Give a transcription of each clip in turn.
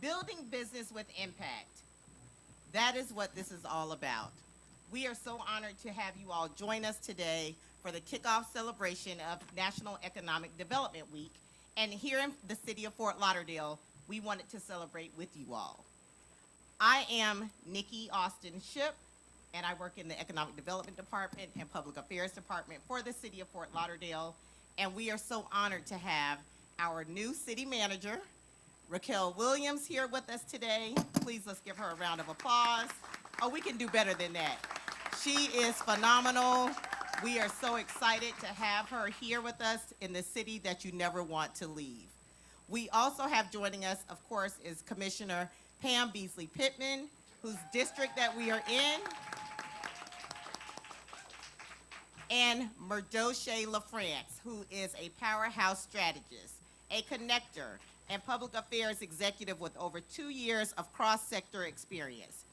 Building business with impact. That is what this is all about. We are so honored to have you all join us today for the kickoff celebration of National Economic Development Week. And here in the city of Fort Lauderdale, we wanted to celebrate with you all. I am Nikki Austin Ship, and I work in the Economic Development Department and Public Affairs Department for the city of Fort Lauderdale. And we are so honored to have our new city manager, Raquel Williams, here with us today. Please let's give her a round of applause. Oh, we can do better than that. She is phenomenal. We are so excited to have her here with us in the city that you never want to leave. We also have joining us, of course, is Commissioner Pam Beasley Pittman, whose district that we are in, and Merdoshe LaFrance, who is a powerhouse strategist, a connector, and public affairs executive with over 2 years of cross-sector experience.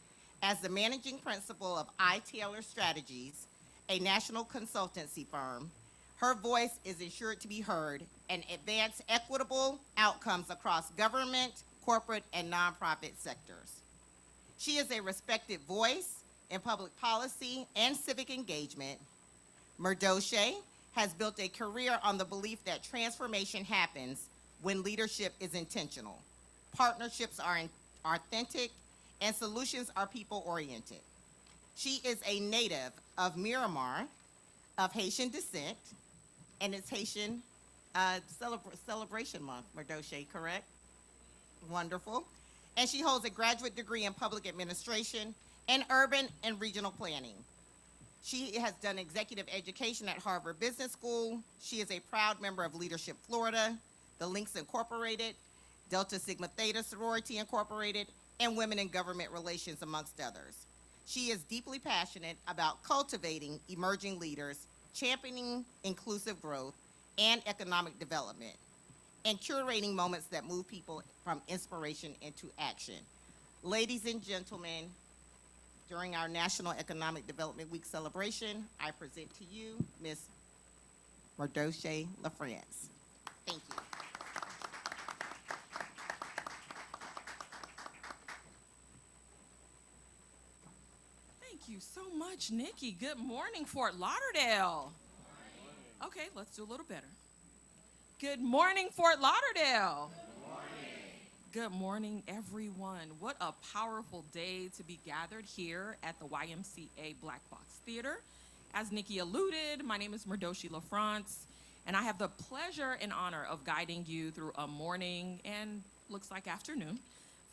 As the managing principal of iTaylor Strategies, a national consultancy firm, her voice is ensured to be heard and advance equitable outcomes across government, corporate, and nonprofit sectors. She is a respected voice in public policy and civic engagement. Merdoshe has built a career on the belief that transformation happens when leadership is intentional, partnerships are authentic, and solutions are people-oriented. She is a native of Miramar, of Haitian descent, and it's Haitian Celebration Month, Merdoshe, correct? Wonderful. And she holds a graduate degree in public administration and urban and regional planning. She has done executive education at Harvard Business School. She is a proud member of Leadership Florida, the Links Incorporated, Delta Sigma Theta Sorority Incorporated, and Women in Government Relations, amongst others. She is deeply passionate about cultivating emerging leaders, championing inclusive growth and economic development, and curating moments that move people from inspiration into action. Ladies and gentlemen, during our National Economic Development Week celebration, I present to you Ms. Merdoshe LaFrance. Thank you. Thank you so much, Nikki. Good morning, Fort Lauderdale. Okay, let's do a little better. Good morning, Fort Lauderdale. Good morning, everyone. What a powerful day to be gathered here at the YMCA Black Box Theater. As Nikki alluded, my name is Merdoshe LaFrance, and I have the pleasure and honor of guiding you through a morning and looks like afternoon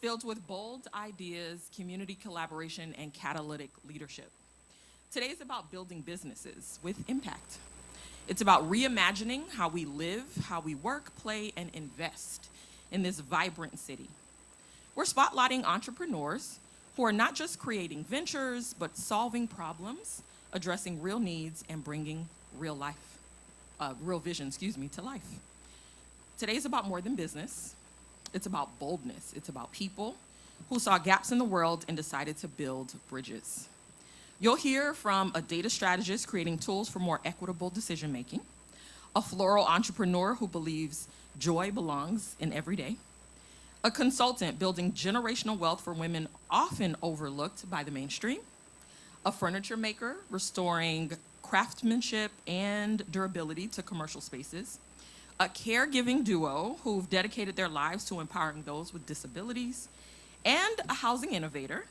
filled with bold ideas, community collaboration, and catalytic leadership. Today is about building businesses with impact. It's about reimagining how we live, how we work, play, and invest in this vibrant city. We're spotlighting entrepreneurs who are not just creating ventures, but solving problems, addressing real needs, and bringing real vision, to life. Today's about more than business. It's about boldness. It's about people who saw gaps in the world and decided to build bridges. You'll hear from a data strategist creating tools for more equitable decision-making, a floral entrepreneur who believes joy belongs in every day, a consultant building generational wealth for women often overlooked by the mainstream, a furniture maker restoring craftsmanship and durability to commercial spaces, a caregiving duo who've dedicated their lives to empowering those with disabilities, and a housing innovator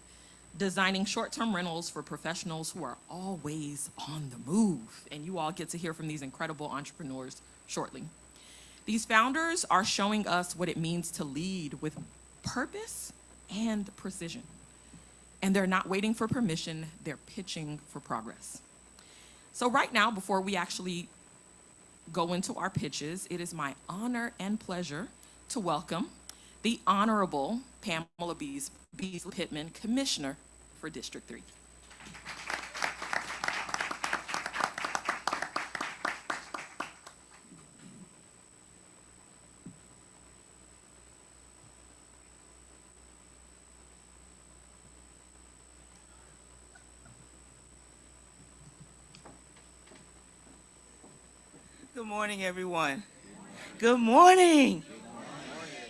designing short-term rentals for professionals who are always on the move. And you all get to hear from these incredible entrepreneurs shortly. These founders are showing us what it means to lead with purpose and precision. And they're not waiting for permission, they're pitching for progress. So right now, before we actually go into our pitches, it is my honor and pleasure to welcome the Honorable Pamela Beasley Pittman, Commissioner for District 3. Good morning, everyone. Good morning.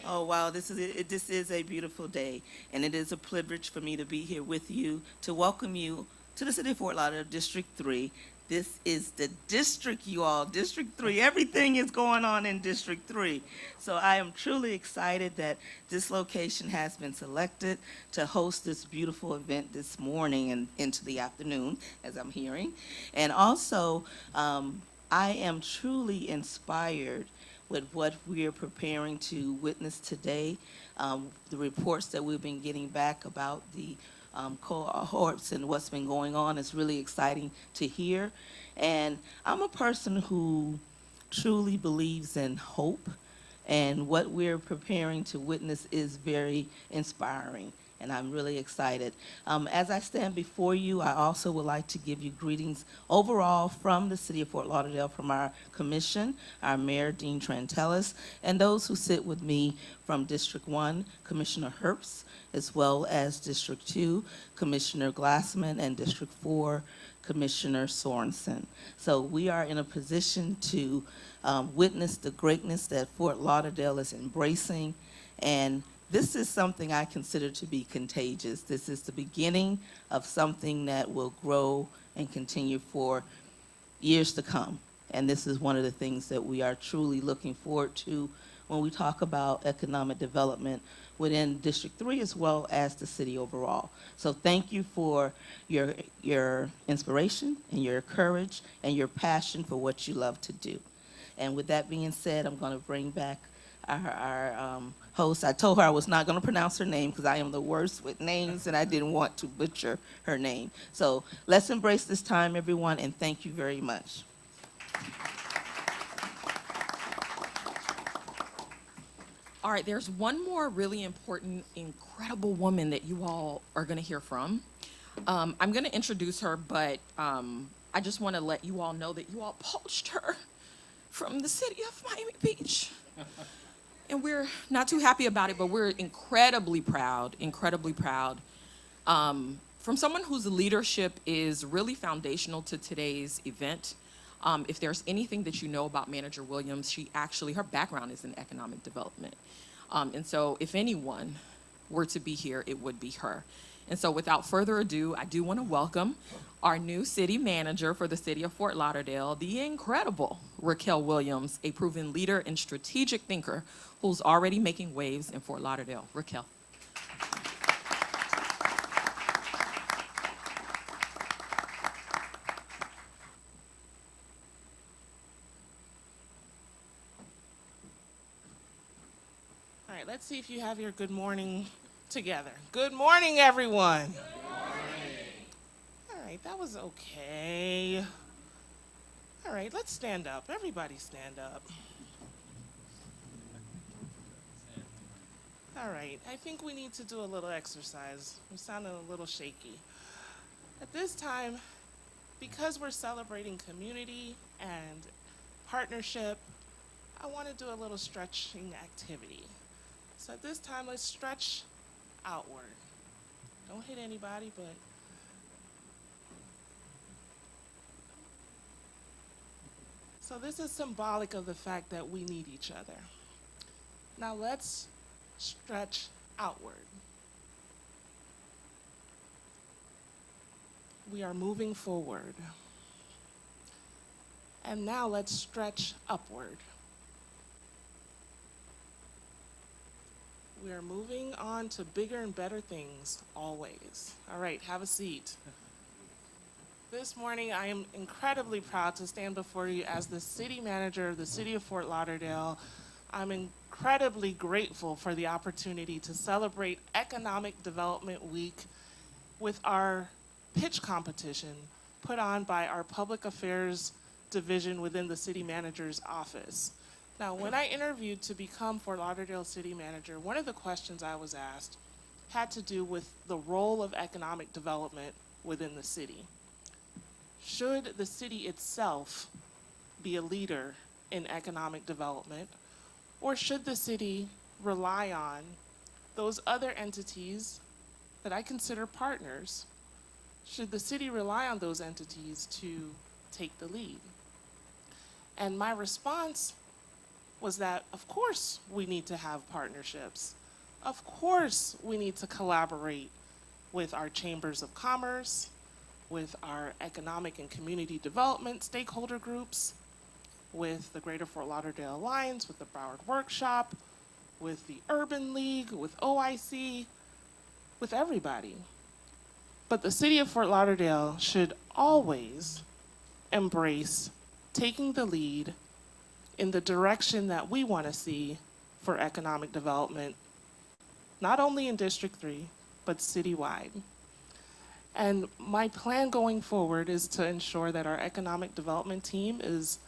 Oh, wow, this is a beautiful day, and it is a privilege for me to be here with you to welcome you to the City of Fort Lauderdale, District 3. This is the district, you all, District 3. Everything is going on in District 3. So I am truly excited that this location has been selected to host this beautiful event this morning and into the afternoon, as I'm hearing. And also, I am truly inspired with what we are preparing to witness today. The reports that we've been getting back about the cohorts and what's been going on is really exciting to hear. And I'm a person who truly believes in hope, and what we're preparing to witness is very inspiring, and I'm really excited. As I stand before you, I also would like to give you greetings overall from the City of Fort Lauderdale, from our commission, our Mayor, Dean Trantelis, and those who sit with me from District 1, Commissioner Herbst, as well as District 2, Commissioner Glassman, and District 4, Commissioner Sorensen. So we are in a position to witness the greatness that Fort Lauderdale is embracing, and this is something I consider to be contagious. This is the beginning of something that will grow and continue for years to come. And this is one of the things that we are truly looking forward to when we talk about economic development within District 3 as well as the city overall. So thank you for your inspiration and your courage and your passion for what you love to do. And with that being said, I'm going to bring back our host. I told her I was not going to pronounce her name because I am the worst with names and I didn't want to butcher her name. So let's embrace this time, everyone, and thank you very much. All right, there's one more really important, incredible woman that you all are going to hear from. I'm going to introduce her, but I just want to let you all know that you all poached her from the city of Miami Beach. And we're not too happy about it, but we're incredibly proud. From someone whose leadership is really foundational to today's event. If there's anything that you know about Manager Williams, her background is in economic development. And so if anyone were to be here, it would be her. And so without further ado, I do want to welcome our new city manager for the city of Fort Lauderdale, the incredible Raquel Williams, a proven leader and strategic thinker who's already making waves in Fort Lauderdale. Raquel. All right, let's see if you have your good morning together. Good morning, everyone. Good morning. All right, that was okay. All right, let's stand up. Everybody stand up. All right, I think we need to do a little exercise. We're sounding a little shaky. At this time, because we're celebrating community and partnership, I want to do a little stretching activity. So at this time, let's stretch outward. Don't hit anybody, but so this is symbolic of the fact that we need each other. Now let's stretch outward. We are moving forward. And now let's stretch upward. We are moving on to bigger and better things always. All right, have a seat. This morning, I am incredibly proud to stand before you as the city manager of the city of Fort Lauderdale. I'm incredibly grateful for the opportunity to celebrate Economic Development Week with our pitch competition put on by our Public Affairs Division within the city manager's office. Now, when I interviewed to become Fort Lauderdale city manager, one of the questions I was asked had to do with the role of economic development within the city. Should the city itself be a leader in economic development, or should the city rely on those other entities that I consider partners? Should the city rely on those entities to take the lead? And my response was that, of course, we need to have partnerships. Of course, we need to collaborate with our chambers of commerce, with our economic and community development stakeholder groups, with the Greater Fort Lauderdale Alliance, with the Broward Workshop, with the Urban League, with OIC, with everybody. But the city of Fort Lauderdale should always embrace taking the lead in the direction that we want to see for economic development, not only in District 3, but citywide. And my plan going forward is to ensure that our economic development team is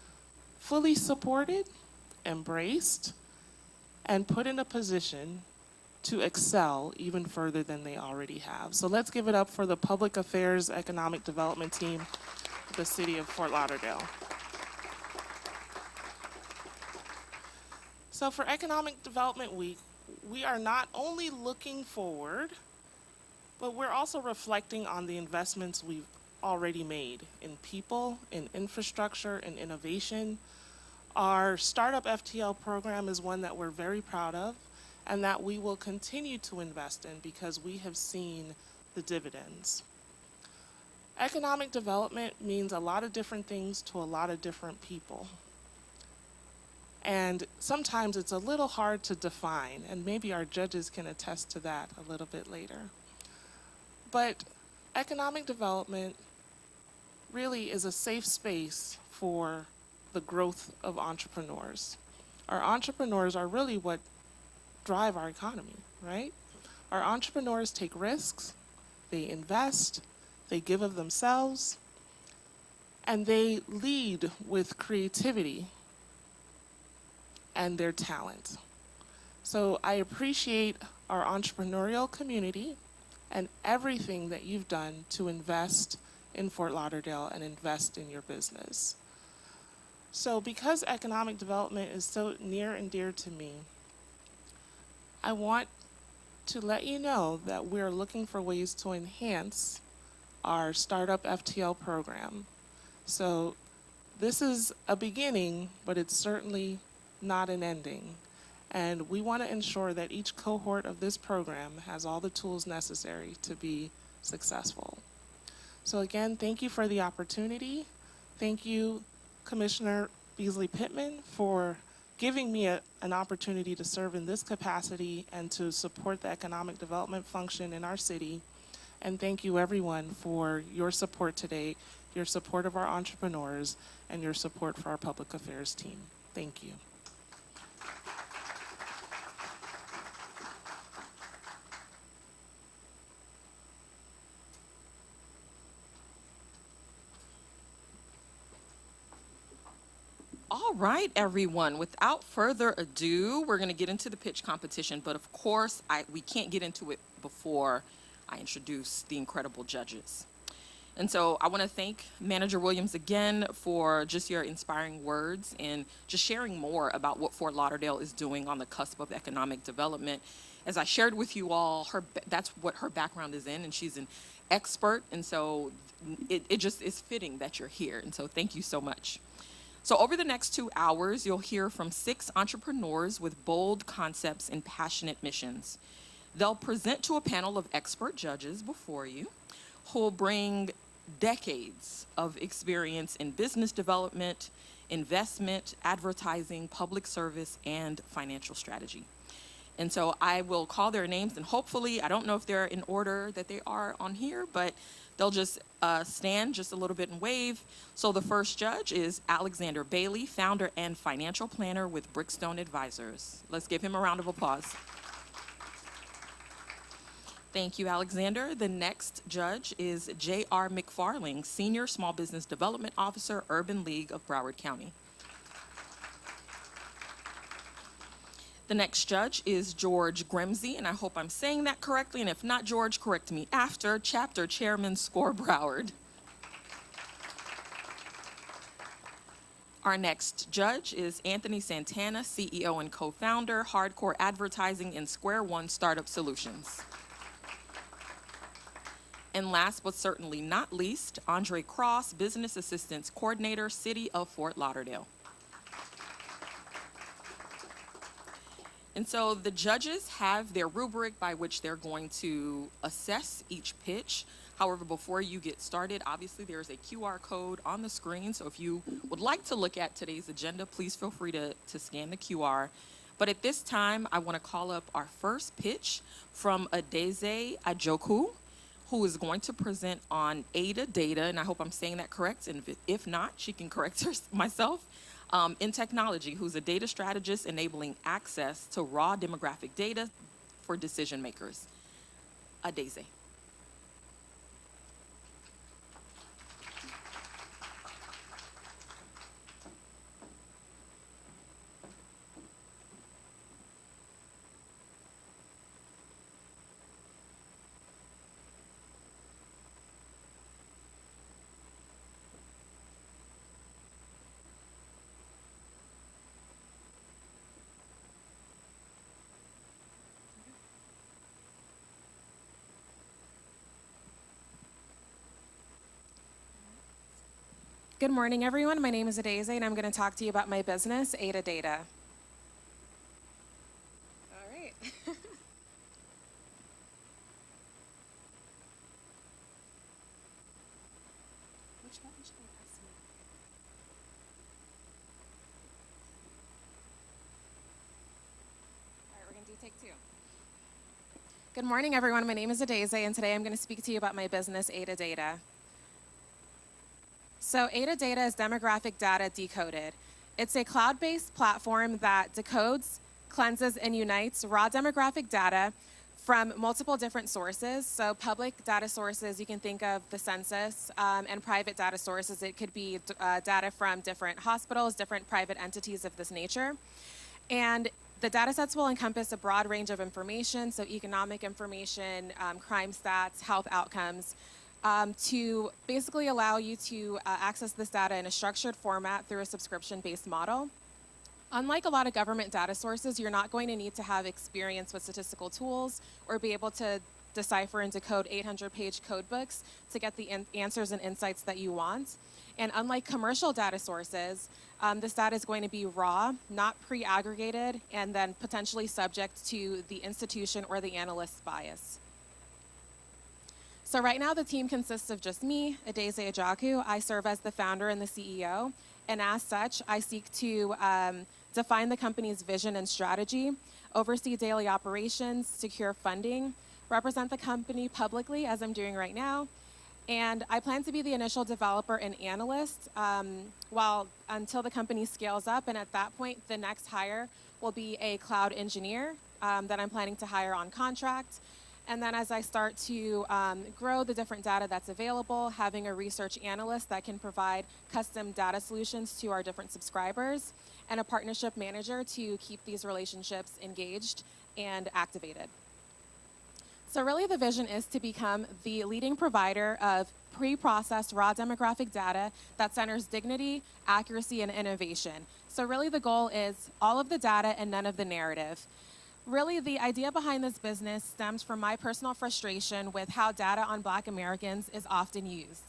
fully supported, embraced, and put in a position to excel even further than they already have. So let's give it up for the Public Affairs Economic Development Team of the City of Fort Lauderdale. So for Economic Development Week, we are not only looking forward, but we're also reflecting on the investments we've already made in people, in infrastructure, in innovation. Our Startup FTL program is one that we're very proud of and that we will continue to invest in because we have seen the dividends. Economic development means a lot of different things to a lot of different people. And sometimes it's a little hard to define, and maybe our judges can attest to that a little bit later. But economic development really is a safe space for the growth of entrepreneurs. Our entrepreneurs are really what drive our economy, right? Our entrepreneurs take risks, they invest, they give of themselves, and they lead with creativity and their talent. So I appreciate our entrepreneurial community and everything that you've done to invest in Fort Lauderdale and invest in your business. So because economic development is so near and dear to me, I want to let you know that we're looking for ways to enhance our Startup FTL program. So this is a beginning, but it's certainly not an ending. And we want to ensure that each cohort of this program has all the tools necessary to be successful. So again, thank you for the opportunity. Thank you, Commissioner Beasley Pittman, for giving me an opportunity to serve in this capacity and to support the economic development function in our city. And thank you everyone for your support today, your support of our entrepreneurs, and your support for our public affairs team. Thank you. All right, everyone. Without further ado, we're going to get into the pitch competition. But of course, we can't get into it before I introduce the incredible judges. And so I want to thank Manager Williams again for just your inspiring words and just sharing more about what Fort Lauderdale is doing on the cusp of economic development. As I shared with you all, that's what her background is in, and she's an expert. And so it just is fitting that you're here. And so thank you so much. So over the next 2 hours, you'll hear from 6 entrepreneurs with bold concepts and passionate missions. They'll present to a panel of expert judges before you who will bring decades of experience in business development, investment, advertising, public service, and financial strategy. And so I will call their names, and hopefully, I don't know if they're in order that they are on here, but they'll just stand just a little bit and wave. So the first judge is Alexander Bailey, founder and financial planner with Brickstone Advisors. Let's give him a round of applause. Thank you, Alexander. The next judge is J.R. McFarling, Senior Small Business Development Officer, Urban League of Broward County. The next judge is George Grimsey, and I hope I'm saying that correctly, and if not, George, correct me after, Chapter Chairman, SCORE Broward. Our next judge is Anthony Santana, CEO and co-founder, Hardcore Advertising and Square One Startup Solutions. And last but certainly not least, Andre Cross, Business Assistance Coordinator, City of Fort Lauderdale. And so the judges have their rubric by which they're going to assess each pitch. However, before you get started, obviously there's a QR code on the screen. So if you would like to look at today's agenda, please feel free to scan the QR. But at this time, I want to call up our first pitch from Adeze Ajoku, who is going to present on ADA data, and I hope I'm saying that correct, and if not, she can correct myself, in technology, who's a data strategist enabling access to raw demographic data for decision makers. Adeze. Good morning, everyone. My name is Adeze, and I'm going to talk to you about my business, Ada Data. All right. Which button should I press here? All right, we're going to do take two. Good morning, everyone. My name is Adeze, and today I'm going to speak to you about my business, Ada Data. So Ada Data is demographic data decoded. It's a cloud-based platform that decodes, cleanses, and unites raw demographic data from multiple different sources. So public data sources, you can think of the census, and private data sources. It could be data from different hospitals, different private entities of this nature. And the data sets will encompass a broad range of information, so economic information, crime stats, health outcomes, to basically allow you to access this data in a structured format through a subscription-based model. Unlike a lot of government data sources, you're not going to need to have experience with statistical tools or be able to decipher and decode 800-page code books to get the answers and insights that you want. And unlike commercial data sources, this data is going to be raw, not pre-aggregated, and then potentially subject to the institution or the analyst's bias. So right now the team consists of just me, Adeze Ajoku. I serve as the founder and the CEO, and as such, I seek to define the company's vision and strategy, oversee daily operations, secure funding, represent the company publicly, as I'm doing right now, and I plan to be the initial developer and analyst until the company scales up, and at that point, the next hire will be a cloud engineer that I'm planning to hire on contract. And then as I start to grow the different data that's available, having a research analyst that can provide custom data solutions to our different subscribers, and a partnership manager to keep these relationships engaged and activated. So really the vision is to become the leading provider of pre-processed raw demographic data that centers dignity, accuracy, and innovation. So really the goal is all of the data and none of the narrative. Really, the idea behind this business stems from my personal frustration with how data on Black Americans is often used.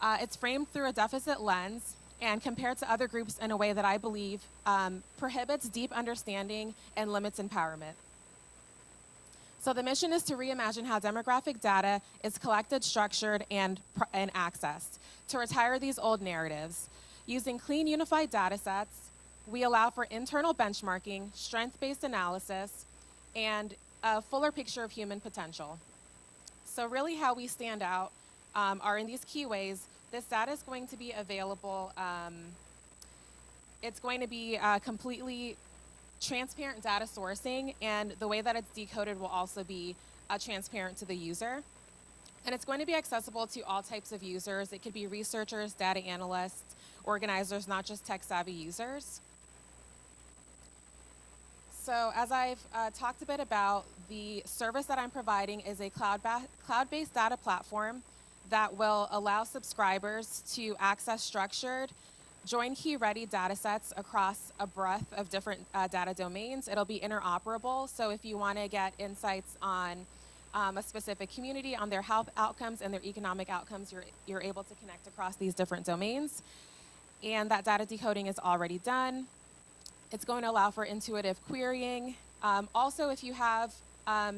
It's framed through a deficit lens and compared to other groups in a way that I believe prohibits deep understanding and limits empowerment. So the mission is to reimagine how demographic data is collected, structured, and accessed, to retire these old narratives. Using clean, unified data sets, we allow for internal benchmarking, strength-based analysis, and a fuller picture of human potential. So really how we stand out are in these key ways. This data is going to be available. It's going to be completely transparent data sourcing, and the way that it's decoded will also be transparent to the user. And it's going to be accessible to all types of users. It could be researchers, data analysts, organizers, not just tech-savvy users. So as I've talked a bit about, the service that I'm providing is a cloud-based data platform that will allow subscribers to access structured, join key-ready data sets across a breadth of different data domains. It'll be interoperable, so if you want to get insights on a specific community, on their health outcomes and their economic outcomes, you're able to connect across these different domains. And that data decoding is already done. It's going to allow for intuitive querying Also, if you have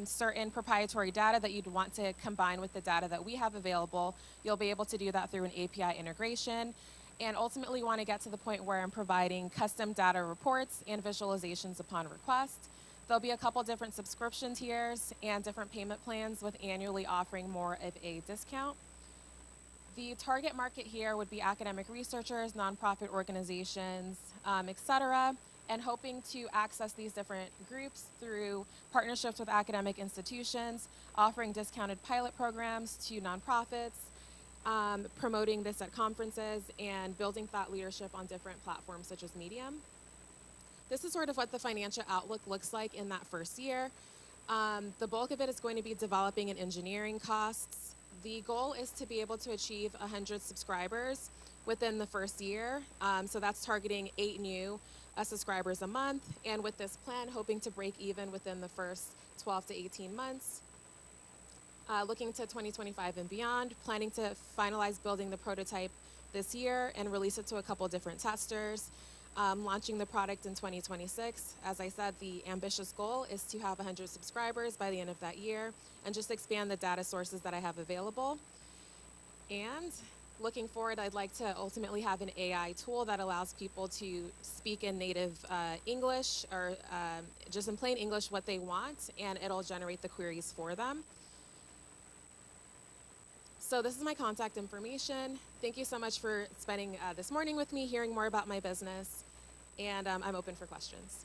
certain proprietary data that you'd want to combine with the data that we have available, you'll be able to do that through an API integration. And ultimately, want to get to the point where I'm providing custom data reports and visualizations upon request. There'll be a couple different subscription tiers and different payment plans with annually offering more of a discount. The target market here would be academic researchers, nonprofit organizations, etc., and hoping to access these different groups through partnerships with academic institutions, offering discounted pilot programs to nonprofits, promoting this at conferences, and building thought leadership on different platforms such as Medium. This is sort of what the financial outlook looks like in that first year. The bulk of it is going to be developing and engineering costs. The goal is to be able to achieve 100 subscribers within the first year. So that's targeting 8 new subscribers a month. And with this plan, hoping to break even within the first 12 to 18 months. Looking to 2025 and beyond, planning to finalize building the prototype this year and release it to a couple different testers. Launching the product in 2026. As I said, the ambitious goal is to have 100 subscribers by the end of that year and just expand the data sources that I have available. And looking forward, I'd like to ultimately have an AI tool that allows people to speak in native English or just in plain English what they want, and it'll generate the queries for them. So this is my contact information. Thank you so much for spending this morning with me, hearing more about my business, and I'm open for questions.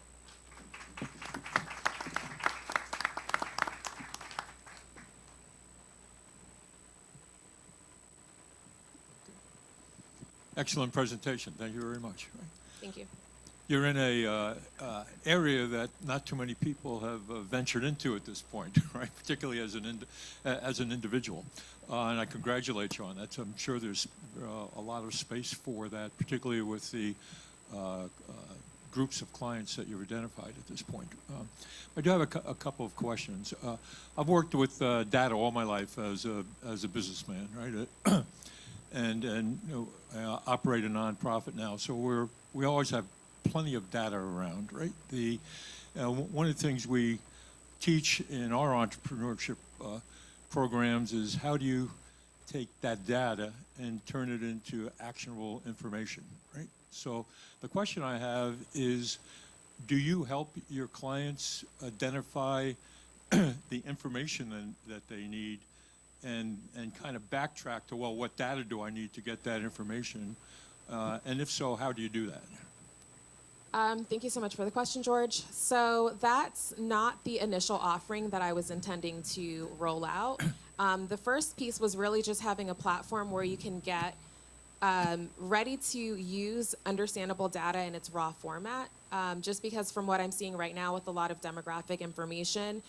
Excellent presentation. Thank you very much. Thank you. You're in a area that not too many people have ventured into at this point, right? Particularly as an individual, and I congratulate you on that. So I'm sure there's a lot of space for that, particularly with the groups of clients that you've identified at this point. I do have a couple of questions. I've worked with data all my life as a businessman, right? And you know, I operate a nonprofit now, so we always have plenty of data around, right? One of the things we teach in our entrepreneurship programs is how do you take that data and turn it into actionable information, right? So the question I have is, do you help your clients identify the information that they need and kind of backtrack to, well, what data do I need to get that information? And if so, how do you do that? Thank you so much for the question, George. So that's not the initial offering that I was intending to roll out. The first piece was really just having a platform where you can get ready to use understandable data in its raw format. Just because from what I'm seeing right now with a lot of demographic information,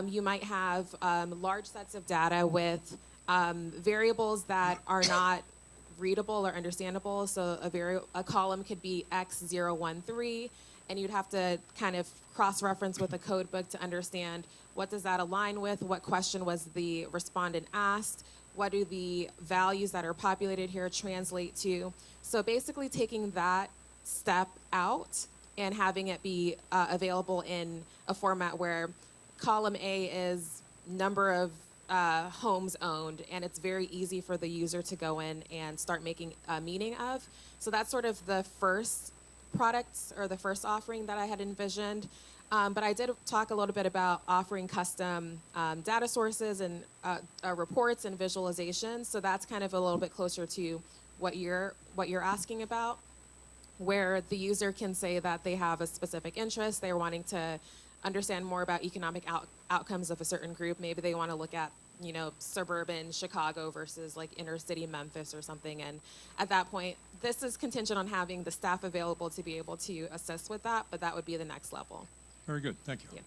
you might have large sets of data with variables that are not readable or understandable. So a column could be X013, and you'd have to kind of cross-reference with a code book to understand what does that align with, what question was the respondent asked, what do the values that are populated here translate to. So basically taking that step out and having it be available in a format where column A is number of homes owned, and it's very easy for the user to go in and start making a meaning of. So that's sort of the first products or the first offering that I had envisioned. But I did talk a little bit about offering custom data sources and reports and visualizations. So that's kind of a little bit closer to what you're asking about, where the user can say that they have a specific interest, they're wanting to understand more about economic outcomes of a certain group. Maybe they want to look at, you know, suburban Chicago versus like inner city Memphis or something. And at that point, this is contingent on having the staff available to be able to assist with that, but that would be the next level. Very good. Thank you. Yeah.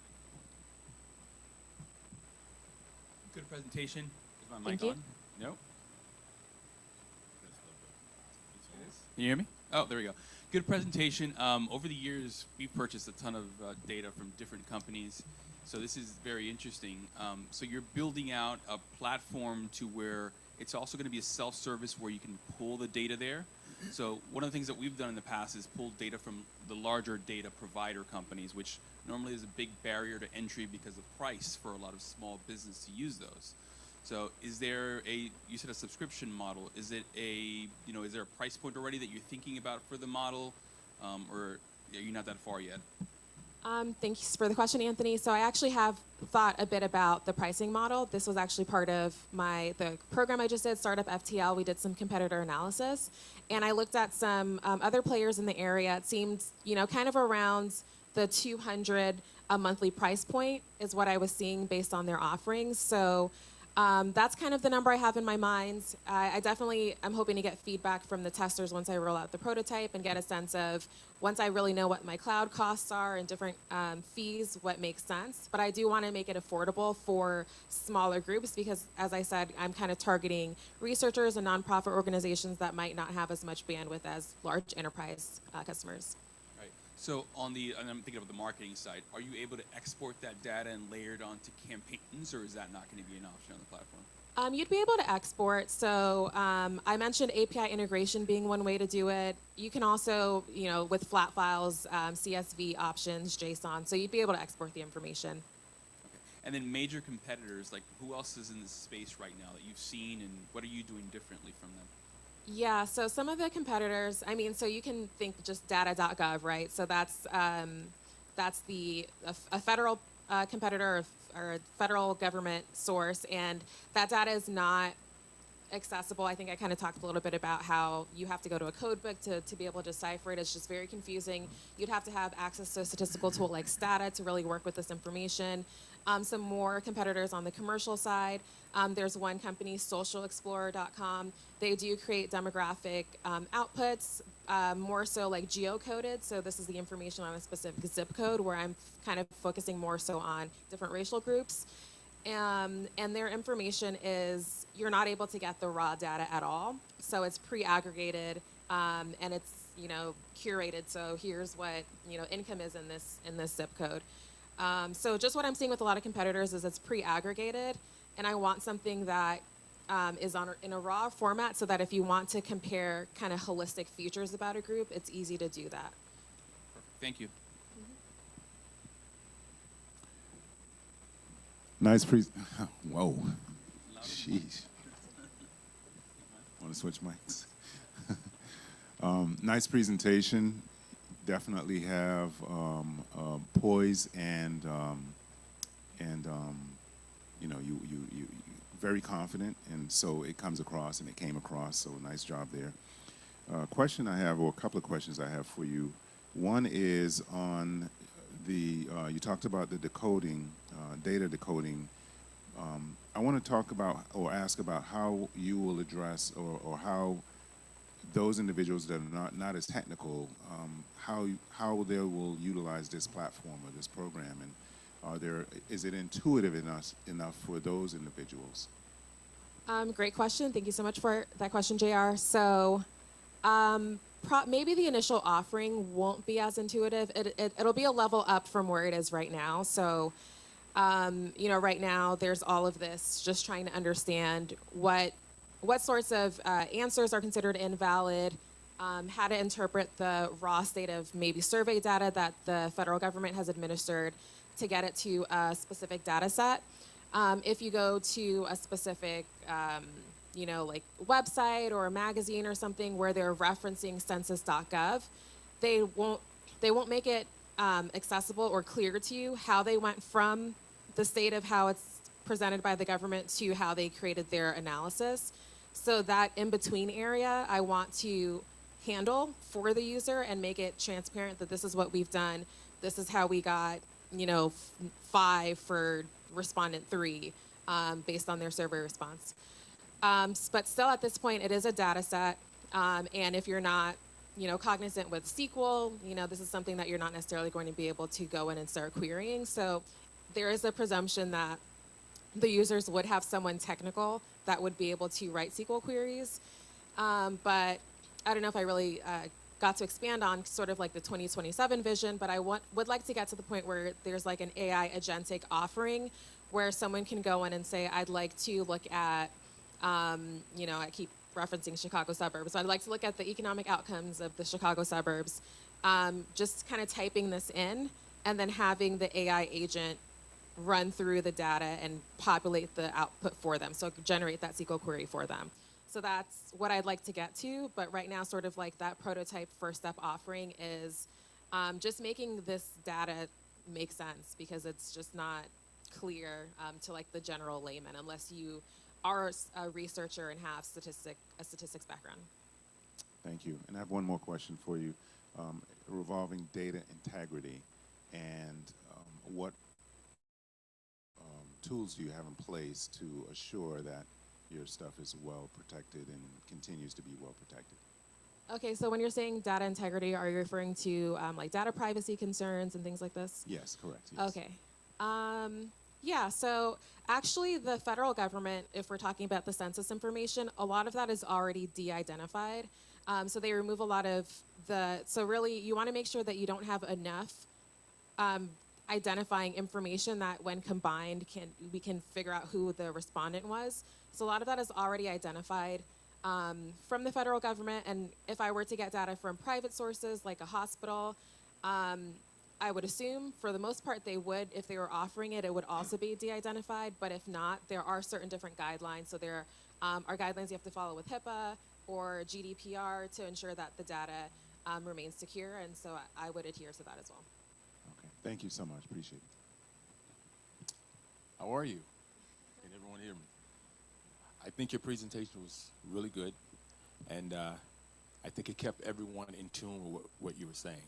Good presentation. Is my Thank mic you. on? No? Can you hear me? Oh, there we go. Good presentation. Over the years, we've purchased a ton of data from different companies. So this is very interesting. So you're building out a platform to where it's also going to be a self-service where you can pull the data there. So one of the things that we've done in the past is pull data from the larger data provider companies, which normally there's a big barrier to entry because of price for a lot of small business to use those. So is there you said a subscription model, is it is there a price point already that you're thinking about for the model, or are you not that far yet? Thanks for the question, Anthony. So I actually have thought a bit about the pricing model. This was actually part of the program I just did, Startup FTL. We did some competitor analysis, and I looked at some other players in the area. It seemed, kind of around the 200 a monthly price point is what I was seeing based on their offerings. So that's kind of the number I have in my mind. I definitely am hoping to get feedback from the testers once I roll out the prototype and get a sense of, once I really know what my cloud costs are and different fees, what makes sense. But I do want to make it affordable for smaller groups because, as I said, I'm kind of targeting researchers and nonprofit organizations that might not have as much bandwidth as large enterprise customers. Right. So and I'm thinking about the marketing side, are you able to export that data and layer it onto campaigns, or is that not going to be an option on the platform? You'd be able to export. So I mentioned API integration being one way to do it. You can also, with flat files, CSV options, JSON. So you'd be able to export the information. Okay. And then major competitors, like who else is in this space right now that you've seen, and what are you doing differently from them? Yeah, so some of the competitors, so you can think just data.gov, right? So that's a federal competitor or a federal government source, and that data is not accessible. I think I kind of talked a little bit about how you have to go to a code book to be able to decipher it. It's just very confusing. You'd have to have access to a statistical tool like Stata to really work with this information. Some more competitors on the commercial side. There's one company, socialexplorer.com. They do create demographic outputs, more so like geocoded. So this is the information on a specific zip code, where I'm kind of focusing more so on different racial groups. And their information is, you're not able to get the raw data at all. So it's pre-aggregated, and it's, curated. So here's what, income is in this zip code. So just what I'm seeing with a lot of competitors is it's pre-aggregated, and I want something that is in a raw format, so that if you want to compare kind of holistic features about a group, it's easy to do that. Perfect. Thank you. Nice Whoa. Sheesh. Want to switch mics? Nice presentation. Definitely have poise and you very confident, and so it comes across, and it came across. So nice job there. Question I have, or a couple of questions I have for you. One is on you talked about the decoding, data decoding. I want to talk about or ask about how you will address or how those individuals that are not as technical, how they will utilize this platform or this program, and is it intuitive enough for those individuals? Great question. Thank you so much for that question, JR. So maybe the initial offering won't be as intuitive. It'll be a level up from where it is right now. So, right now there's all of this just trying to understand what sorts of answers are considered invalid, how to interpret the raw state of maybe survey data that the federal government has administered to get it to a specific data set. If you go to a specific like website or a magazine or something where they're referencing census.gov, they won't make it accessible or clear to you how they went from the state of how it's presented by the government to how they created their analysis. So that in-between area, I want to handle for the user and make it transparent that this is what we've done. This is how we got, 5 for respondent 3 based on their survey response. But still at this point, it is a data set. And if you're not, cognizant with SQL, this is something that you're not necessarily going to be able to go in and start querying. So there is a presumption that the users would have someone technical that would be able to write SQL queries. But I don't know if I really got to expand on sort of like the 2027 vision, but I would like to get to the point where there's like an AI agentic offering where someone can go in and say, I'd like to look at, I keep referencing Chicago suburbs. So I'd like to look at the economic outcomes of the Chicago suburbs, just kind of typing this in, and then having the AI agent run through the data and populate the output for them, so generate that SQL query for them. So that's what I'd like to get to, but right now, sort of like that prototype first step offering is just making this data make sense, because it's just not clear to like the general layman unless you are a researcher and have a statistics background. Thank you. And I have one more question for you, revolving data integrity, and what tools do you have in place to assure that your stuff is well protected and continues to be well protected? Okay, so when you're saying data integrity, are you referring to like data privacy concerns and things like this? Yes, correct. Yes. Okay. Yeah, so actually the federal government, if we're talking about the census information, a lot of that is already de-identified. So they remove a lot of so really you wanna make sure that you don't have enough identifying information that when combined we can figure out who the respondent was. So a lot of that is already identified from the federal government, and if I were to get data from private sources like a hospital, I would assume for the most part they would, if they were offering it, it would also be de-identified, but if not, there are certain different guidelines. So there are guidelines you have to follow with HIPAA or GDPR to ensure that the data remains secure, and so I would adhere to that as well. Okay. Thank you so much. Appreciate it. How are you? Can everyone hear me? I think your presentation was really good, and I think it kept everyone in tune with what you were saying.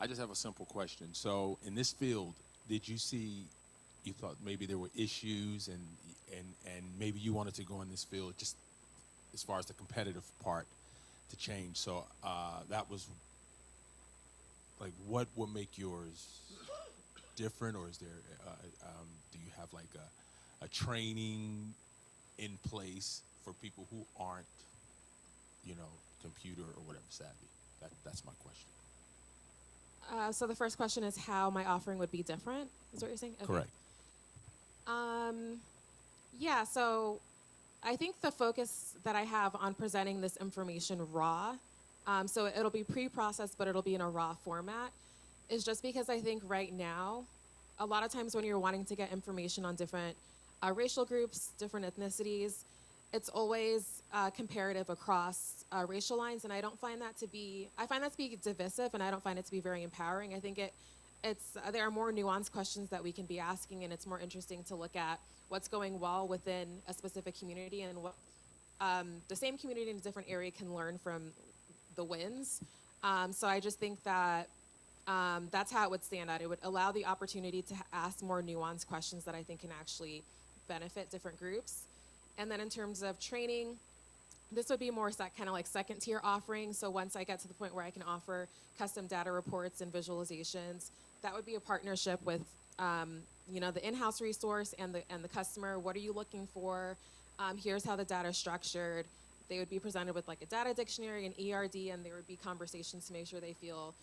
I just have a simple question. So in this field, did you see, you thought maybe there were issues and maybe you wanted to go in this field just as far as the competitive part to change. So that was like, what would make yours different, or is there, do you have like a training in place for people who aren't, you know, computer or whatever savvy? That's my question. So the first question is how my offering would be different, is what you're saying? Okay. Correct. Yeah, so I think the focus that I have on presenting this information raw, so it'll be pre-processed, but it'll be in a raw format, is just because I think right now, a lot of times when you're wanting to get information on different racial groups, different ethnicities, it's always comparative across racial lines, and I find that to be divisive, and I don't find it to be very empowering. I think there are more nuanced questions that we can be asking, and it's more interesting to look at what's going well within a specific community and what the same community in a different area can learn from the wins. So I just think that that's how it would stand out. It would allow the opportunity to ask more nuanced questions that I think can actually benefit different groups. And then in terms of training, this would be more kind of like second tier offering. So once I get to the point where I can offer custom data reports and visualizations, that would be a partnership with you know, the in-house resource and the customer. What are you looking for? Here's how the data is structured. They would be presented with like a data dictionary, an ERD, and there would be conversations to make sure they feel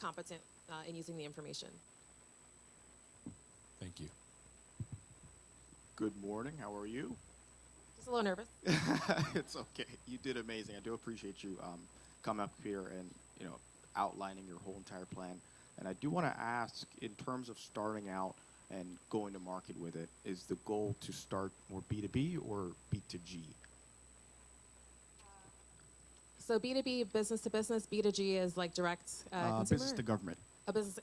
competent in using the information. Thank you. Good morning. How are you? Just a little nervous. It's okay. You did amazing. I do appreciate you coming up here and, you know, outlining your whole entire plan. And I do want to ask, in terms of starting out and going to market with it, is the goal to start more B2B or B2G? So B2B, business to business, B2G is like direct consumer? Business to government. Business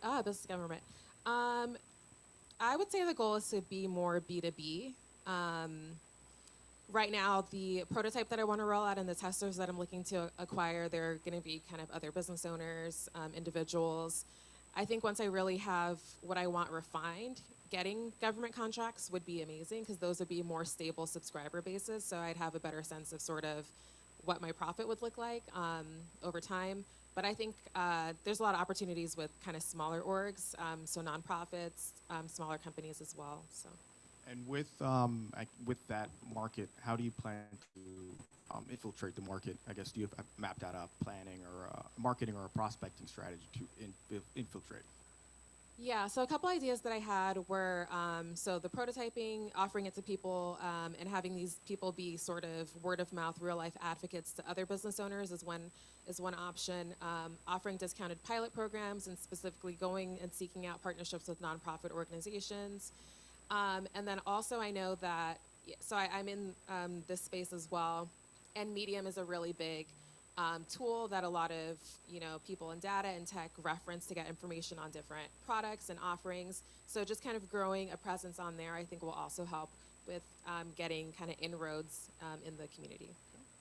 to government. I would say the goal is to be more B2B. Right now, the prototype that I want to roll out and the testers that I'm looking to acquire, they're going to be kind of other business owners, individuals. I think once I really have what I want refined, getting government contracts would be amazing, because those would be more stable subscriber bases, so I'd have a better sense of sort of what my profit would look like over time. But I think there's a lot of opportunities with kind of smaller orgs, so nonprofits, smaller companies as well. So. And with that market, how do you plan to infiltrate the market? I guess, do you have mapped out a planning or a marketing or a prospecting strategy to infiltrate? Yeah, so a couple ideas that I had were so the prototyping, offering it to people, and having these people be sort of word of mouth, real life advocates to other business owners is one option. Offering discounted pilot programs and specifically going and seeking out partnerships with nonprofit organizations. And then also I know that I'm in this space as well, and Medium is a really big tool that a lot of people in data and tech reference to get information on different products and offerings. So just kind of growing a presence on there, I think, will also help with getting kind of inroads in the community.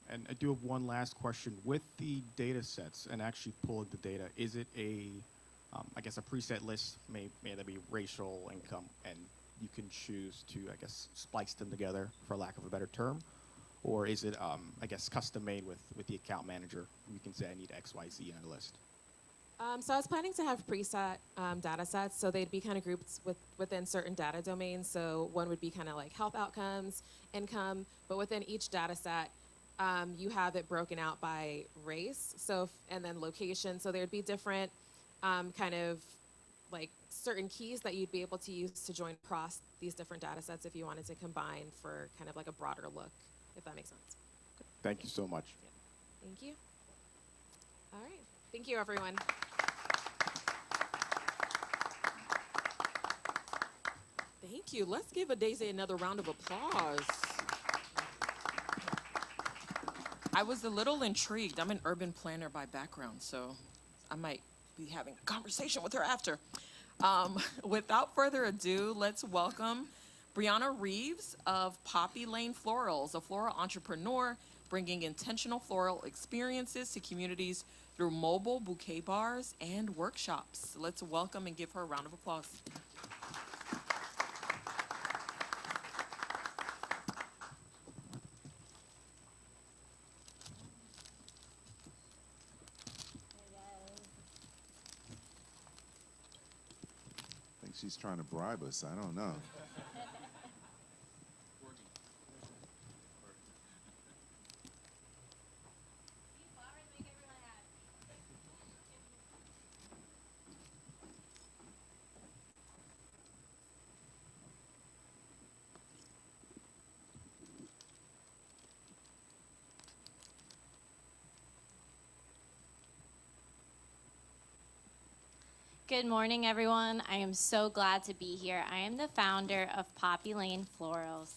And I do have one last question. With the data sets and actually pulling the data, is it I guess a preset list, may that be racial, income, and you can choose to, I guess, splice them together, for lack of a better term? Or is it, I guess, custom made with the account manager? You can say, I need X, Y, Z on a list. So I was planning to have preset data sets, so they'd be kind of grouped within certain data domains. So one would be kind of like health outcomes, income, but within each data set, you have it broken out by race, and then location. So there'd be different kind of like certain keys that you'd be able to use to join across these different data sets if you wanted to combine for kind of like a broader look, if that makes sense. Thank you so much. Thank you. All right. Thank you, everyone. Thank you. Let's give Daisy another round of applause. I was a little intrigued. I'm an urban planner by background, so I might be having a conversation with her after. Without further ado, let's welcome Brianna Reeves of Poppy Lane Florals, a floral entrepreneur bringing intentional floral experiences to communities through mobile bouquet bars and workshops. Let's welcome and give her a round of applause. I think she's trying to bribe us. I don't know. Good morning, everyone. I am so glad to be here. I am the founder of Poppy Lane Florals.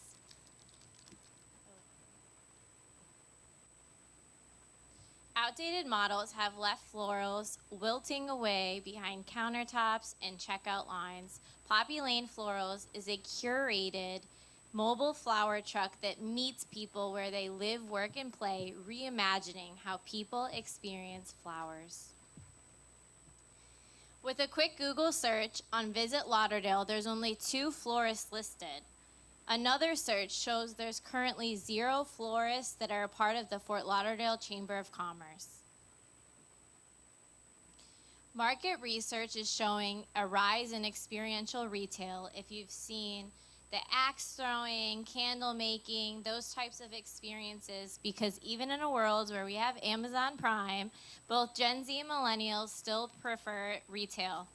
Outdated models have left florals wilting away behind countertops and checkout lines. Poppy Lane Florals is a curated mobile flower truck that meets people where they live, work, and play, reimagining how people experience flowers. With a quick Google search on Visit Lauderdale, there's only 2 florists listed. Another search shows there's currently 0 florists that are a part of the Fort Lauderdale Chamber of Commerce. Market research is showing a rise in experiential retail. If you've seen the axe throwing, candle making, those types of experiences, because even in a world where we have Amazon Prime, both Gen Z and millennials still prefer retail,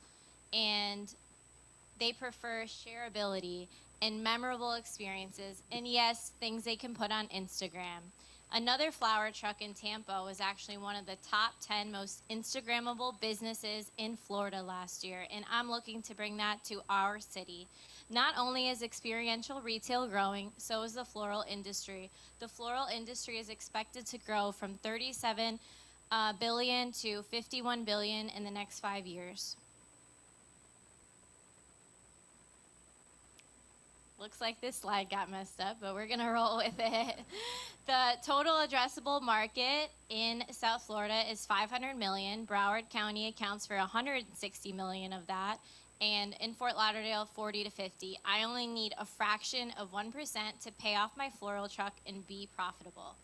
and they prefer shareability and memorable experiences, and yes, things they can put on Instagram. Another flower truck in Tampa was actually one of the top 10 most Instagrammable businesses in Florida last year, and I'm looking to bring that to our city. Not only is experiential retail growing, so is the floral industry. The floral industry is expected to grow from 37 billion to 51 billion in the next 5 years. Looks like this slide got messed up, but we're gonna roll with it. The total addressable market in South Florida is 500 million. Broward County accounts for 160 million of that. And in Fort Lauderdale, 40 to 50. I only need a fraction of 1% to pay off my floral truck and be profitable.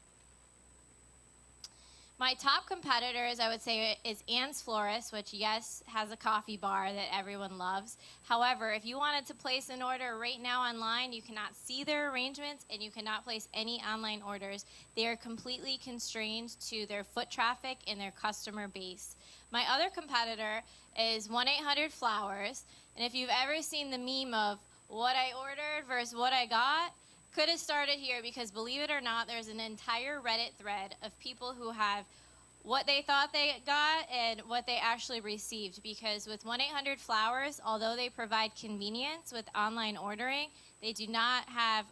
My top competitors, I would say, is Ann's Florist, which, yes, has a coffee bar that everyone loves. However, if you wanted to place an order right now online, you cannot see their arrangements and you cannot place any online orders. They are completely constrained to their foot traffic and their customer base. My other competitor is 1-800-Flowers. And if you've ever seen the meme of what I ordered versus what I got, could have started here, because believe it or not, there's an entire Reddit thread of people who have what they thought they got and what they actually received. Because with 1-800-Flowers, although they provide convenience with online ordering, they do not have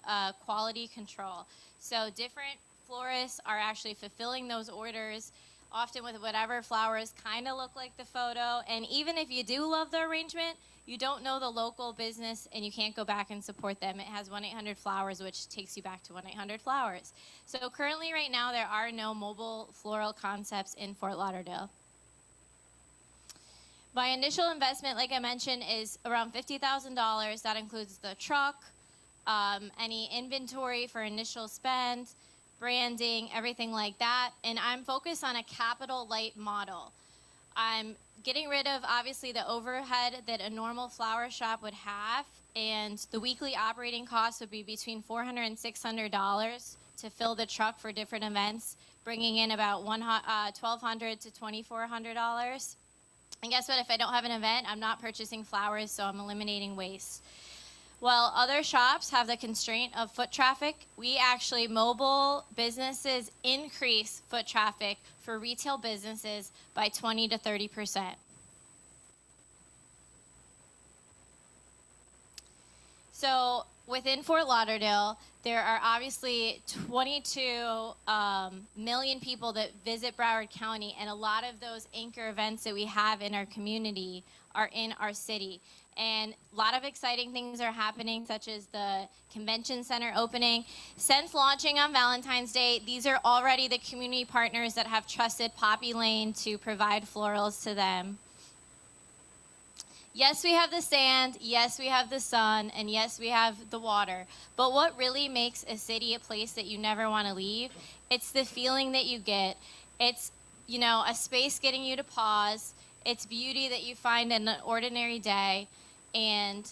quality control. So different florists are actually fulfilling those orders, often with whatever flowers kind of look like the photo. And even if you do love the arrangement, you don't know the local business and you can't go back and support them. It has 1-800-Flowers, which takes you back to 1-800-Flowers. So currently right now there are no mobile floral concepts in Fort Lauderdale. My initial investment, like I mentioned, is around $50,000. That includes the truck, any inventory for initial spend, branding, everything like that. And I'm focused on a capital light model. I'm getting rid of, obviously, the overhead that a normal flower shop would have, and the weekly operating costs would be between $400 and $600 to fill the truck for different events, bringing in about $1,200 to $2,400. And guess what? If I don't have an event, I'm not purchasing flowers, so I'm eliminating waste. While other shops have the constraint of foot traffic, we actually, mobile businesses increase foot traffic for retail businesses by 20 to 30%. So within Fort Lauderdale, there are obviously 22 million people that visit Broward County, and a lot of those anchor events that we have in our community are in our city. And a lot of exciting things are happening, such as the convention center opening. Since launching on Valentine's Day, these are already the community partners that have trusted Poppy Lane to provide florals to them. Yes, we have the sand, yes, we have the sun, and yes, we have the water. But what really makes a city a place that you never want to leave? It's the feeling that you get. It's, you know, a space getting you to pause. It's beauty that you find in an ordinary day. And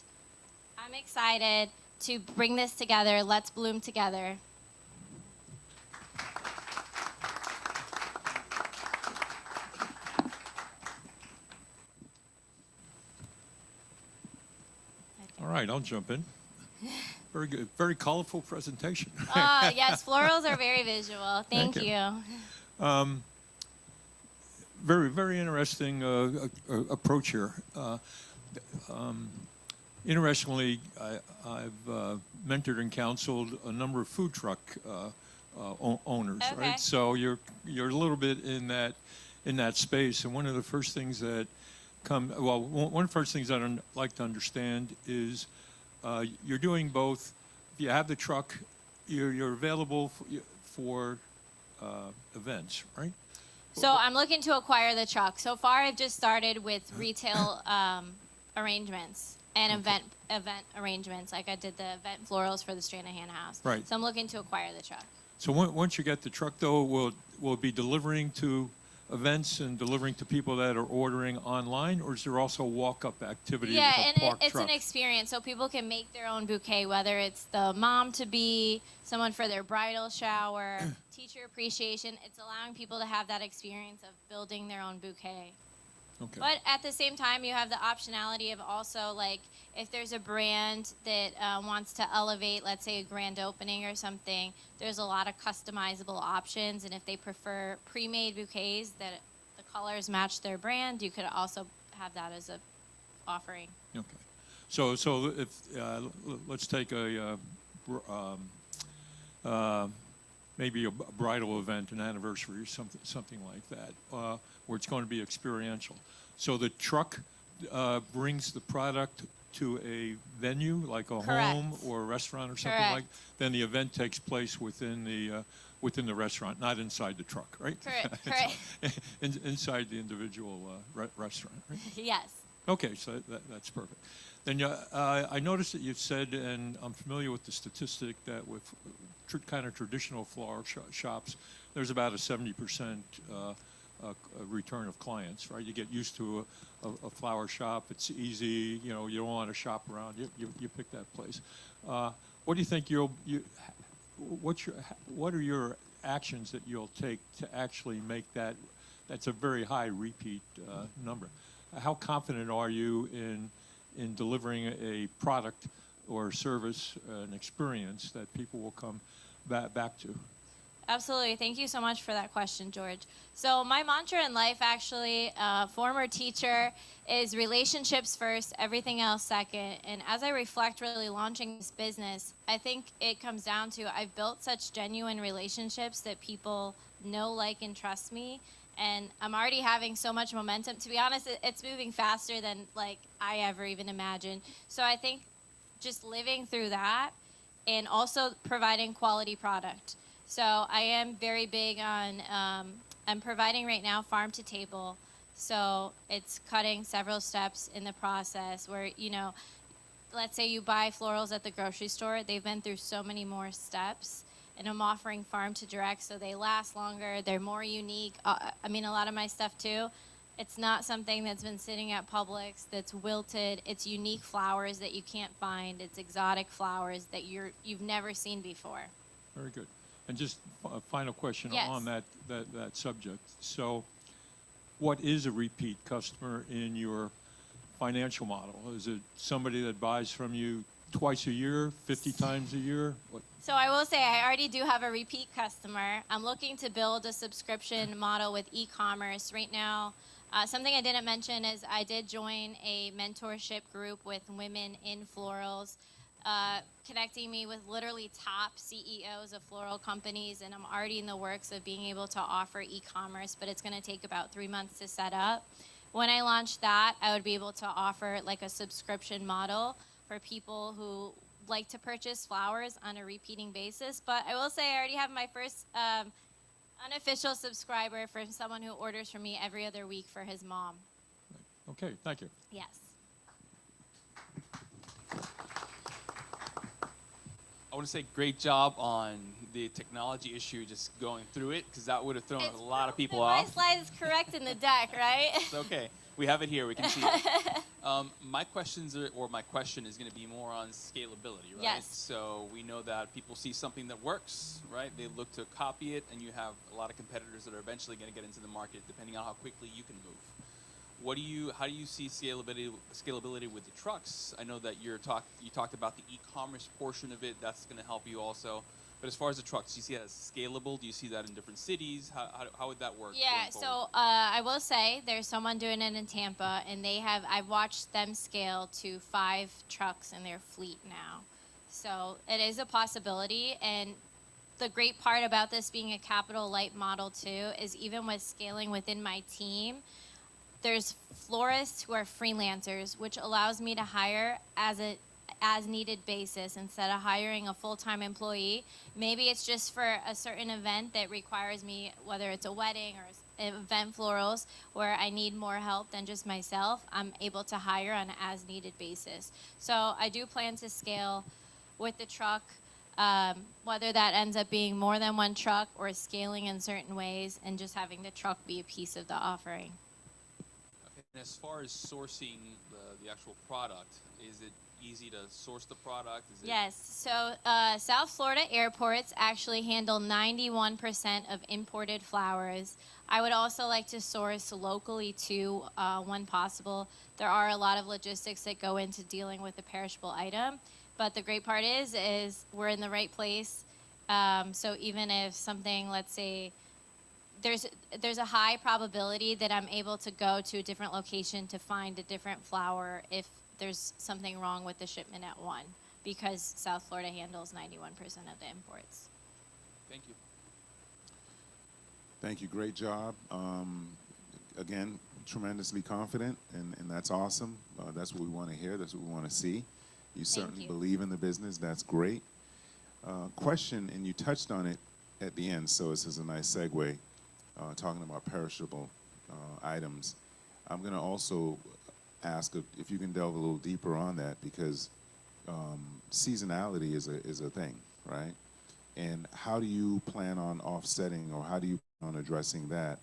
I'm excited to bring this together. Let's bloom together. All right, I'll jump in. Very good, very colorful presentation. Yes, florals are very visual. Thank you. Very, very interesting approach here. Interestingly, I've mentored and counseled a number of food truck owners, Okay. right? So you're a little bit in that space, and one of the first things that one of the first things I'd like to understand is you're doing both. If you have the truck, you're available for events, right? So I'm looking to acquire the truck. So far, I've just started with retail arrangements and event arrangements, like I did the event florals for the Stranahan House. Right. So I'm looking to acquire the truck. So once you get the truck, though, will it be delivering to events and delivering to people that are ordering online, or is there also walk-up activity Yeah, with a and parked it's truck? an experience, so people can make their own bouquet, whether it's the mom-to-be, someone for their bridal shower, teacher appreciation. It's allowing people to have that experience of building their own bouquet. Okay. But at the same time, you have the optionality of also, like, if there's a brand that wants to elevate, let's say, a grand opening or something, there's a lot of customizable options. And if they prefer pre-made bouquets that the colors match their brand, you could also have that as a offering. Okay. So if let's take maybe a bridal event, an anniversary, or something like that, where it's going to be experiential. So the truck brings the product to a venue, like a Correct. home or a restaurant or something Correct. like. Then the event takes place within the restaurant, not inside the truck, right? Correct. Inside the individual restaurant, right? Yes. Okay, so that's perfect. Then I noticed that you said, and I'm familiar with the statistic, that with kind of traditional flower shops, there's about a 70% return of clients, right? You get used to a flower shop. It's easy. You know, you don't want to shop around. You pick that place. What do you think what are your actions that you'll take to actually make that? That's a very high repeat number. How confident are you in delivering a product or service, an experience that people will come back to? Absolutely. Thank you so much for that question, George. So my mantra in life, actually, former teacher, is relationships first, everything else second. And as I reflect really launching this business, I think it comes down to I've built such genuine relationships that people know, like, and trust me. And I'm already having so much momentum. To be honest, it's moving faster than like I ever even imagined. So I think just living through that and also providing quality product. So I am very big on, I'm providing right now farm to table. So it's cutting several steps in the process where, you know, let's say you buy florals at the grocery store, they've been through so many more steps. And I'm offering farm to direct so they last longer, they're more unique. I mean, a lot of my stuff too, it's not something that's been sitting at Publix that's wilted. It's unique flowers that you can't find. It's exotic flowers that you've never seen before. Very good. And just a final question Yes. on that subject. So what is a repeat customer in your financial model? Is it somebody that buys from you twice a year, 50 times a year? What? So I will say I already do have a repeat customer. I'm looking to build a subscription model with e-commerce right now. Something I didn't mention is I did join a mentorship group with women in florals, connecting me with literally top CEOs of floral companies, and I'm already in the works of being able to offer e-commerce, but it's going to take about 3 months to set up. When I launch that, I would be able to offer like a subscription model for people who like to purchase flowers on a repeating basis. But I will say I already have my first unofficial subscriber from someone who orders from me every other week for his mom. Okay, thank you. Yes. I want to say great job on the technology issue, just going through it, because that would have thrown a lot of people My off. slide is correct in the deck, right? It's okay. We have it here. We can see it. My question is going to be more on scalability, right? Yes. So we know that people see something that works, right? They look to copy it, and you have a lot of competitors that are eventually going to get into the market, depending on how quickly you can move. How do you see scalability with the trucks? I know that you talked about the e-commerce portion of it. That's going to help you also. But as far as the trucks, do you see that as scalable? Do you see that in different cities? How would that work? Yeah, going forward? so I will say there's someone doing it in Tampa, and I've watched them scale to 5 trucks in their fleet now. So it is a possibility, and the great part about this being a capital light model too is even with scaling within my team, there's florists who are freelancers, which allows me to hire as needed basis instead of hiring a full-time employee. Maybe it's just for a certain event that requires me, whether it's a wedding or event florals, where I need more help than just myself, I'm able to hire on an as needed basis. So I do plan to scale with the truck, whether that ends up being more than one truck or scaling in certain ways and just having the truck be a piece of the offering. Okay. And as far as sourcing the actual product, is it easy to source the product? Yes. So South Florida airports actually handle 91% of imported flowers. I would also like to source locally too, when possible. There are a lot of logistics that go into dealing with a perishable item, but the great part is we're in the right place. So even if something, let's say, there's a high probability that I'm able to go to a different location to find a different flower if there's something wrong with the shipment at one, because South Florida handles 91% of the imports. Thank you. Thank you. Great job. Again, tremendously confident, and that's awesome. That's what we want to hear. That's what we want to see. You certainly believe in the business. That's great. Question, and you touched on it at the end, so this is a nice segue, talking about perishable items. I'm going to also ask if you can delve a little deeper on that, because seasonality is a thing, right? And how do you plan on offsetting, or how do you plan on addressing that?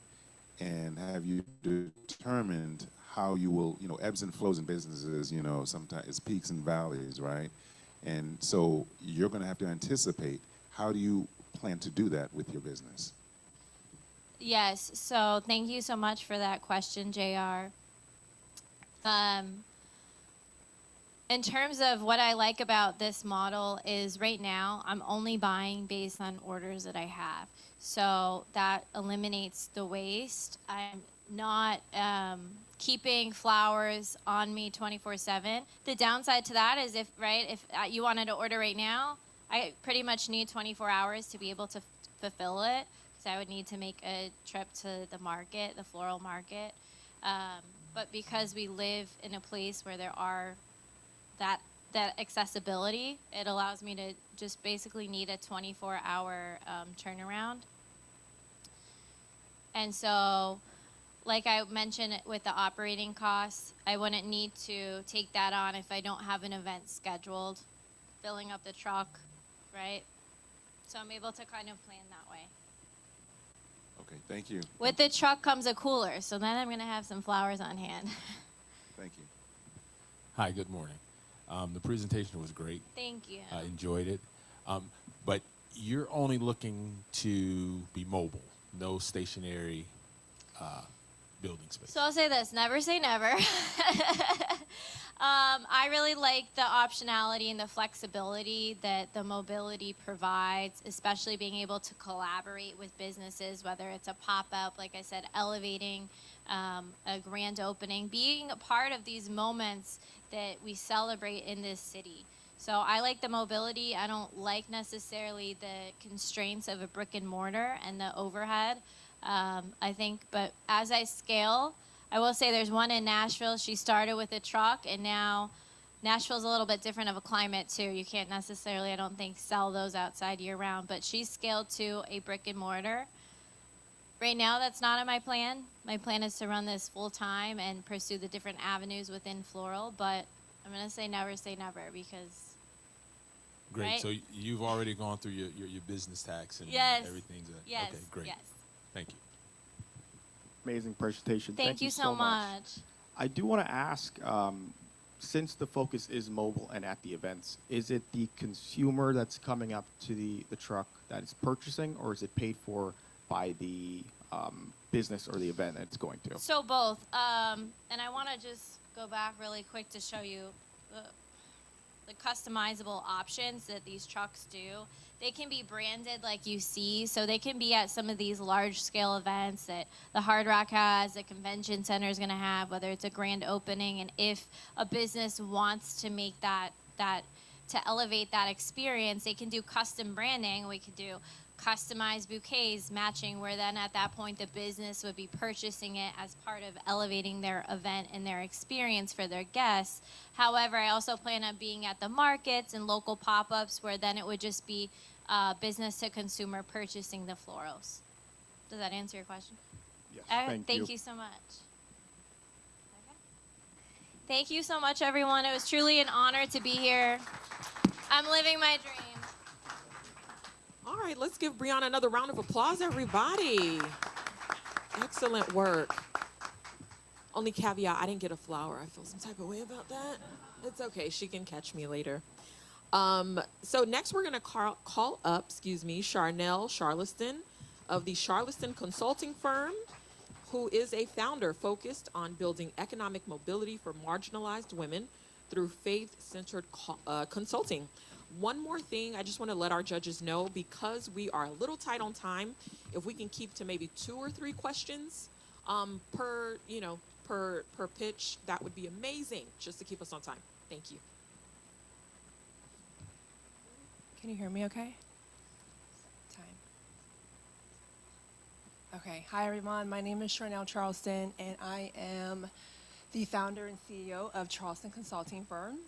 And have you determined how you will, ebbs and flows in businesses, sometimes it's peaks and valleys, right? And so you're going to have to anticipate. How do you plan to do that with your business? Yes. So thank you so much for that question, JR. In terms of what I like about this model is right now I'm only buying based on orders that I have. So that eliminates the waste. I'm not keeping flowers on me 24/7. The downside to that is if you wanted to order right now, I pretty much need 24 hours to be able to fulfill it. So I would need to make a trip to the market, the floral market. But because we live in a place where there are that accessibility, it allows me to just basically need a 24-hour turnaround. And so, like I mentioned with the operating costs, I wouldn't need to take that on if I don't have an event scheduled, filling up the truck, right? So I'm able to kind of plan that way. Okay, thank you. With the truck comes a cooler, so then I'm gonna have some flowers on hand. Thank you. Hi, good morning. The presentation was great. Thank you. I enjoyed it. But you're only looking to be mobile, no stationary building space. So I'll say this, never say never. I really like the optionality and the flexibility that the mobility provides, especially being able to collaborate with businesses, whether it's a pop-up, like I said, elevating a grand opening, being a part of these moments that we celebrate in this city. So I like the mobility. I don't like necessarily the constraints of a brick and mortar and the overhead. I think, but as I scale, I will say there's one in Nashville. She started with a truck, and now Nashville's a little bit different of a climate too. You can't necessarily, I don't think, sell those outside year round, but she's scaled to a brick and mortar. Right now, that's not in my plan. My plan is to run this full time and pursue the different avenues within floral, but I'm gonna say never because. Great. Right? So you've already gone through your business tax and Yes. everything's Yes. okay, great. Yes. Thank you. Amazing presentation. Thank you so much. I do want to ask, since the focus is mobile and at the events, is it the consumer that's coming up to the truck that is purchasing, or is it paid for by the business or the event that it's going to? So both. And I want to just go back really quick to show you the customizable options that these trucks do. They can be branded like you see, so they can be at some of these large-scale events that the Hard Rock has, the convention center is going to have, whether it's a grand opening, and if a business wants to make that to elevate that experience, they can do custom branding. We could do customized bouquets matching, where then at that point the business would be purchasing it as part of elevating their event and their experience for their guests. However, I also plan on being at the markets and local pop-ups, where then it would just be business to consumer purchasing the florals. Does that answer your question? Yes, Thank you so much. Okay. Thank you so much, everyone. It was truly an honor to be here. I'm living my dream. All right, let's give Brianna another round of applause, everybody. Excellent work. Only caveat, I didn't get a flower. I feel some type of way about that. It's okay, she can catch me later. So next we're gonna call up, Charnel Charleston of the Charleston Consulting Firm, who is a founder focused on building economic mobility for marginalized women through faith-centered consulting. One more thing, I just want to let our judges know, because we are a little tight on time, if we can keep to maybe 2 or 3 questions per pitch, that would be amazing, just to keep us on time. Thank you. Can you hear me okay? Time. Okay, hi everyone, my name is Charnel Charleston, and I am the founder and CEO of Charleston Consulting Firm.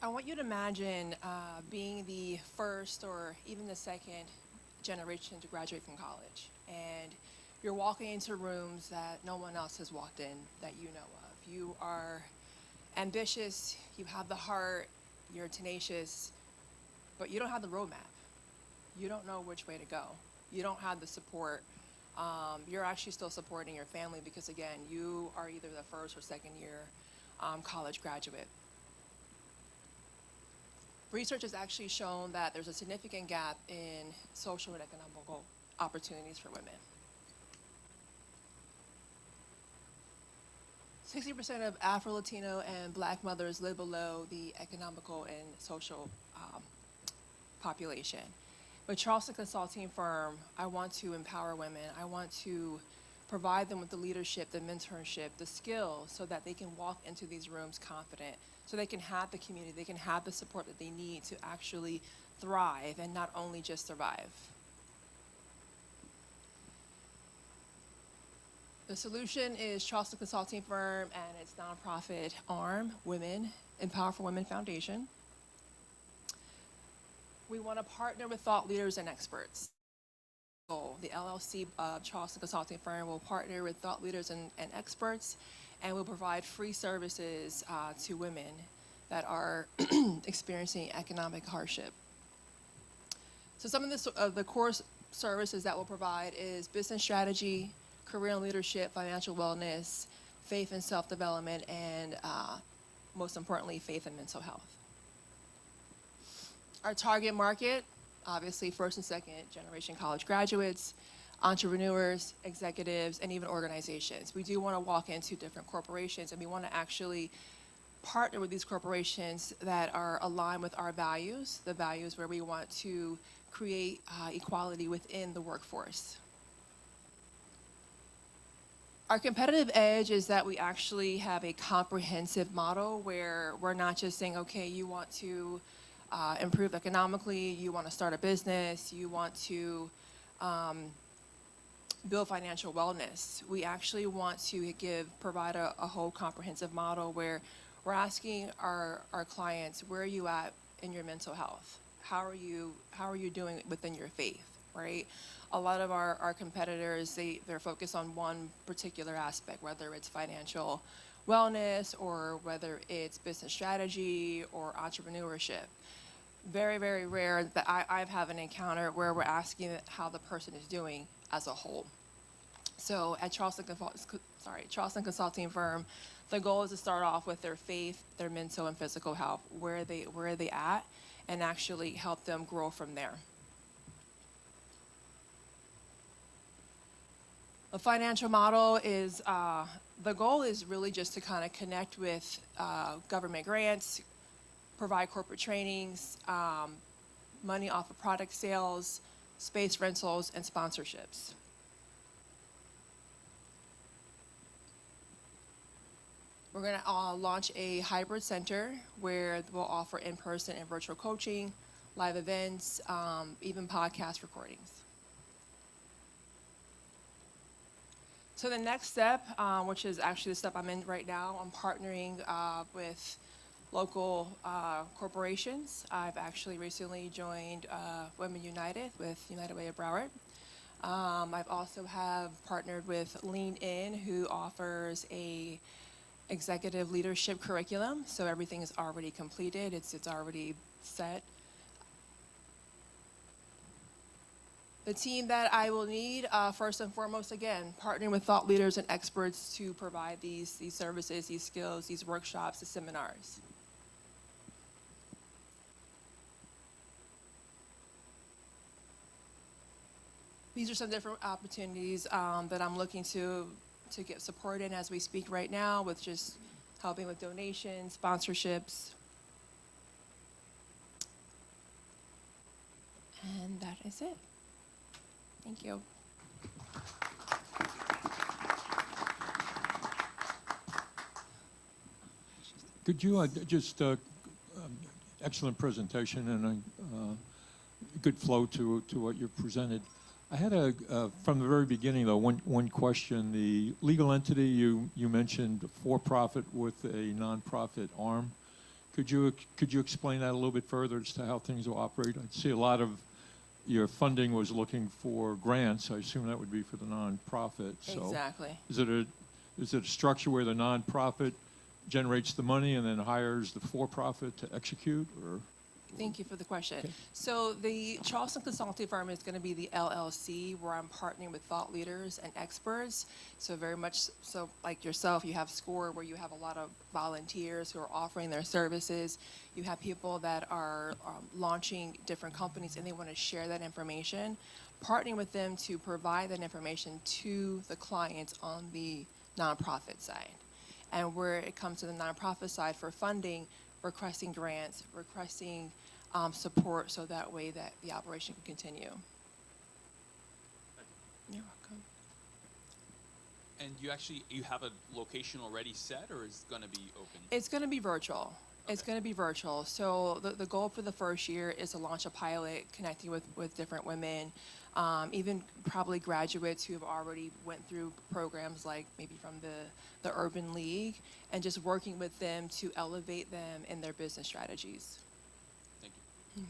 I want you to imagine being the first or even the second generation to graduate from college, and you're walking into rooms that no one else has walked in that you know of. You are ambitious, you have the heart, you're tenacious, but you don't have the roadmap. You don't know which way to go. You don't have the support. You're actually still supporting your family because, again, you are either the first or second year college graduate. Research has actually shown that there's a significant gap in social and economic opportunities for women. 60% of Afro-Latino and Black mothers live below the economical and social population. With Charleston Consulting Firm, I want to empower women. I want to provide them with the leadership, the mentorship, the skills so that they can walk into these rooms confident, so they can have the community, they can have the support that they need to actually thrive and not only just survive. The solution is Charleston Consulting Firm and its nonprofit arm, Women Empower for Women Foundation. We want to partner with thought leaders and experts. So the LLC of Charleston Consulting Firm will partner with thought leaders and experts, and will provide free services to women that are experiencing economic hardship. So some of the core services that we'll provide is business strategy, career and leadership, financial wellness, faith and self-development, and most importantly, faith and mental health. Our target market, obviously first and second generation college graduates, entrepreneurs, executives, and even organizations. We do want to walk into different corporations, and we want to actually partner with these corporations that are aligned with our values, the values where we want to create equality within the workforce. Our competitive edge is that we actually have a comprehensive model where we're not just saying, okay, you want to improve economically, you want to start a business, you want to build financial wellness. We actually want to provide a whole comprehensive model where we're asking our clients, where are you at in your mental health? How are you doing within your faith, right? A lot of our competitors, they're focused on one particular aspect, whether it's financial wellness or whether it's business strategy or entrepreneurship. Very, very rare that I've had an encounter where we're asking how the person is doing as a whole. So at Charleston Consulting Firm, the goal is to start off with their faith, their mental and physical health, where are they at, and actually help them grow from there. The financial model is, the goal is really just to kind of connect with government grants, provide corporate trainings, money off of product sales, space rentals, and sponsorships. We're going to launch a hybrid center where we'll offer in-person and virtual coaching, live events, even podcast recordings. So the next step, which is actually the step I'm in right now, I'm partnering with local corporations. I've actually recently joined Women United with United Way of Broward. I've also have partnered with Lean In, who offers a executive leadership curriculum. So everything is already completed. It's already set. The team that I will need, first and foremost, again, partnering with thought leaders and experts to provide these services, these skills, these workshops, the seminars. These are some different opportunities that I'm looking to get support in as we speak right now, with just helping with donations, sponsorships. And that is it. Thank you. Could you excellent presentation and a good flow to what you presented. I had from the very beginning though, one question. The legal entity you mentioned, for-profit with a nonprofit arm. Could you explain that a little bit further as to how things will operate? I see a lot of your funding was looking for grants. I assume that would be for the nonprofit. So exactly. Is it a structure where the nonprofit generates the money and then hires the for-profit to execute, or? Thank you for the question. Okay. So the Charleston Consulting Firm is going to be the LLC, where I'm partnering with thought leaders and experts. So very much so like yourself, you have SCORE, where you have a lot of volunteers who are offering their services. You have people that are launching different companies and they want to share that information. Partnering with them to provide that information to the clients on the nonprofit side. And where it comes to the nonprofit side for funding, requesting grants, requesting support so that way that the operation can continue. You're welcome. And you have a location already set, or is it going to be open? It's going to be virtual. It's Okay. going to be virtual. So the goal for the first year is to launch a pilot connecting with different women, even probably graduates who have already went through programs like maybe from the Urban League, and just working with them to elevate them in their business strategies. Thank you.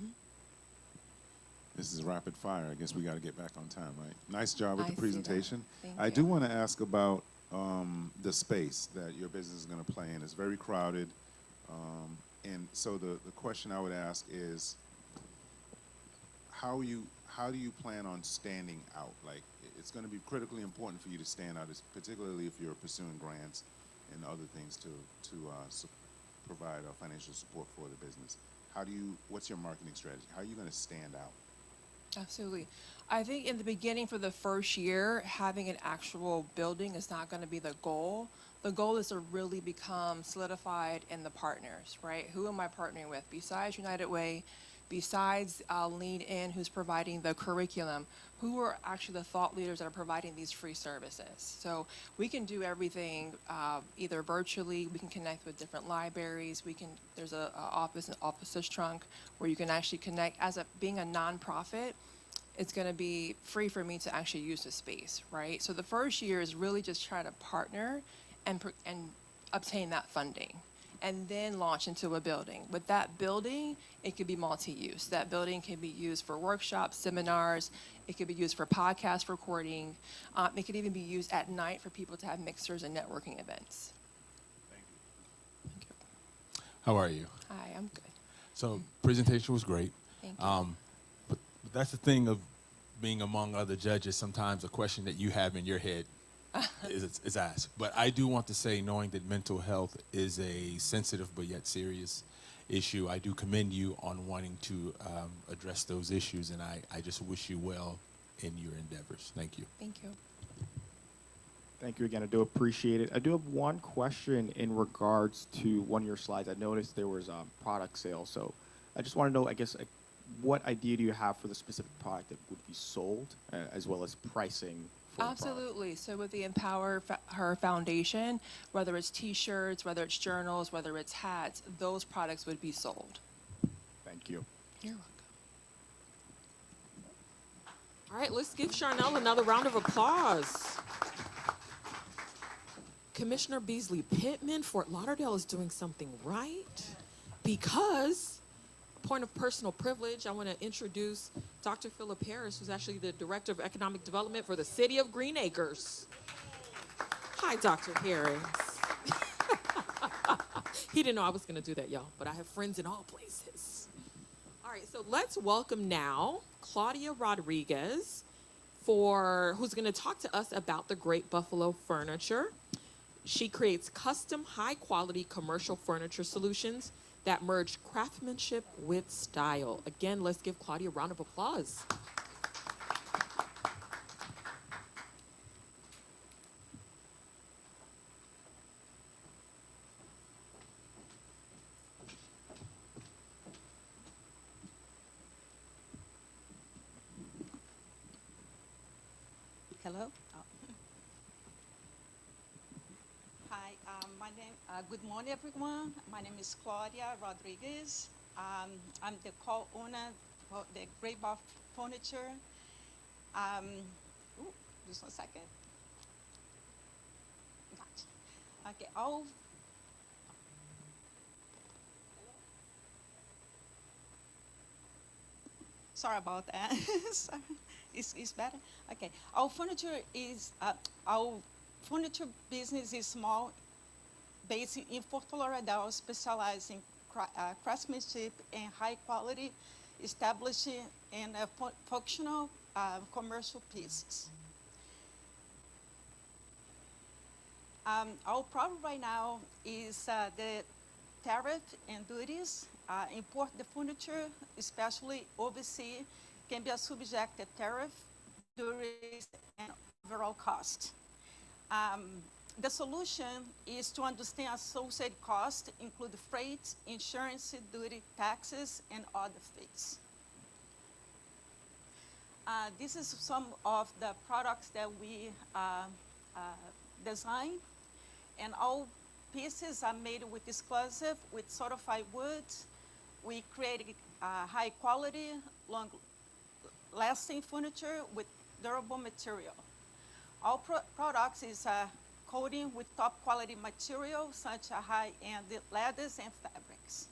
This is rapid fire. I guess we got to get back on time, right? Nice job with I the see that. presentation. Thank I you. do want to ask about the space that your business is going to play in. It's very crowded. And so the question I would ask is, how do you plan on standing out? Like, it's going to be critically important for you to stand out, particularly if you're pursuing grants and other things to provide financial support for the business. What's your marketing strategy? How are you going to stand out? Absolutely. I think in the beginning for the first year, having an actual building is not going to be the goal. The goal is to really become solidified in the partners, right? Who am I partnering with? Besides United Way, besides Lean In, who's providing the curriculum, who are actually the thought leaders that are providing these free services? So we can do everything either virtually, we can connect with different libraries, there's an officer's trunk where you can actually connect. Being a nonprofit, it's going to be free for me to actually use the space, right? So the first year is really just try to partner and obtain that funding, and then launch into a building. With that building, it could be multi-use. That building can be used for workshops, seminars. It could be used for podcast recording. It could even be used at night for people to have mixers and networking events. Thank you. How are you? Hi, I'm good. So presentation was great. Thank you. But that's the thing of being among other judges. Sometimes a question that you have in your head is asked. But I do want to say, knowing that mental health is a sensitive but yet serious issue, I do commend you on wanting to address those issues, and I just wish you well in your endeavors. Thank you. Thank you. Thank you again. I do appreciate it. I do have one question in regards to one of your slides. I noticed there was product sales. So I just want to know, I guess, what idea do you have for the specific product that would be sold, as well as pricing for the product? Absolutely. So with the Empower Her Foundation, whether it's T-shirts, whether it's journals, whether it's hats, those products would be sold. Thank you. You're welcome. All right, let's give Charnel another round of applause. Commissioner Beasley Pittman, Fort Lauderdale is doing something right because, point of personal privilege, I want to introduce Dr. Philip Harris, who's actually the Director of Economic Development for the City of Green Acres. Hi, Dr. Harris. He didn't know I was going to do that, y'all, but I have friends in all places. All right, so let's welcome now Claudia Rodriguez, who's going to talk to us about the Great Buffalo Furniture. She creates custom, high-quality commercial furniture solutions that merge craftsmanship with style. Again, let's give Claudia a round of applause. Hello. Oh. Hi, my name. Good morning, everyone. My name is Claudia Rodriguez. I'm the co-owner of the Great Buff Furniture. Just 1 second. Gotcha. Okay. Sorry about that. Sorry. It's better. Okay. Our furniture business is small, based in Fort Lauderdale, specializing in craftsmanship and high quality, establishing and functional commercial pieces. Our problem right now is the tariff and duties. Import the furniture, especially overseas, can be subject to tariff, duties, and overall cost. the solution is to understand associated costs, include freight, insurance, duty, taxes, and other fees. This is some of the products that we design, and all pieces are made with exclusive, with certified woods. We create high quality, long-lasting furniture with durable material. All products is coating with top quality material, such as high-end leathers and fabrics.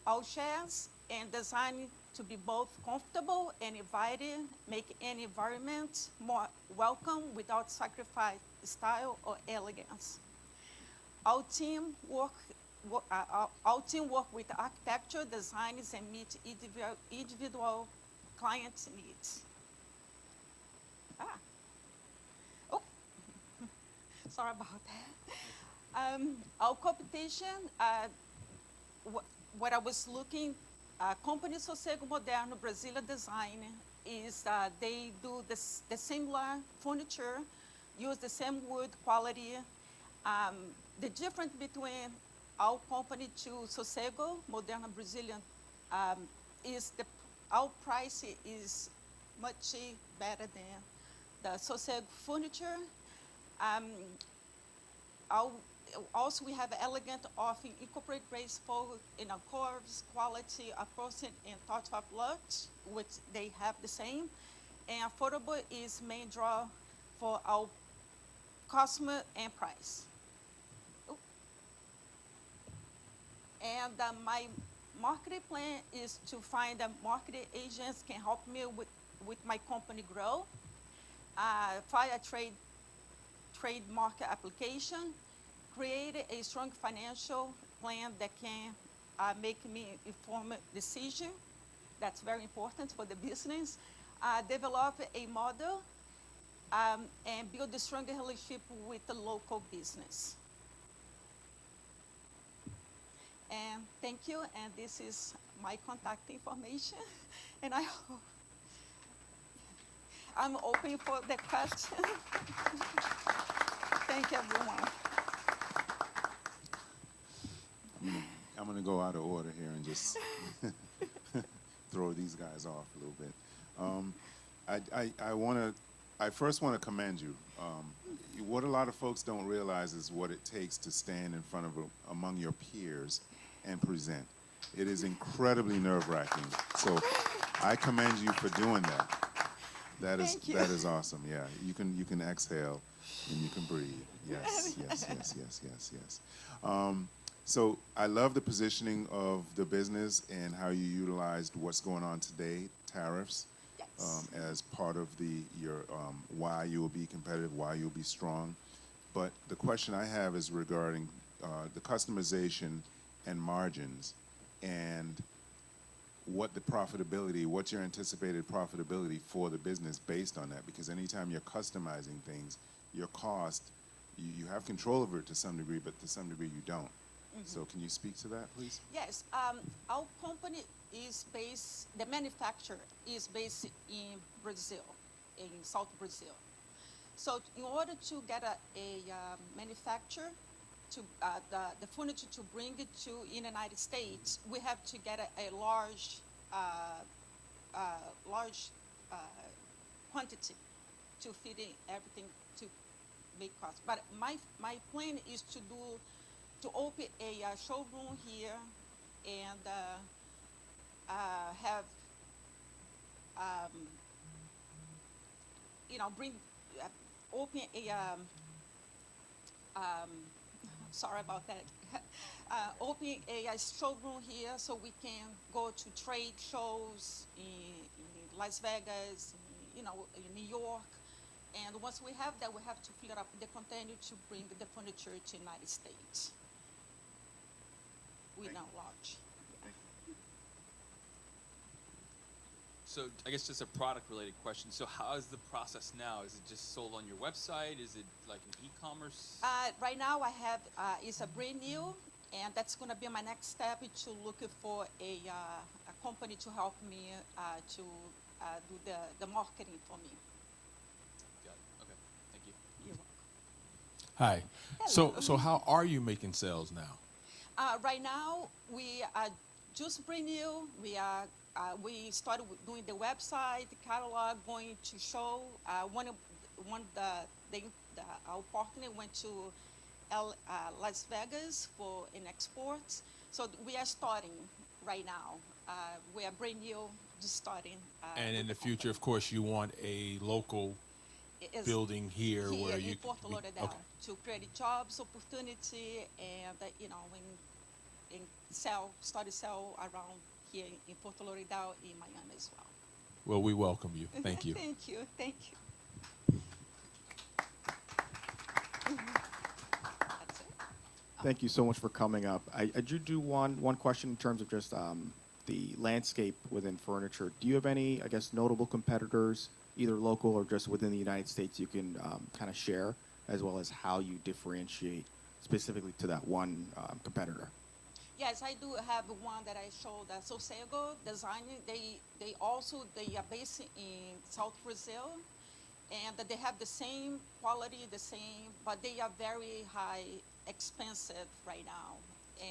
All chairs and designed to be both comfortable and inviting, make any environment more welcome without sacrifice style or elegance. Our team work with architecture, designers, and meet individual clients' needs. Oh, sorry about that. Our competition, what I was looking, company Sossego Moderno Brasília Design is they do the similar furniture, use the same wood quality. The difference between our company to Sossego Moderno Brazilian is our price is much better than the Sossego furniture. Also, we have elegant offering, incorporate graceful, curves, quality, approach, and touch of luxe, which they have the same. And affordable is main draw for our customer and price. Ooh. And my marketing plan is to find marketing agents can help me with my company grow. File a trademark application. Create a strong financial plan that can make me informed decision. That's very important for the business. Develop a model and build a stronger relationship with the local business. And thank you, and this is my contact information. And I hope I'm open for the question. Thank you, everyone. I'm going to go out of order here and just throw these guys off a little bit. I first want to commend you. What a lot of folks don't realize is what it takes to stand in front of among your peers and present. It is incredibly nerve-wracking. So I commend you for doing that. That is awesome. Yeah, you can exhale and you can breathe. Yes. So I love the positioning of the business and how you utilized what's going on today, tariffs, as part of your why you will be competitive, why you'll be strong. But the question I have is regarding the customization and margins, and what's your anticipated profitability for the business based on that? Because anytime you're customizing things, your cost, you have control over it to some degree, but to some degree you don't. Mm-hmm. So can you speak to that, please? Yes, our company is based, the manufacturer is based in Brazil, in South Brazil. So in order to get a manufacturer, the furniture to bring it to in the United States, we have to get a large quantity to fit in everything to make cost. But my plan is to open a showroom here and have open a sorry about that. Open a showroom here so we can go to trade shows in Las Vegas, in New York. And once we have that, we have to fill up the container to bring the furniture to the United States. We now launch. So I guess just a product-related question. So how is the process now? Is it just sold on your website? Is it like an e-commerce? Right now, I have it's a brand new, and that's going to be my next step to look for a company to help me to do the marketing for me. Got it. Okay. Thank you. You're welcome. Hi. So how are you making sales now? Right now, we are just brand new. We started doing the website, the catalog, going to show. Our partner went to Las Vegas for an export. So we are starting right now. We are brand new, just starting. And in with the future, of course, you want a local is building here where in you Fort Lauderdale okay. to create jobs opportunity and start to sell around here in Fort Lauderdale, in Miami as well. Well, we welcome you. Thank you. Thank you. Thank you. That's it. Thank you so much for coming up. I do one question in terms of just the landscape within furniture. Do you have any, I guess, notable competitors, either local or just within the United States, you can kind of share, as well as how you differentiate specifically to that one competitor? Yes, I do have one that I showed. Sossego Designing. They are based in South Brazil, and they have the same quality, but they are very high, expensive right now.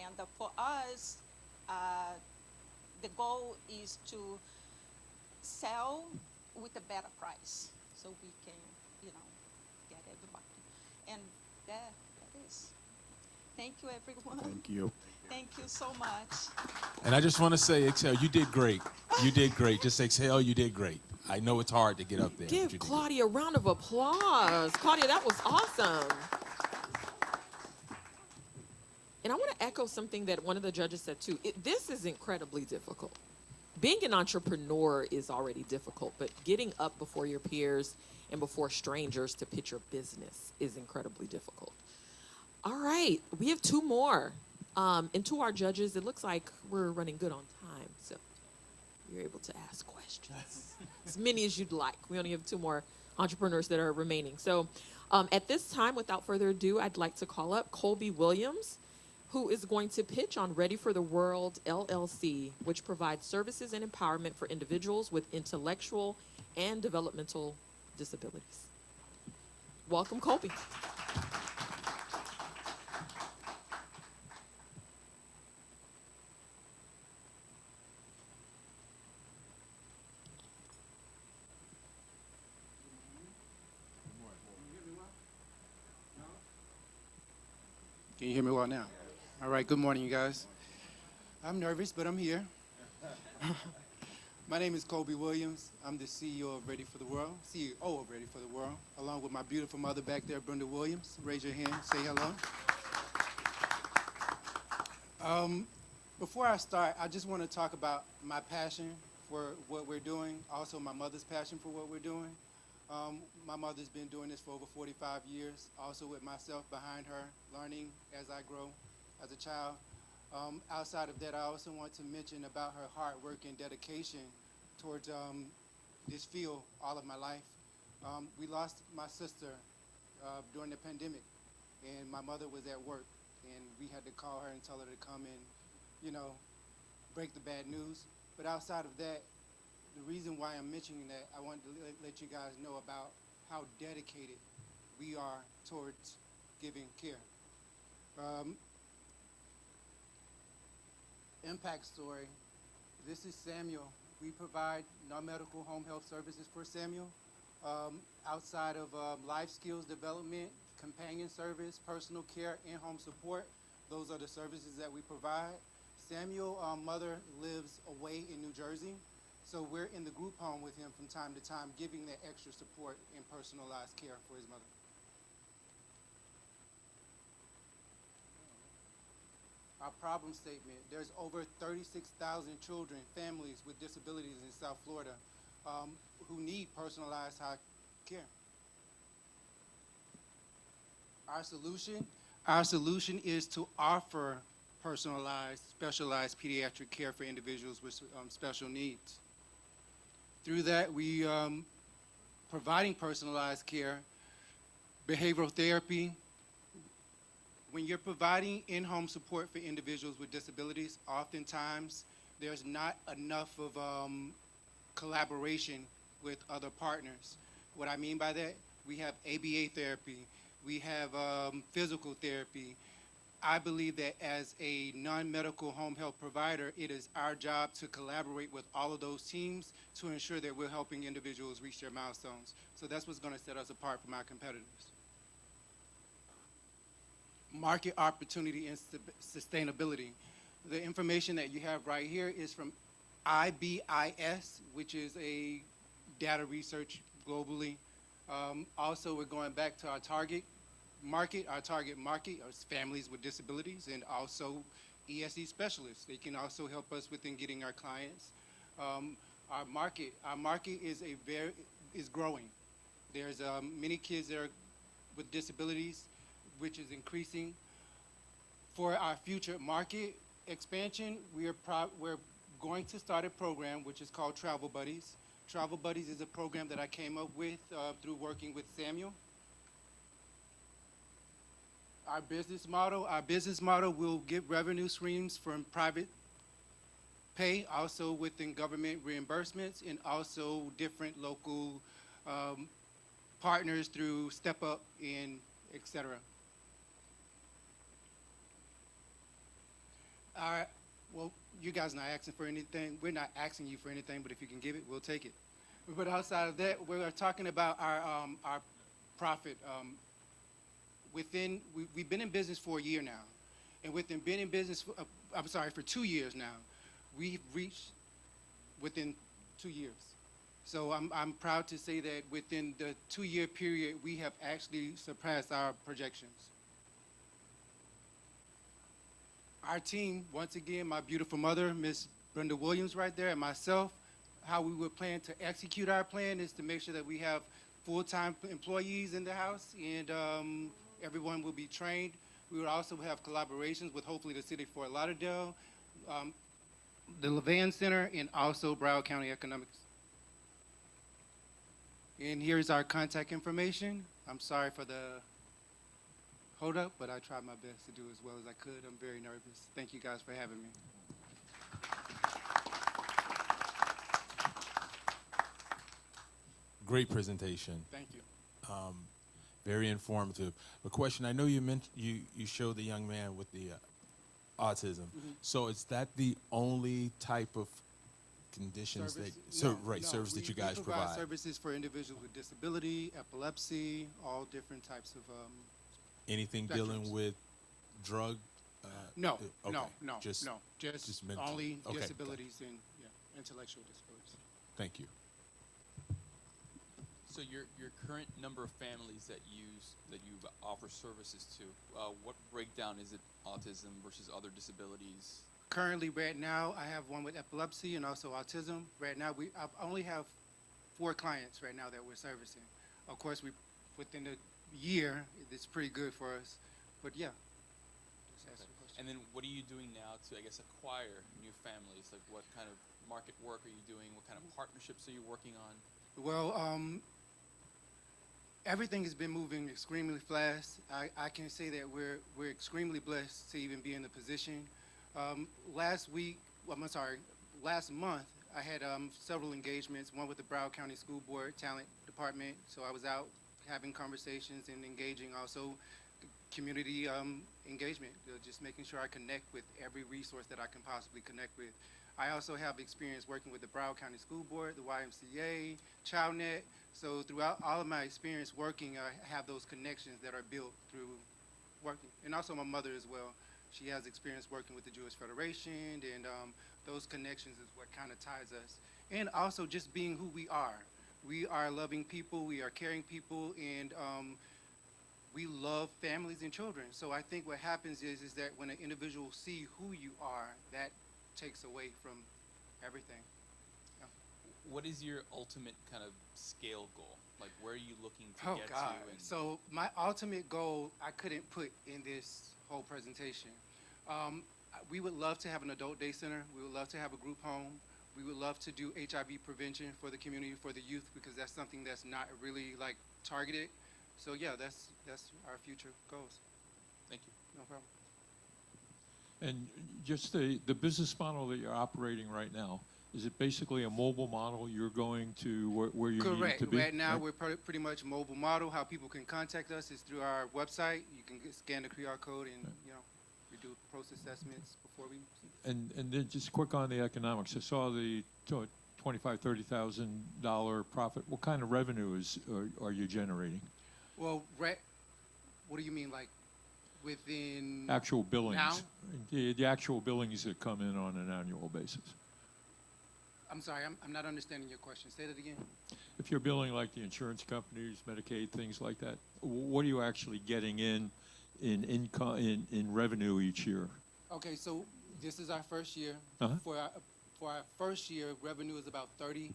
And for us, the goal is to sell with a better price, so we can, get everybody. And that is. Thank you, everyone. Thank you. Thank you so much. And I just want to say, Excel, you did great. You did great. Just Excel, you did great. I know it's hard to get up there. but you Give did Claudia a round of applause. Claudia, that was awesome. And I want to echo something that one of the judges said too. This is incredibly difficult. Being an entrepreneur is already difficult, but getting up before your peers and before strangers to pitch your business is incredibly difficult. All right, we have two more. And to our judges, it looks like we're running good on time, so you're able to ask questions. As many as you'd like. We only have two more entrepreneurs that are remaining. So at this time, without further ado, I'd like to call up Colby Williams, who is going to pitch on Ready for the World LLC, which provides services and empowerment for individuals with intellectual and developmental disabilities. Welcome, Colby. Can you hear me well now? All right, good morning, you guys. I'm nervous, but I'm here. My name is Colby Williams. I'm the CEO of Ready for the World, CEO of Ready for the World, along with my beautiful mother back there, Brenda Williams. Raise your hand, say hello. Before I start, I just want to talk about my passion for what we're doing, also my mother's passion for what we're doing. My mother's been doing this for over 45 years, also with myself behind her, learning as I grow as a child. Outside of that, I also want to mention about her hard work and dedication towards this field all of my life. We lost my sister during the pandemic, and my mother was at work, and we had to call her and tell her to come and, break the bad news. But outside of that, the reason why I'm mentioning that, I wanted to let you guys know about how dedicated we are towards giving care. Impact story. This is Samuel. We provide non-medical home health services for Samuel. Outside of life skills development, companion service, personal care, and home support, those are the services that we provide. Samuel's mother lives away in New Jersey. So we're in the group home with him from time to time, giving that extra support and personalized care for his mother. Our problem statement, there's over 36,000 children, families with disabilities in South Florida who need personalized high care. Our solution is to offer personalized, specialized pediatric care for individuals with special needs. Through that, we providing personalized care, behavioral therapy. When you're providing in-home support for individuals with disabilities, oftentimes there's not enough of collaboration with other partners. What I mean by that, we have ABA therapy, We have physical therapy. I believe that as a non-medical home health provider, it is our job to collaborate with all of those teams to ensure that we're helping individuals reach their milestones. So that's what's going to set us apart from our competitors. Market opportunity and sustainability. The information that you have right here is from IBIS, which is a data research globally. Also, we're going back to our target market. Our target market is families with disabilities and also ESE specialists. They can also help us within getting our clients. Our market is growing. There's many kids that are with disabilities, which is increasing. For our future market expansion, we're going to start a program which is called Travel Buddies. Travel Buddies is a program that I came up with through working with Samuel. Our business model will get revenue streams from private pay, also within government reimbursements, and also different local partners through Step Up and et cetera. Well, you guys not asking for anything. We're not asking you for anything, but if you can give it, we'll take it. But outside of that, we're talking about our profit. We've been in business for a year now, and within being in business, for 2 years now, we've reached within 2 years. So I'm proud to say that within the 2-year period, we have actually surpassed our projections. Our team, once again, my beautiful mother, Miss Brenda Williams right there, and myself, how we would plan to execute our plan is to make sure that we have full-time employees in the house, and everyone will be trained. We would also have collaborations with hopefully the city of Fort Lauderdale, the Levan Center, and also Broward County Economics. And here's our contact information. I'm sorry for the hold up, but I tried my best to do as well as I could. I'm very nervous. Thank you guys for having me. Great presentation. Thank you. Very informative. A question, I know you mentioned you showed the young man with the autism. Mhm. So is that the only type of conditions Service that you guys we provide? services for individuals with disability, epilepsy, all different types of Anything spectrums. dealing with drug? No, okay. no, Just mental. only Okay, got it. disabilities and intellectual disabilities. Thank you. So your current number of families that you offer services to, what breakdown is it autism versus other disabilities? Currently, right now, I have one with epilepsy and also autism. Right now, I only have 4 clients right now that we're servicing. Of course, within the year, it's pretty good for us. But yeah. Just answer the question. And then what are you doing now to, I guess, acquire new families? Like what kind of market work are you doing? What kind of partnerships are you working on? Well, everything has been moving extremely fast. I can say that we're extremely blessed to even be in the position. Last month, I had several engagements, one with the Broward County School Board Talent Department. So I was out having conversations and engaging also community engagement, just making sure I connect with every resource that I can possibly connect with. I also have experience working with the Broward County School Board, the YMCA, ChildNet. So throughout all of my experience working, I have those connections that are built through working. And also my mother as well. She has experience working with the Jewish Federation, and those connections is what kind of ties us. And also just being who we are. We are loving people, we are caring people, and we love families and children. So I think what happens is that when an individual see who you are, that takes away from everything. Yeah. What is your ultimate kind of scale goal? Like where are you looking to get to? And So my ultimate goal, I couldn't put in this whole presentation. We would love to have an adult day center. We would love to have a group home. We would love to do HIV prevention for the community, for the youth, because that's something that's not really like targeted. So yeah, that's our future goals. Thank you. No problem. And just the business model that you're operating right now, Is it basically a mobile model? You're going to where you need Correct. to be? Right now, right? we're pretty much mobile model. How people can contact us is through our website. You can scan the QR code and, we do post assessments before we. And then just quick on the economics. I saw the $25,000-$30,000 profit. What kind of revenue are you generating? Well, what do you mean, like within Actual billings. now? The actual billings that come in on an annual basis. I'm sorry, I'm not understanding your question. Say that again. If you're billing like the insurance companies, Medicaid, things like that, what are you actually getting in income in revenue each year? Okay, so this is our first year. Uh-huh. For our first year, revenue is about 30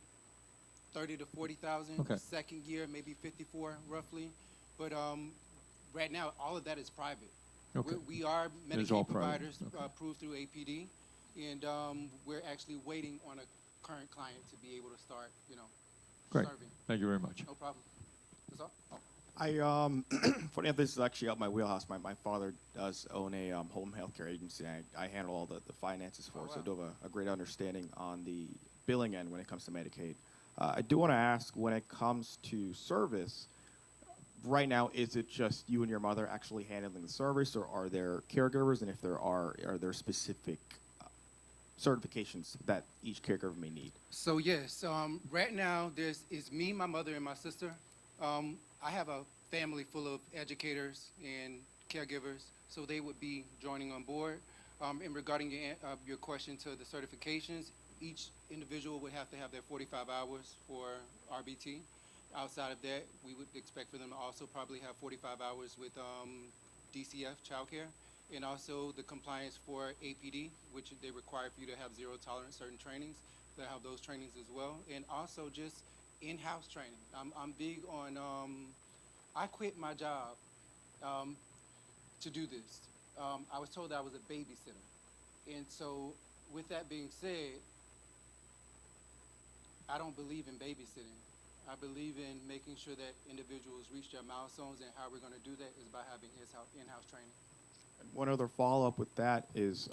to 40,000. Okay. Second year, maybe 54 roughly. But right now, all of that is private. Okay. We are It is all Medicaid private. providers Okay. approved through APD, and we're actually waiting on a current client to be able to start, Great. serving. Thank you very much. No problem. That's all. Oh. Funny enough, this is actually up my wheelhouse. My father does own a home healthcare agency. I handle all the finances for it, so I do have a great understanding on the billing end when it comes to Medicaid. I do want to ask, when it comes to service, right now, is it just you and your mother actually handling the service, or are there caregivers? And if there are there specific certifications that each caregiver may need? So yes, right now it's me, my mother, and my sister. I have a family full of educators and caregivers, so they would be joining on board. And regarding your question to the certifications, each individual would have to have their 45 hours for RBT. Outside of that, we would expect for them to also probably have 45 hours with DCF, childcare, and also the compliance for APD, which they require for you to have zero tolerance certain trainings. They have those trainings as well, and also just in-house training. I'm big on. I quit my job to do this. I was told I was a babysitter, and so with that being said, I don't believe in babysitting. I believe in making sure that individuals reach their milestones, and how we're going to do that is by having in-house training. One other follow-up with that is,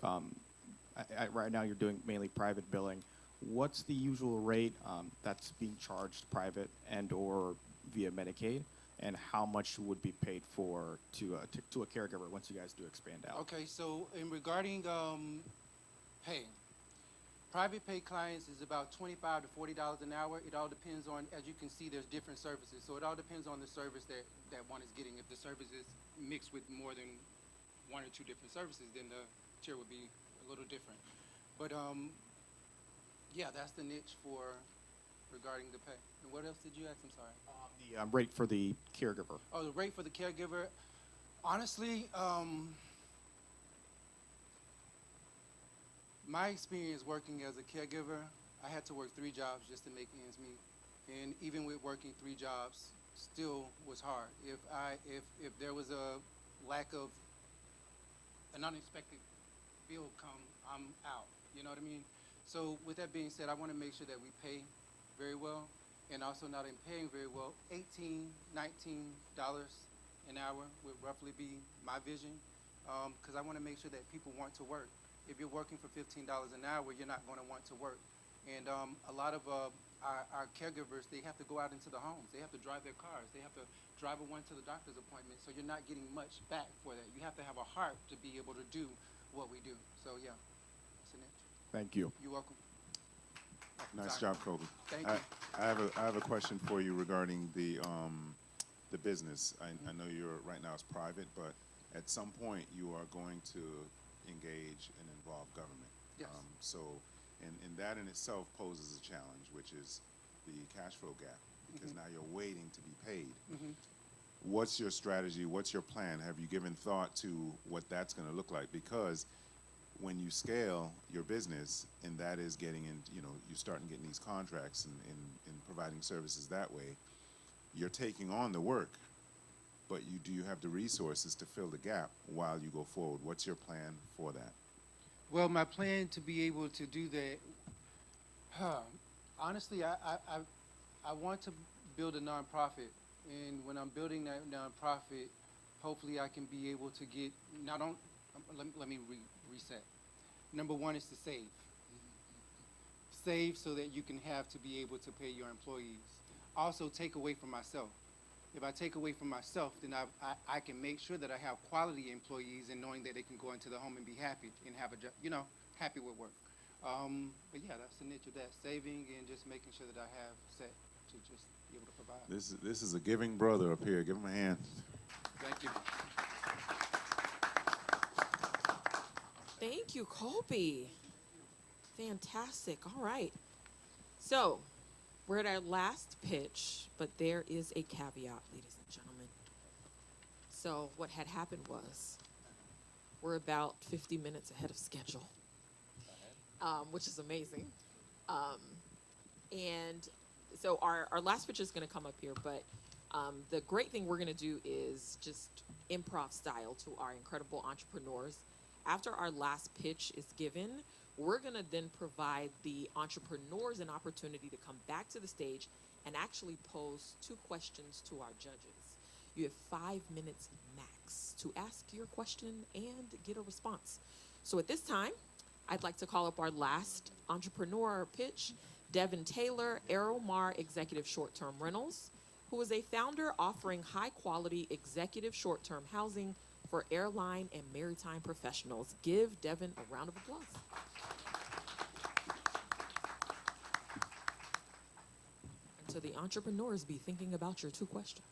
right now you're doing mainly private billing. What's the usual rate that's being charged private and/or via Medicaid, and how much would be paid for to a caregiver once you guys do expand out? Okay, so in regarding pay, private pay clients is about $25 to $40 an hour. It all depends on, as you can see, there's different services. So it all depends on the service that one is getting. If the service is mixed with more than one or two different services, then the tier would be a little different. But yeah, that's the niche for regarding the pay. And what else did you ask? I'm sorry. The rate for the caregiver. Oh, the rate for the caregiver. Honestly, my experience working as a caregiver, I had to work 3 jobs just to make ends meet. And even with working 3 jobs, still was hard. If there was a lack of an unexpected bill come, I'm out. You know what I mean? So with that being said, I want to make sure that we pay very well, and also not in paying very well. $18, $19 an hour would roughly be my vision, because I want to make sure that people want to work. If you're working for $15 an hour, you're not going to want to work. And a lot of our caregivers, they have to go out into the homes. They have to drive their cars. They have to drive one to the doctor's appointment. So you're not getting much back for that. You have to have a heart to be able to do what we do. So yeah, that's an it. Thank you. You're welcome. Nice Sorry. job, Kobe. Thank you. I have a question for you regarding the business. I know you're right now it's private, but at some point you are going to engage and involve government. Yes. And that in itself poses a challenge, which is the cash flow gap, because now you're waiting to be paid. What's your strategy? What's your plan? Have you given thought to what that's going to look like? Because when you scale your business, and that is getting in, you start getting these contracts and providing services that way, you're taking on the work, but do you have the resources to fill the gap while you go forward? What's your plan for that? Well, my plan to be able to do that, honestly, I want to build a nonprofit, and when I'm building that nonprofit, hopefully I can be able to get, let me reset. Number one is to save. save so that you can have to be able to pay your employees. Also, take away from myself. If I take away from myself, then I can make sure that I have quality employees and knowing that they can go into the home and be happy and have a job, you know, happy with work. But yeah, that's the nature of that, saving and just making sure that I have set to just be able to provide. This is a giving brother up here. Give him a hand. Thank you. Thank you, Colby. Fantastic. All right. So, we're at our last pitch, but there is a caveat, ladies and gentlemen. So, what had happened was we're about 50 minutes ahead of schedule, which is amazing. And so, our last pitch is going to come up here, but the great thing we're going to do is just improv style to our incredible entrepreneurs. After our last pitch is given, we're going to then provide the entrepreneurs an opportunity to come back to the stage and actually pose 2 questions to our judges. You have 5 minutes max to ask your question and get a response. So at this time, I'd like to call up our last entrepreneur pitch, Devin Taylor, Aeromar Executive Short-Term Rentals, who is a founder offering high-quality executive short-term housing for airline and maritime professionals. Give Devin a round of applause. And to the entrepreneurs, be thinking about your 2 questions.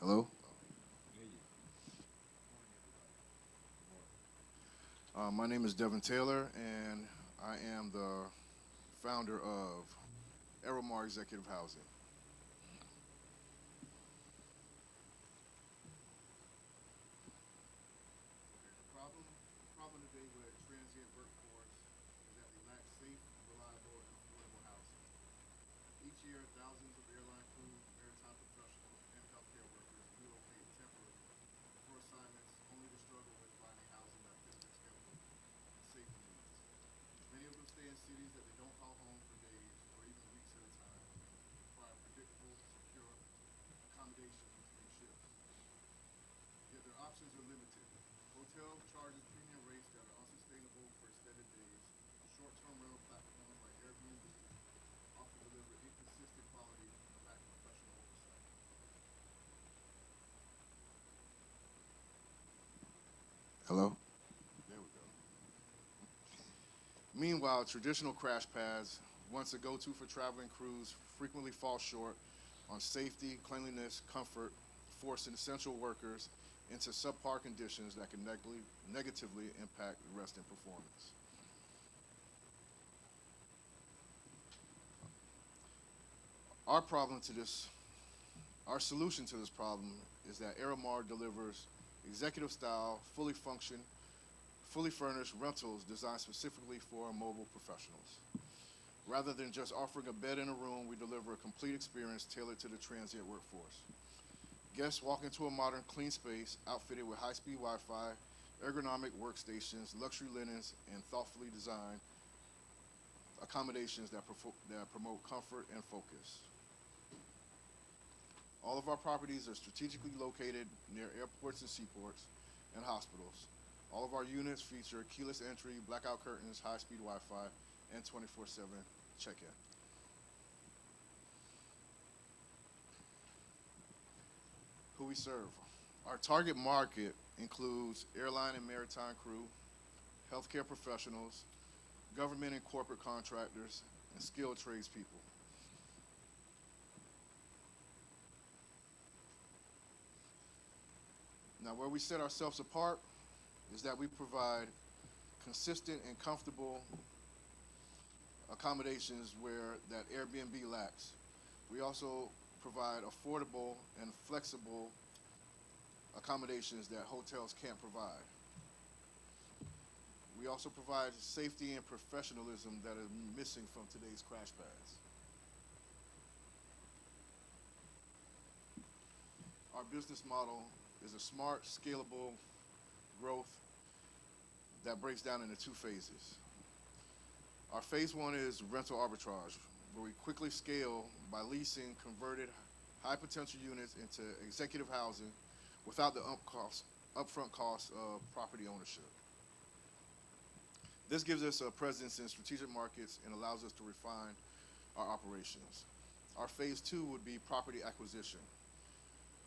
Hello? My name is Devin Taylor, and I am the founder of Aeromar Executive Housing. The problem today with transient workforce is that they lack safe, reliable, and affordable housing. Each year, thousands of airline crew, maritime professionals, and healthcare workers relocate temporarily for assignments only to struggle with finding housing that fits their schedule and safety needs. Many of them stay in cities that they don't call home for days or even weeks at a time, require predictable, secure accommodations between shifts. Yet their options are limited. Hotel charges premium rates that are unsustainable for extended days. Short-term rental platforms like Airbnb often deliver inconsistent quality and lack professional oversight. Hello? There we go. Meanwhile, traditional crash pads, once a go-to for traveling crews, frequently fall short on safety, cleanliness, comfort, forcing essential workers into subpar conditions that can negatively impact rest and performance. Our solution to this problem is that Aeromar delivers executive-style, fully furnished rentals designed specifically for mobile professionals. Rather than just offering a bed in a room, we deliver a complete experience tailored to the transient workforce. Guests walk into a modern, clean space outfitted with high-speed Wi-Fi, ergonomic workstations, luxury linens, and thoughtfully designed accommodations that promote comfort and focus. All of our properties are strategically located near airports and seaports and hospitals. All of our units feature keyless entry, blackout curtains, high-speed Wi-Fi, and 24/7 check-in. Who we serve. Our target market includes airline and maritime crew, healthcare professionals, government and corporate contractors, and skilled tradespeople. Now, where we set ourselves apart is that we provide consistent and comfortable accommodations that Airbnb lacks. We also provide affordable and flexible accommodations that hotels can't provide. We also provide safety and professionalism that is missing from today's crash pads. Our business model is a smart, scalable growth that breaks down into 2 phases. Our phase one is rental arbitrage, where we quickly scale by leasing converted high potential units into executive housing without the upfront cost of property ownership. This gives us a presence in strategic markets and allows us to refine our operations. Our phase two would be property acquisition.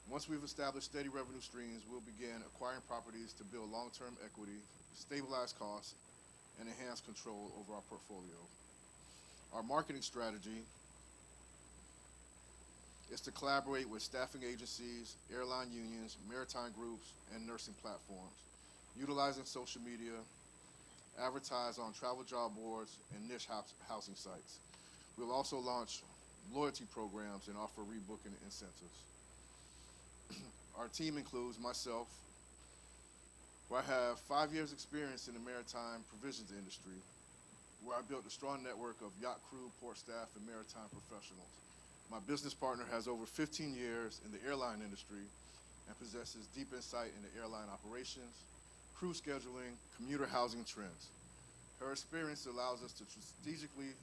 Once we've established steady revenue streams, we'll begin acquiring properties to build long-term equity, stabilize costs, and enhance control over our portfolio. Our marketing strategy is to collaborate with staffing agencies, airline unions, maritime groups, and nursing platforms, utilizing social media, advertise on travel job boards and niche housing sites. We'll also launch loyalty programs and offer rebooking incentives. Our team includes myself, where I have 5 years experience in the maritime provisions industry, where I built a strong network of yacht crew, port staff, and maritime professionals. My business partner has over 15 years in the airline industry and possesses deep insight into airline operations, crew scheduling, commuter housing trends. Her experience allows us to strategically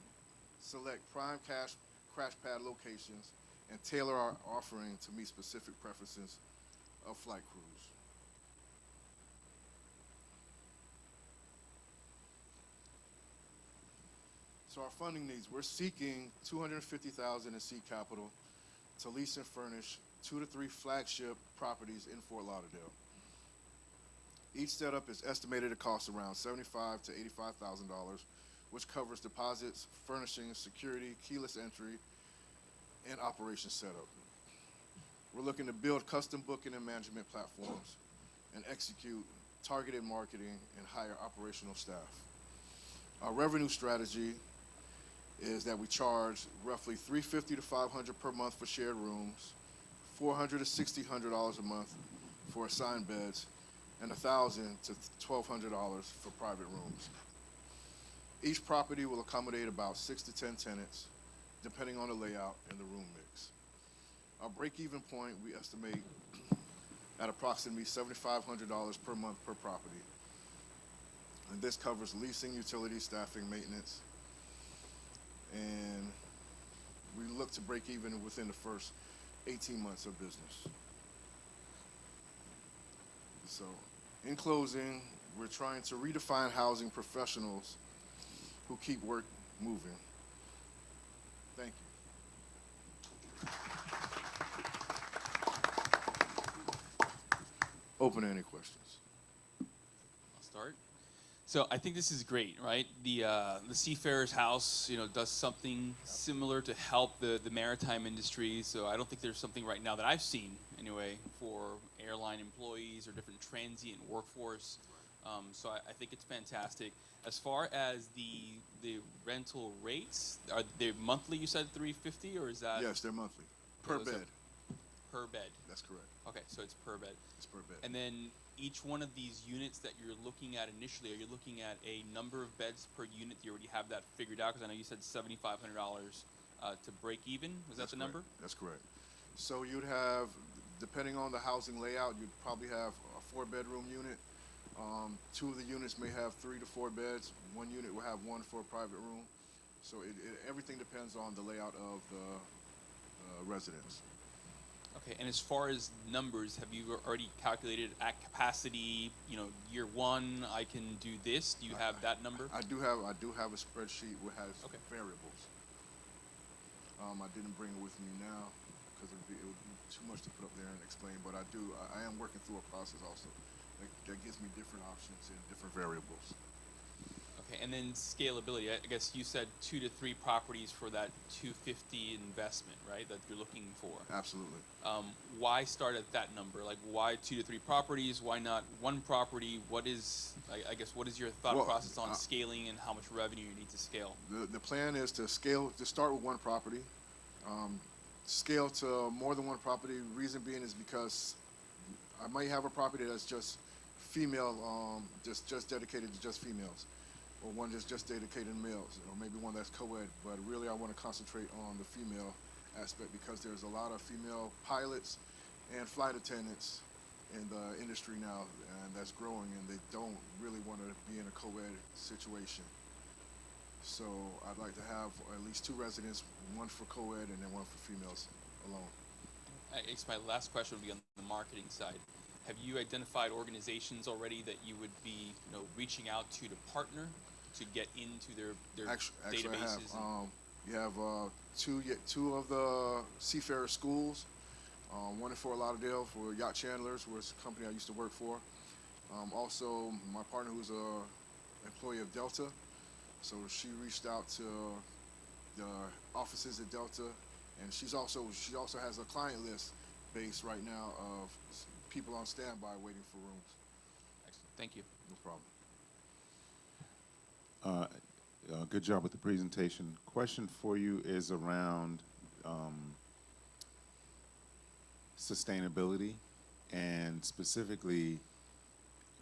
select prime crash pad locations and tailor our offering to meet specific preferences of flight crews. So our funding needs, we're seeking $250,000 in seed capital to lease and furnish 2 to 3 flagship properties in Fort Lauderdale. Each setup is estimated to cost around $75,000 to $85,000, which covers deposits, furnishings, security, keyless entry, and operation setup. We're looking to build custom booking and management platforms and execute targeted marketing and hire operational staff. Our revenue strategy is that we charge roughly $350 to $500 per month for shared rooms, $400 to $1,600 a month for assigned beds, and $1,000 to $1,200 for private rooms. Each property will accommodate about 6 to 10 tenants, depending on the layout and the room mix. Our break-even point we estimate at approximately $7,500 per month per property. And this covers leasing, utilities, staffing, maintenance, and we look to break even within the first 18 months of business. So, in closing, we're trying to redefine housing professionals who keep work moving. Thank you. Open to any questions. I'll start. So I think this is great, right? The Seafarer's House, does something similar to help the maritime industry. So I don't think there's something right now that I've seen, anyway, for airline employees or different transient workforce. So I think it's fantastic. As far as the rental rates, are they monthly? You said $350, or is that? Yes, they're monthly per bed. Per bed. That's correct. Okay, so it's per bed. It's per bed. And then each one of these units that you're looking at initially, are you looking at a number of beds per unit? Do you already have that figured out? Because I know you said $7,500 to break even. Was that the number? That's correct. So you'd have, depending on the housing layout, you'd probably have a 4-bedroom unit. 2 of the units may have 3 to 4 beds. 1 unit will have 1 for a private room. So everything depends on the layout of the residence. Okay, and as far as numbers, have you already calculated at capacity, year 1, I can do this? Do you have that number? I do have a spreadsheet which has variables. I didn't bring it with me now because it would be too much to put up there and explain, but I am working through a process also that gives me different options and different variables. Okay, and then scalability. I guess you said 2 to 3 properties for that $250 investment, right? That you're looking for. Absolutely. Why start at that number? Like, why 2 to 3 properties? Why not 1 property? What is your thought process on scaling and how much revenue you need to scale? The plan is to start with 1 property, scale to more than 1 property. Reason being is because I might have a property that's just female, just dedicated to just females, or one that's just dedicated to males, or maybe one that's co-ed, but really I want to concentrate on the female aspect because there's a lot of female pilots and flight attendants in the industry now, and that's growing, and they don't really want to be in a co-ed situation. So I'd like to have at least 2 residents, one for co-ed and then one for females alone. I guess my last question would be on the marketing side. Have you identified organizations already that you would be, reaching out to partner to get into their Actually, databases? I have. You have two of the seafarer schools. One in Fort Lauderdale for Yacht Chandlers, which is a company I used to work for. Also, my partner, who's a employee of Delta, so she reached out to the offices at Delta, and she also has a client list base right now of people on standby waiting for rooms. Excellent. Thank you. No problem. Good job with the presentation. Question for you is around sustainability, and specifically,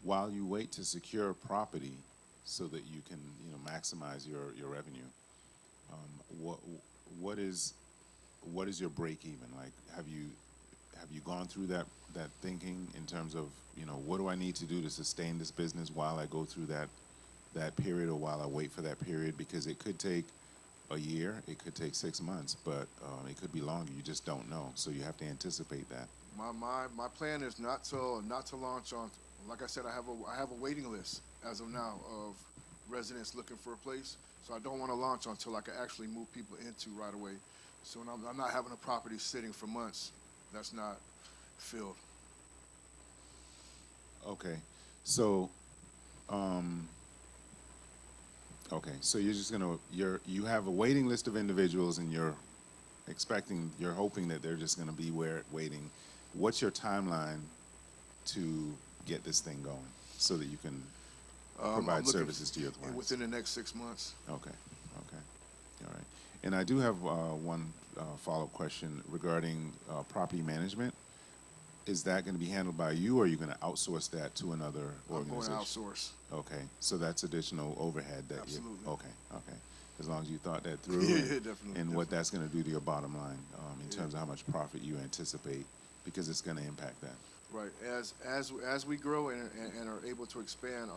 while you wait to secure property so that you can maximize your revenue, what is your break even? Like, have you gone through that thinking in terms of what do I need to do to sustain this business while I go through that period, or while I wait for that period? Because it could take a year, it could take 6 months, but it could be longer. You just don't know, so you have to anticipate that. My plan is not to launch on. Like I said, I have a waiting list as of now of residents looking for a place. So I don't want to launch until I can actually move people into right away. So I'm not having a property sitting for months that's not filled. Okay, so you're just you have a waiting list of individuals, and you're hoping that they're just gonna be waiting. What's your timeline to get this thing going so that you can provide services to your clients? Within the next 6 months. Okay, all right. And I do have one follow-up question regarding property management. Is that going to be handled by you, or are you going to outsource that to another organization? I'm going to outsource. Okay, so that's additional overhead that Absolutely. Okay. As long as you thought that through, definitely. And what that's going to do to your bottom line in terms of how much profit you anticipate, because it's going to impact that. Right. As we grow and are able to expand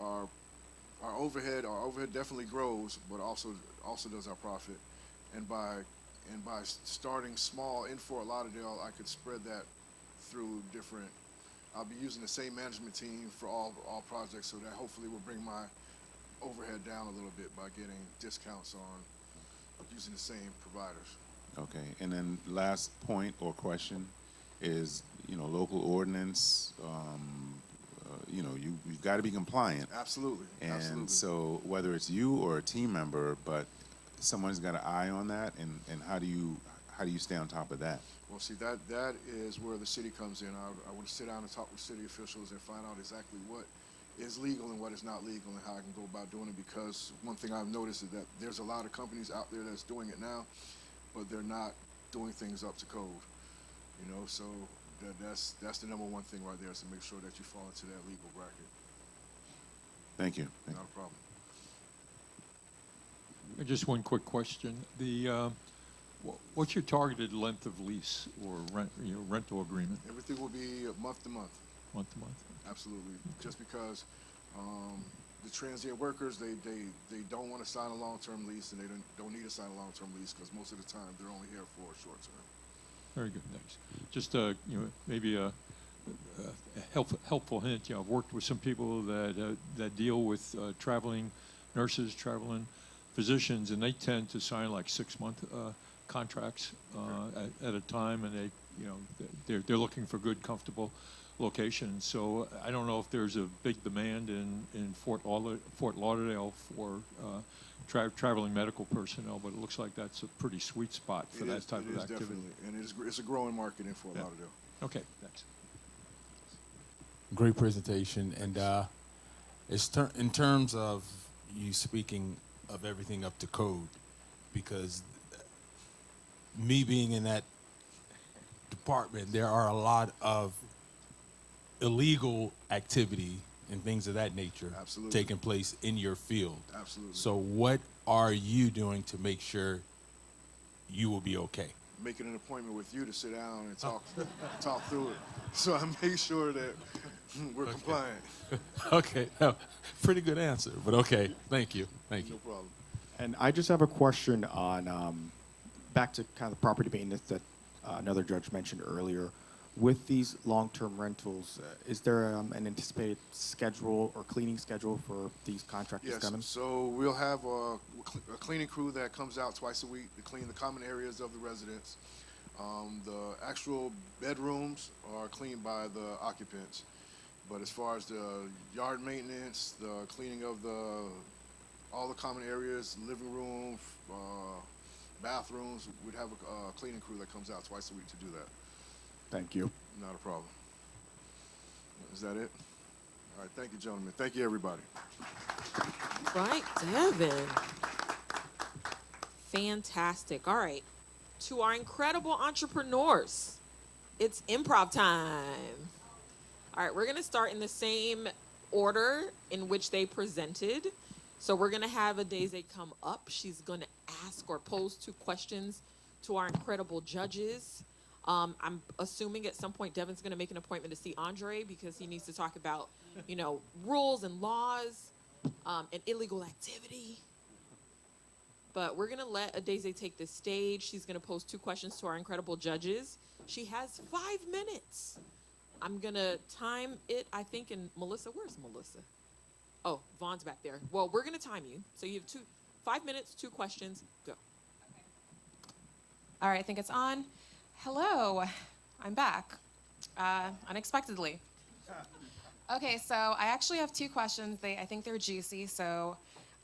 our overhead definitely grows, but also does our profit. And by starting small in Fort Lauderdale, I could spread that through different. I'll be using the same management team for all projects, so that hopefully will bring my overhead down a little bit by getting discounts on using the same providers. Okay, and then last point or question is, local ordinance. You've got to be compliant. Absolutely. And Absolutely. so whether it's you or a team member, but someone's got an eye on that, and how do you stay on top of that? Well, see, that is where the city comes in. I would sit down and talk with city officials and find out exactly what is legal and what is not legal, and how I can go about doing it. Because one thing I've noticed is that there's a lot of companies out there that's doing it now, but they're not doing things up to code. So that's the number one thing right there, is to make sure that you fall into that legal bracket. Thank you. Not a problem. Just one quick question. What's your targeted length of lease or rental agreement? Everything will be month to month. Month to month? Absolutely. Just because the transient workers, they don't want to sign a long-term lease, and they don't need to sign a long-term lease, because most of the time they're only here for a short term. Very good, thanks. Just maybe a helpful hint. I've worked with some people that deal with traveling nurses, traveling physicians, and they tend to sign like 6-month contracts at a time, and they're looking for good, comfortable locations. So I don't know if there's a big demand in Fort Lauderdale for traveling medical personnel, but it looks like that's a pretty sweet spot for that type of activity. Definitely, and it's a growing market in Fort Lauderdale. Okay, thanks. Great presentation, and in terms of you speaking of everything up to code, because me being in that department, there are a lot of illegal activity and things of that nature taking place in your field. Absolutely. So what are you doing to make sure you will be okay? Making an appointment with you to sit down and talk through it. So I make sure that We're compliant. Okay, pretty good answer, but okay, thank you, thank No you. problem. And I just have a question on back to kind of the property maintenance that another judge mentioned earlier. With these long-term rentals, is there an anticipated schedule or cleaning schedule for these contractors Yes, coming? so we'll have a cleaning crew that comes out twice a week to clean the common areas of the residence. The actual bedrooms are cleaned by the occupants. But as far as the yard maintenance, the cleaning of all the common areas, living room, bathrooms, we'd have a cleaning crew that comes out twice a week to do that. Thank you. Not a problem. Is that it? All right, thank you, gentlemen. Thank you, everybody. Right, Devin. Fantastic. All right. To our incredible entrepreneurs, it's improv time. All right, we're going to start in the same order in which they presented. So we're going to have Adeze come up. She's going to ask or pose 2 questions to our incredible judges. I'm assuming at some point Devin's going to make an appointment to see Andre because he needs to talk about, rules and laws and illegal activity. But we're going to let Adeze take the stage. She's going to pose 2 questions to our incredible judges. She has 5 minutes. I'm going to time it, I think, in Melissa. Where's Melissa? Oh, Vaughn's back there. Well, we're going to time you. So you have 5 minutes, 2 questions, go. All right, I think it's on. Hello, I'm back, unexpectedly. Okay, so I actually have 2 questions. I think they're juicy. So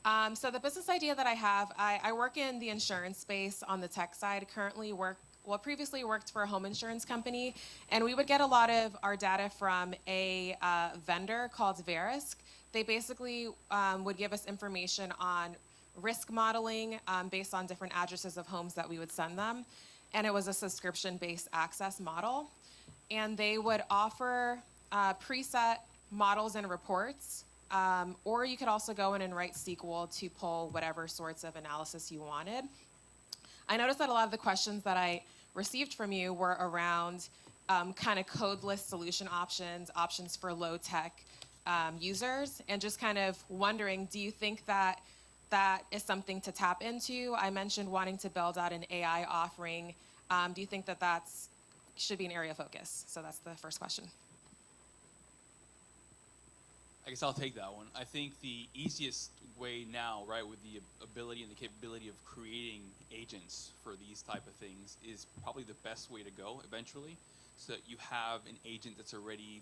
the business idea that I have, I work in the insurance space on the tech side. Previously worked for a home insurance company, and we would get a lot of our data from a vendor called Verisk. They basically would give us information on risk modeling based on different addresses of homes that we would send them. And it was a subscription-based access model. And they would offer preset models and reports, or you could also go in and write SQL to pull whatever sorts of analysis you wanted. I noticed that a lot of the questions that I received from you were around kind of codeless solution options for low-tech users, and just kind of wondering, do you think that is something to tap into? I mentioned wanting to build out an AI offering. Do you think that should be an area of focus? So that's the first question. I guess I'll take that one. I think the easiest way now, right, with the ability and the capability of creating agents for these type of things is probably the best way to go eventually, so that you have an agent that's already,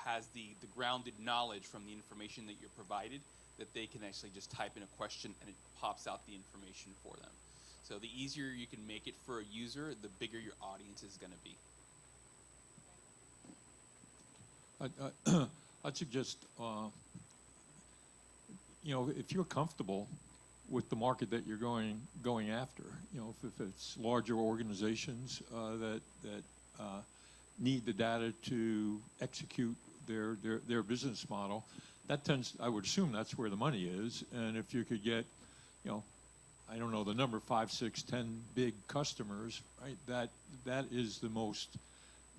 has the grounded knowledge from the information that you're provided, that they can actually just type in a question and it pops out the information for them. So the easier you can make it for a user, the bigger your audience is going to be. I'd suggest, if you're comfortable with the market that you're going after, if it's larger organizations that need the data to execute their business model, I would assume that's where the money is. And if you could get, I don't know the number, 5, 6, 10 big customers, right? That is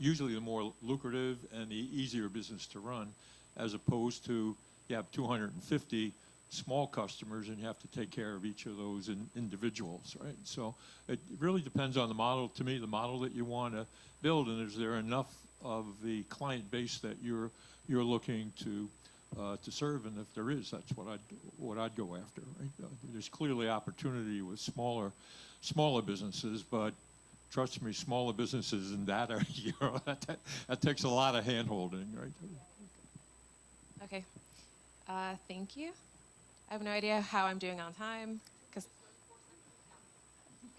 usually the more lucrative and the easier business to run, as opposed to you have 250 small customers and you have to take care of each of those individuals, right? So it really depends on the model, to me, the model that you want to build, and is there enough of the client base that you're looking to serve, and if there is, that's what I'd go after, right? There's clearly opportunity with smaller businesses, but trust me, smaller businesses and data, that takes a lot of hand-holding, right? Okay, thank you. I have no idea how I'm doing on time.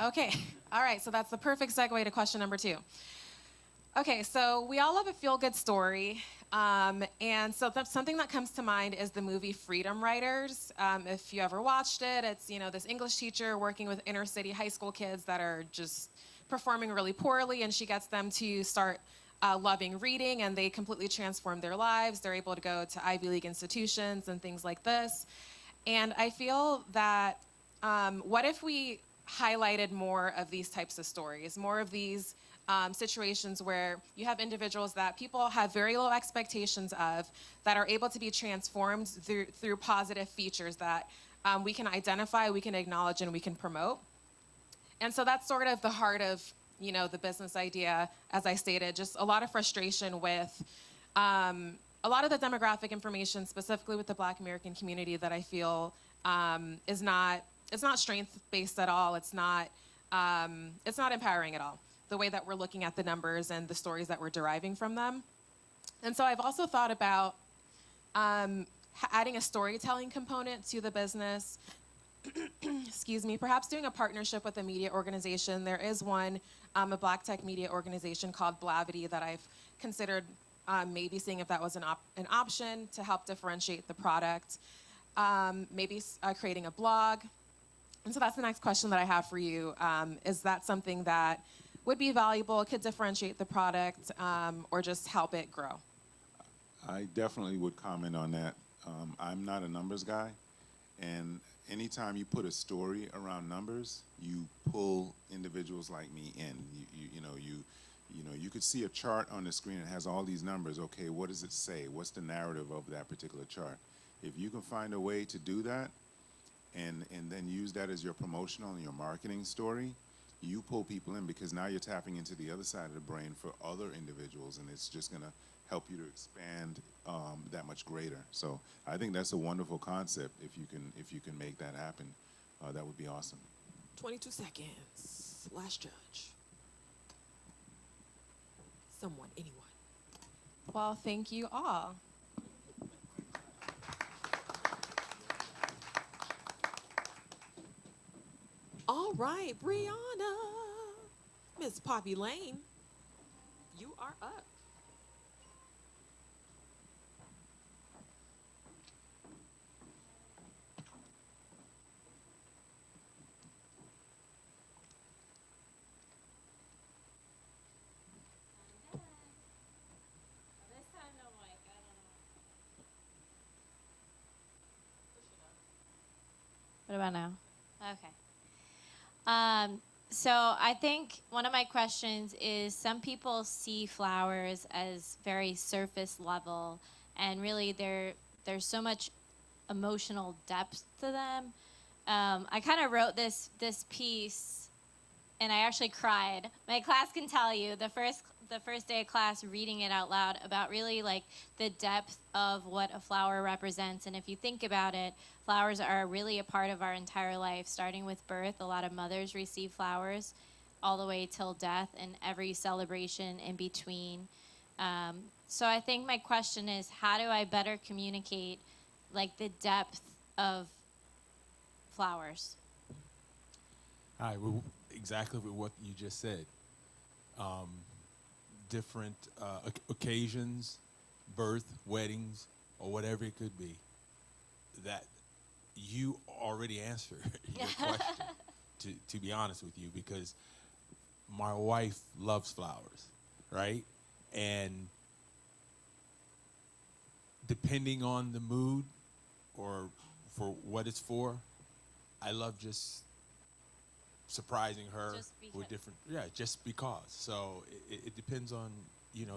Okay, all right, so that's the perfect segue to question number 2. Okay, so we all love a feel-good story, and so something that comes to mind is the movie Freedom Writers. If you ever watched it, it's this English teacher working with inner city high school kids that are just performing really poorly, and she gets them to start loving reading, and they completely transform their lives. They're able to go to Ivy League institutions and things like this. And I feel that what if we highlighted more of these types of stories, more of these situations where you have individuals that people have very low expectations of that are able to be transformed through positive features that we can identify, we can acknowledge, and we can promote. And so that's sort of the heart of, the business idea, as I stated, just a lot of frustration with a lot of the demographic information, specifically with the Black American community, that I feel it's not strength-based at all. It's not empowering at all, the way that we're looking at the numbers and the stories that we're deriving from them. And so I've also thought about adding a storytelling component to the business. Excuse me, perhaps doing a partnership with a media organization. There is one, a Black tech media organization called Blavity that I've considered maybe seeing if that was an option to help differentiate the product. Maybe creating a blog. And so that's the next question that I have for you. Is that something that would be valuable, could differentiate the product, or just help it grow? I definitely would comment on that. I'm not a numbers guy, and anytime you put a story around numbers, you pull individuals like me in. You could see a chart on the screen that has all these numbers. Okay, what does it say? What's the narrative of that particular chart? If you can find a way to do that, and then use that as your promotional and your marketing story, you pull people in, because now you're tapping into the other side of the brain for other individuals, and it's just going to help you to expand that much greater. So I think that's a wonderful concept. If you can make that happen, that would be awesome. 22 seconds. Last judge. Someone, anyone. Well, thank you all. All right, Brianna. Miss Poppy Lane, you are up. What about now? Okay. So I think one of my questions is, some people see flowers as very surface level, and really there's so much emotional depth to them. I kind of wrote this piece, and I actually cried. My class can tell you, the first day of class, reading it out loud, about really like the depth of what a flower represents. And if you think about it, flowers are really a part of our entire life, starting with birth. A lot of mothers receive flowers all the way till death, and every celebration in between. So I think my question is, how do I better communicate like the depth of flowers? All right, well, exactly what you just said. Different occasions, birth, weddings, or whatever it could be, that you already answered your question, to be honest with you, because my wife loves flowers, right? And depending on the mood or for what it's for, I love just surprising her with different, just because. So it depends on,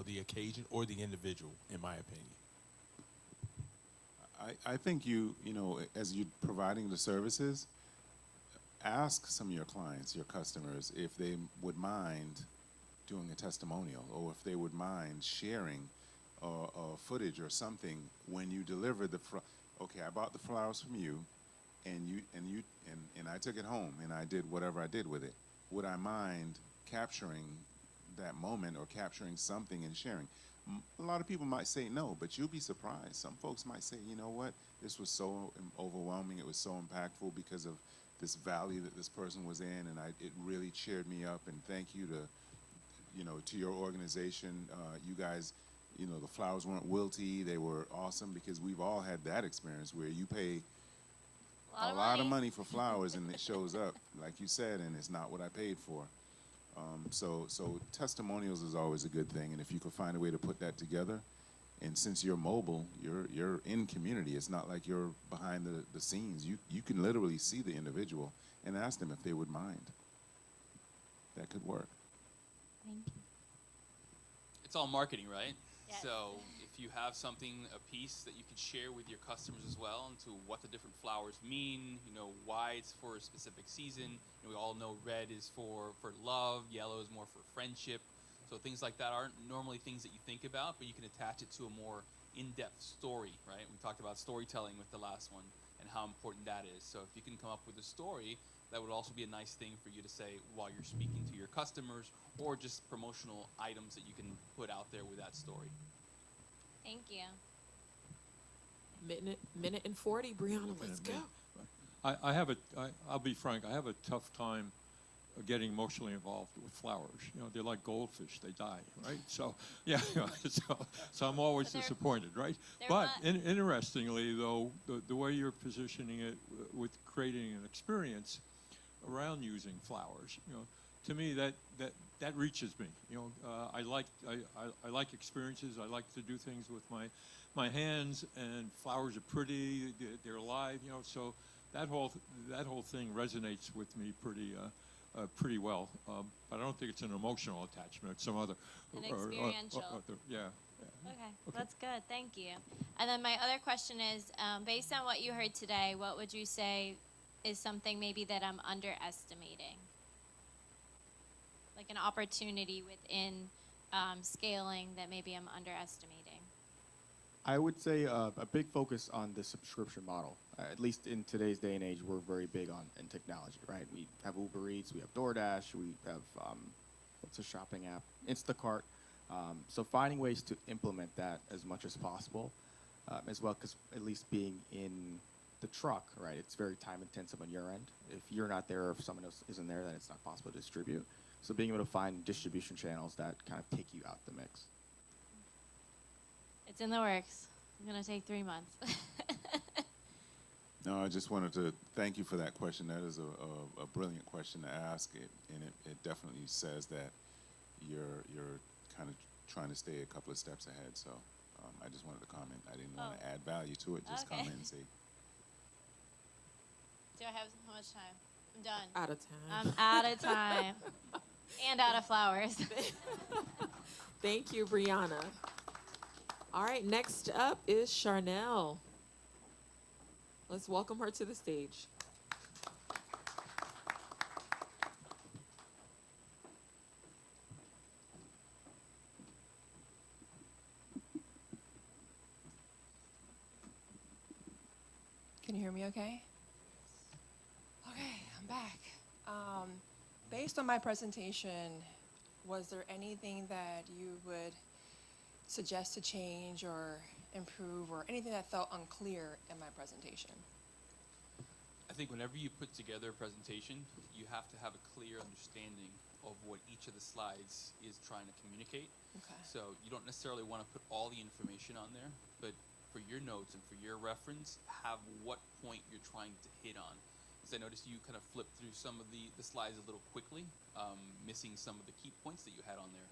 the occasion or the individual, in my opinion. I think as you're providing the services, ask some of your clients, your customers, if they would mind doing a testimonial, or if they would mind sharing footage or something when you deliver okay, I bought the flowers from you, and I took it home and I did whatever I did with it. Would I mind capturing that moment or capturing something and sharing? A lot of people might say no, but you'll be surprised. Some folks might say, you know what, this was so overwhelming, it was so impactful because of this valley that this person was in, and it really cheered me up, and thank you to your organization. You guys, the flowers weren't wilty, they were awesome, because we've all had that experience where you pay a lot of money for flowers and it shows up, like you said, and it's not what I paid for. So testimonials is always a good thing, and if you could find a way to put that together, and since you're mobile, you're in community. It's not like you're behind the scenes. You can literally see the individual and ask them if they would mind. That could work. Thank you. It's all marketing, right? Yes. So if you have something, a piece that you can share with your customers as well, into what the different flowers mean, why it's for a specific season. We all know red is for love, yellow is more for friendship. So things like that aren't normally things that you think about, but you can attach it to a more in-depth story, right? We talked about storytelling with the last one and how important that is. So if you can come up with a story, that would also be a nice thing for you to say while you're speaking to your customers, or just promotional items that you can put out there with that story. Thank you. Minute and 40, Brianna, let's go. I'll be frank, I have a tough time getting emotionally involved with flowers. They're like goldfish, they die, right? So, yeah, so I'm always disappointed, right? But interestingly, though, the way you're positioning it with creating an experience around using flowers, to me that reaches me. I like experiences. I like to do things with my hands, and flowers are pretty. They're alive. So that whole thing resonates with me pretty well. But I don't think it's an emotional attachment. It's some other An experiential. Yeah. Okay, that's good. Thank you. And then my other question is, based on what you heard today, what would you say is something maybe that I'm underestimating? Like an opportunity within scaling that maybe I'm underestimating. I would say a big focus on the subscription model. At least in today's day and age, we're very big on in technology, right? We have Uber Eats, we have DoorDash, we have what's a shopping app, Instacart. So finding ways to implement that as much as possible, as well, because at least being in the truck, right? It's very time intensive on your end. If you're not there, or if someone else isn't there, then it's not possible to distribute. So being able to find distribution channels that kind of take you out the mix. It's in the works. It's gonna take 3 months. No, I just wanted to thank you for that question. That is a brilliant question to ask, and it definitely says that you're kind of trying to stay a couple of steps ahead. So I just wanted to comment. I didn't want to add value to it. Just Okay. comment and say. Do I have how much time? I'm done. Out of time. I'm out of time. And out of flowers. Thank you, Brianna. All right, next up is Charnel. Let's welcome her to the stage. Can you hear me okay? Okay, I'm back. Based on my presentation, was there anything that you would suggest to change or improve, or anything that felt unclear in my presentation? I think whenever you put together a presentation, you have to have a clear understanding of what each of the slides is trying to communicate. Okay. So you don't necessarily want to put all the information on there, but for your notes and for your reference, have what point you're trying to hit on. Because I noticed you kind of flipped through some of the slides a little quickly, missing some of the key points that you had on there.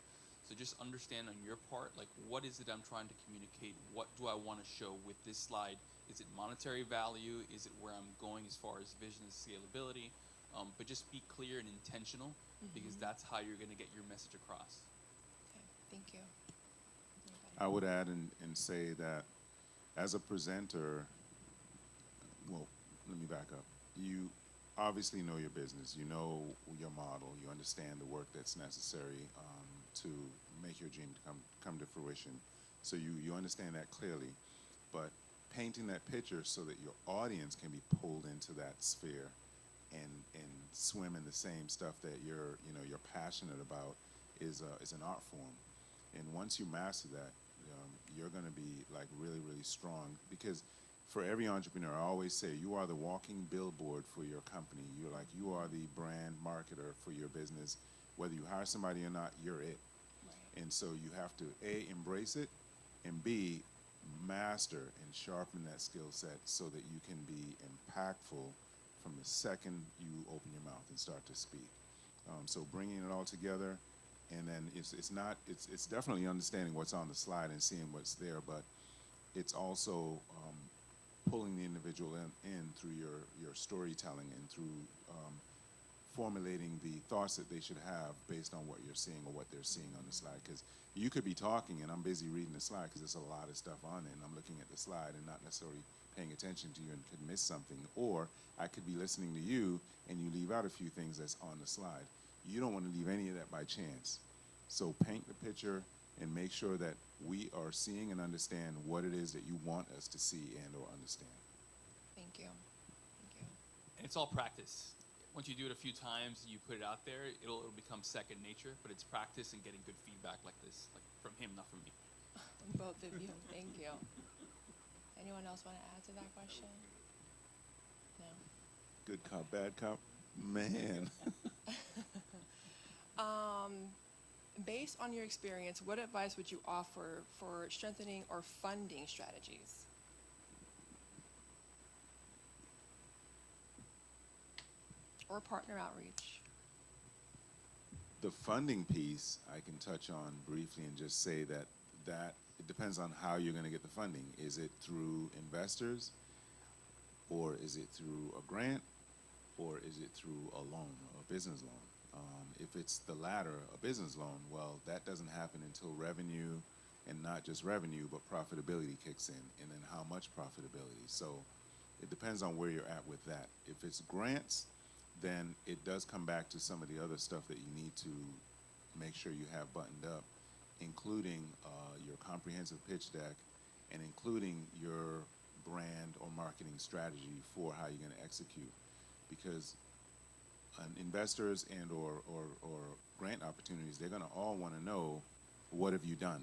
So just understand on your part, like, what is it I'm trying to communicate? What do I want to show with this slide? Is it monetary value? Is it where I'm going as far as vision and scalability? But just be clear and intentional, because that's how you're going to get your message across. Okay, thank you. I would add and say that as a presenter, well, let me back up. You obviously know your business. You know your model. You understand the work that's necessary to make your dream come to fruition. So you understand that clearly. But painting that picture so that your audience can be pulled into that sphere and swim in the same stuff that you're passionate about is an art form. And once you master that, you're going to be like really, really strong. Because for every entrepreneur, I always say, you are the walking billboard for your company. You are the brand marketer for your business. Whether you hire somebody or not, you're it. Right. And so you have to A, embrace it, and B, master and sharpen that skill set so that you can be impactful from the second you open your mouth and start to speak. So bringing it all together, and then it's definitely understanding what's on the slide and seeing what's there, but it's also pulling the individual in through your storytelling and through formulating the thoughts that they should have based on what you're seeing or what they're seeing on the slide. Because you could be talking and I'm busy reading the slide because there's a lot of stuff on it, and I'm looking at the slide and not necessarily paying attention to you and could miss something. Or I could be listening to you and you leave out a few things that's on the slide. You don't want to leave any of that by chance. So paint the picture and make sure that we are seeing and understand what it is that you want us to see and or understand. Thank you. And it's all practice. Once you do it a few times, you put it out there, it'll become second nature, but it's practice and getting good feedback like this, like from him, not from me. Both of you. Thank you. Anyone else want to add to that question? No. Good cop, bad cop? Man. Based on your experience, what advice would you offer for strengthening or funding strategies? Or partner outreach? The funding piece I can touch on briefly and just say that it depends on how you're going to get the funding. Is it through investors, or is it through a grant, or is it through a loan, a business loan? If it's the latter, a business loan, well, that doesn't happen until revenue, and not just revenue, but profitability kicks in, and then how much profitability. So it depends on where you're at with that. If it's grants, then it does come back to some of the other stuff that you need to make sure you have buttoned up, including your comprehensive pitch deck and including your brand or marketing strategy for how you're going to execute. Because investors and or grant opportunities, they're going to all want to know, what have you done?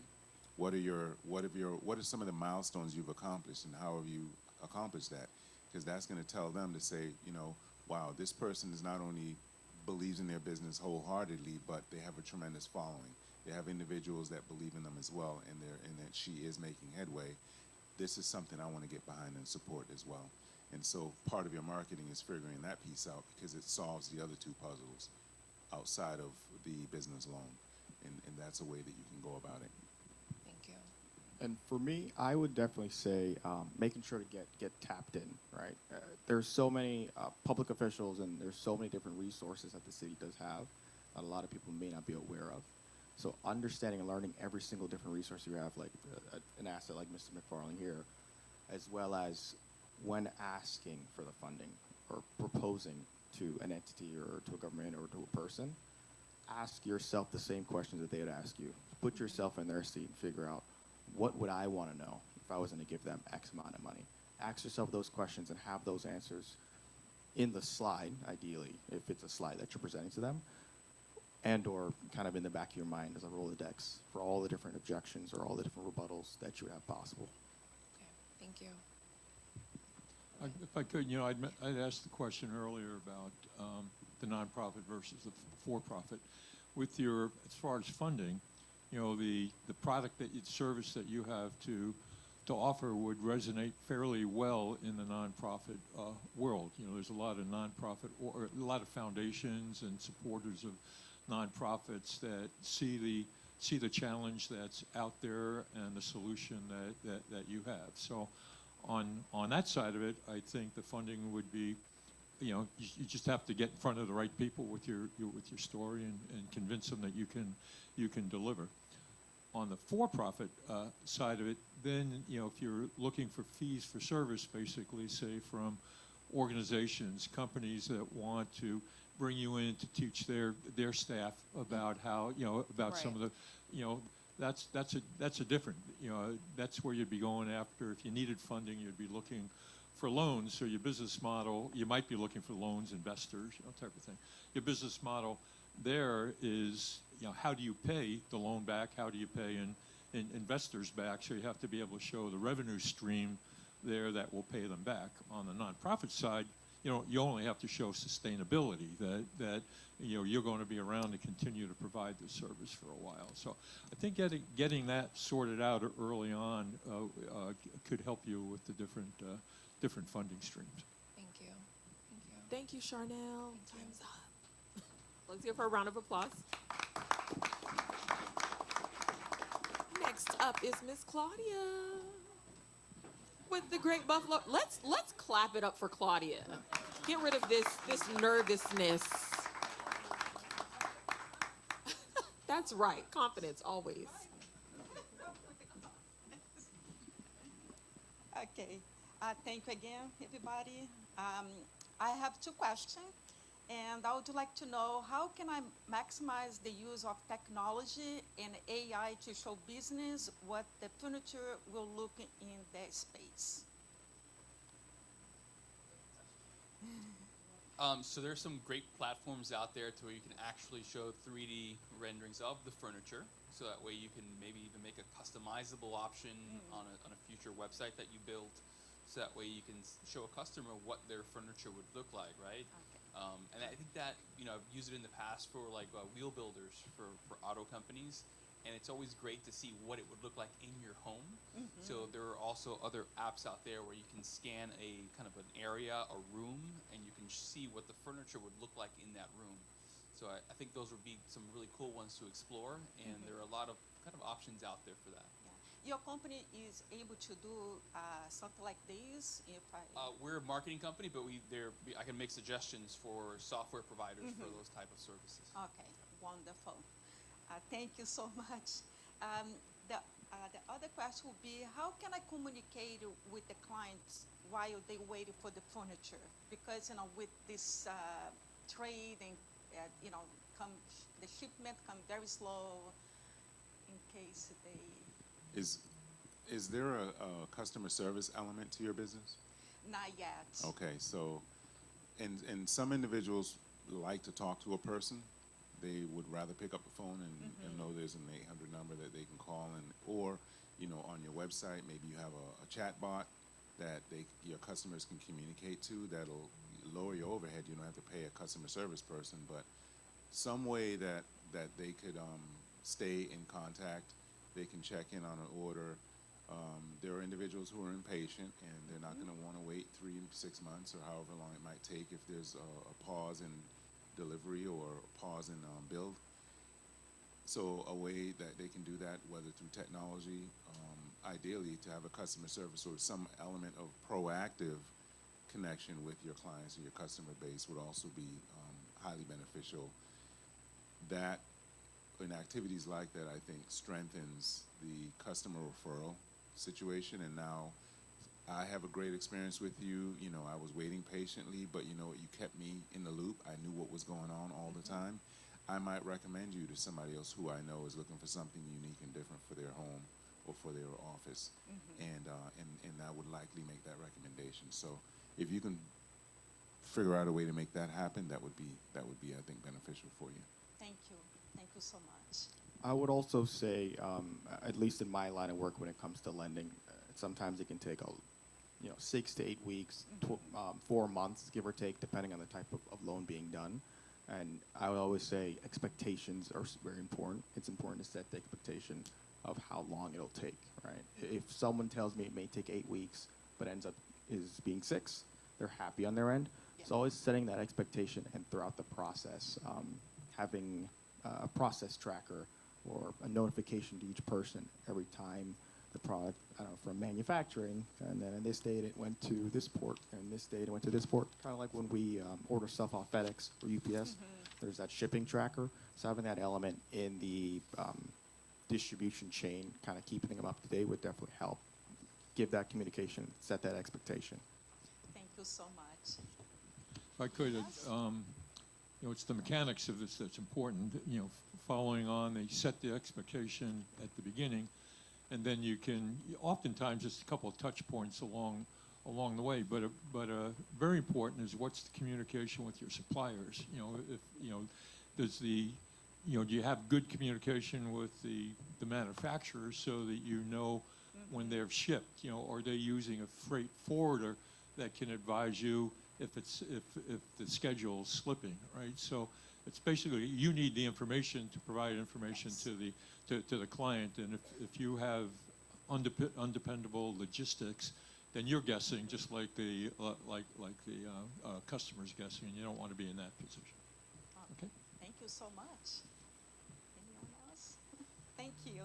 What are some of the milestones you've accomplished, and how have you accomplished that? Because that's going to tell them to say, wow, this person is not only believes in their business wholeheartedly, but they have a tremendous following. They have individuals that believe in them as well, and that she is making headway. This is something I want to get behind and support as well. And so part of your marketing is figuring that piece out, because it solves the other two puzzles outside of the business loan. And that's a way that you can go about it. Thank you. And for me, I would definitely say making sure to get tapped in, right? There's so many public officials, and there's so many different resources that the city does have that a lot of people may not be aware of. So understanding and learning every single different resource you have, like an asset like Mr. McFarland here, as well as when asking for the funding or proposing to an entity or to a government or to a person, ask yourself the same questions that they would ask you. Put yourself in their seat and figure out, what would I want to know if I was going to give them X amount of money? Ask yourself those questions and have those answers in the slide, ideally, if it's a slide that you're presenting to them, and or kind of in the back of your mind as a Rolodex for all the different objections or all the different rebuttals that you have possible. Okay, thank you. If I could, I'd asked the question earlier about the nonprofit versus the for-profit. With your, as far as funding, the product service that you have to offer would resonate fairly well in the nonprofit world. There's a lot of nonprofit or a lot of foundations and supporters of nonprofits that see the challenge that's out there and the solution that you have. So on that side of it, I think the funding would be, you just have to get in front of the right people with your story and convince them that you can deliver. On the for-profit side of it, then if you're looking for fees for service, basically, say from organizations, companies that want to bring you in to teach their staff about how about Right. some of the that's a different that's where you'd be going after. If you needed funding, you'd be looking for loans. So your business model, you might be looking for loans, investors, type of thing. Your business model there is, how do you pay the loan back? How do you pay in investors back? So you have to be able to show the revenue stream there that will pay them back. On the nonprofit side, you only have to show sustainability, that you're going to be around to continue to provide this service for a while. So I think getting that sorted out early on could help you with the different funding streams. Thank you. Thank you, Charnel. Time's up. Let's give her a round of applause. Next up is Miss Claudia with the Great Buffalo. Let's clap it up for Claudia. Get rid of this nervousness. That's right. Confidence always. Okay. Thank you again, everybody. I have two questions, and I would like to know how can I maximize the use of technology and AI to show business what the furniture will look in that space? So there's some great platforms out there to where you can actually show 3D renderings of the furniture. So that way you can maybe even make a customizable option on a future website that you build. So that way you can show a customer what their furniture would look like, right? And I think that, I've used it in the past for like wheel builders for auto companies. And it's always great to see what it would look like in your home. So there are also other apps out there where you can scan a kind of an area, a room, and you can see what the furniture would look like in that room. So I think those would be some really cool ones to explore, and there are a lot of kind of options out there for that. Your company is able to do something like this? If I We're a marketing company, but I can make suggestions for software providers for those type of services. Okay, wonderful. Thank you so much. The other question would be, how can I communicate with the clients while they wait for the furniture? Because with this trade and the shipment come very slow in case they. Is there a customer service element to your business? Not yet. Okay, so, and some individuals like to talk to a person. They would rather pick up the phone and know there's an 800 number that they can call, or on your website maybe you have a chat bot that your customers can communicate to. That'll lower your overhead. You don't have to pay a customer service person, but some way that they could stay in contact. They can check in on an order. There are individuals who are impatient and they're not going to want to wait 3 to 6 months or however long it might take if there's a pause in delivery or a pause in build. So a way that they can do that, whether through technology, ideally to have a customer service or some element of proactive connection with your clients and your customer base would also be highly beneficial. That in activities like that, I think strengthens the customer referral situation. And now I have a great experience with you. I was waiting patiently, but you kept me in the loop. I knew what was going on all the time. I might recommend you to somebody else who I know is looking for something unique and different for their home or for their office, and I would likely make that recommendation. So if you can figure out a way to make that happen, that would be I think beneficial for you. Thank you. Thank you so much. I would also say, at least in my line of work, when it comes to lending, sometimes it can take 6 to 8 weeks, 4 months, give or take, depending on the type of loan being done. And I would always say expectations are very important. It's important to set the expectation of how long it'll take, right? If someone tells me it may take 8 weeks, but ends up being 6, they're happy on their end. Yeah. So always setting that expectation, and throughout the process, having a process tracker or a notification to each person every time the product, from manufacturing, and then in this date it went to this port, and this date it went to this port. Kind of like when we order stuff off FedEx or UPS, there's that shipping tracker. So having that element in the distribution chain, kind of keeping them up to date, would definitely help. Give that communication, set that expectation. Thank you so much. If I could, it's the mechanics of this that's important. Following on, they set the expectation at the beginning, and then you can oftentimes just a couple of touch points along the way. But very important is what's the communication with your suppliers. Does do you have good communication with the manufacturers so that when they're shipped? Are they using a freight forwarder that can advise you if the schedule is slipping, right? So it's basically you need the information to provide information to the client, and if you have undependable logistics, then you're guessing just like the customer's guessing, and you don't want to be in that position. Okay. Thank you so much. Anyone else? Thank you.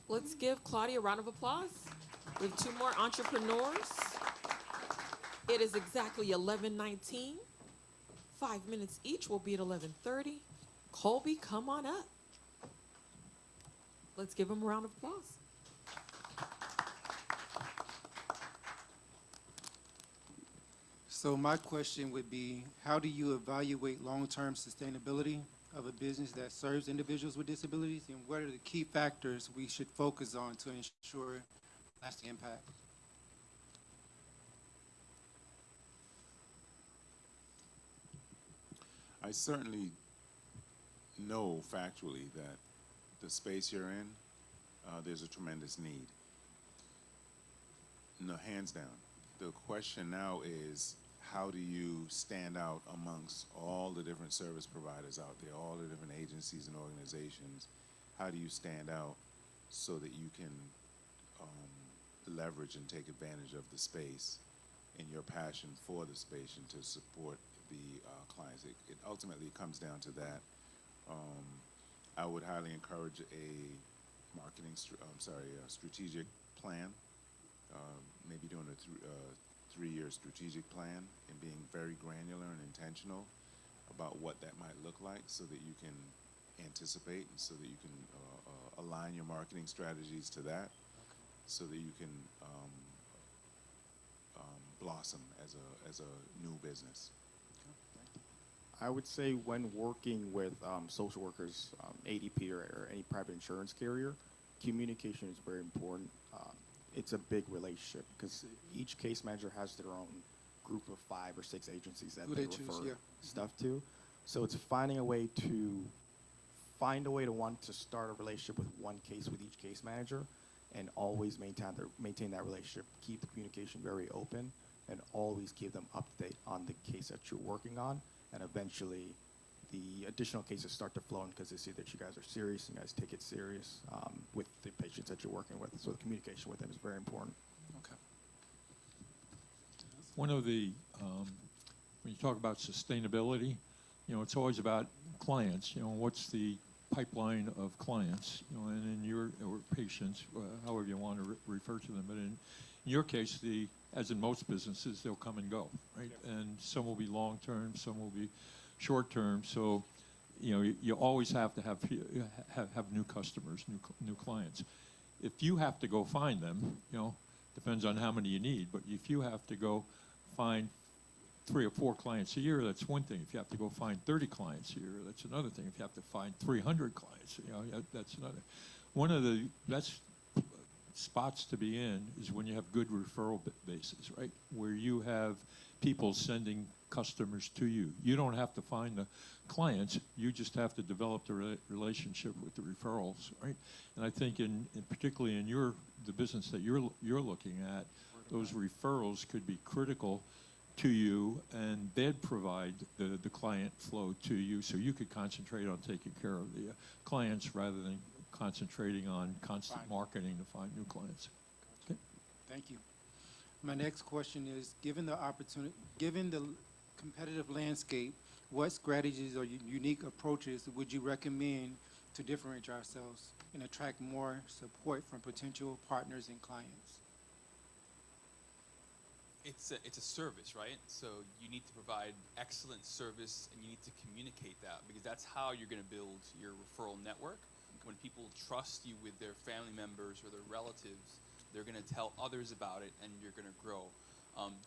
Let's give Claudia a round of applause. We have two more entrepreneurs. It is exactly 11:19. 5 minutes each will be at 11:30. Colby, come on up. Let's give him a round of applause. So my question would be, how do you evaluate long-term sustainability of a business that serves individuals with disabilities? And what are the key factors we should focus on to ensure lasting impact? I certainly know factually that the space you're in, there's a tremendous need. No, hands down. The question now is, how do you stand out amongst all the different service providers out there, all the different agencies and organizations? How do you stand out so that you can leverage and take advantage of the space and your passion for the space and to support the clients? It ultimately comes down to that. I would highly encourage a strategic plan, maybe doing a 3-year strategic plan and being very granular and intentional about what that might look like so that you can anticipate and so that you can align your marketing strategies to that so that you can blossom as a new business. I would say when working with social workers, ADP or any private insurance carrier, communication is very important. It's a big relationship because each case manager has their own group of 5 or 6 agencies that they refer stuff to. So it's finding a way to want to start a relationship with one case with each case manager and always maintain that relationship, keep the communication very open, and always keep them up to date on the case that you're working on. And eventually, the additional cases start to flow in because they see that you guys are serious and you guys take it serious with the patients that you're working with. So the communication with them is very important. Okay. One of the, when you talk about sustainability, it's always about clients. What's the pipeline of clients, and in your, or patients, however you want to refer to them. But in your case, as in most businesses, they'll come and go, right? And some will be long-term, some will be short-term. So, you always have to have new customers, new clients. If you have to go find them, depends on how many you need. But if you have to go find 3 or 4 clients a year, that's one thing. If you have to go find 30 clients a year, that's another thing. If you have to find 300 clients, that's another. One of the best spots to be in is when you have good referral bases, right? Where you have people sending customers to you. You don't have to find the clients. You just have to develop the relationship with the referrals, right? And I think particularly in the business that you're looking at, those referrals could be critical to you, and they'd provide the client flow to you, so you could concentrate on taking care of the clients rather than concentrating on constant marketing to find new clients. Okay. Thank you. My next question is, given the competitive landscape, what strategies or unique approaches would you recommend to differentiate ourselves and attract more support from potential partners and clients? It's a service, right? So you need to provide excellent service, and you need to communicate that, because that's how you're going to build your referral network. When people trust you with their family members or their relatives, they're going to tell others about it, and you're going to grow.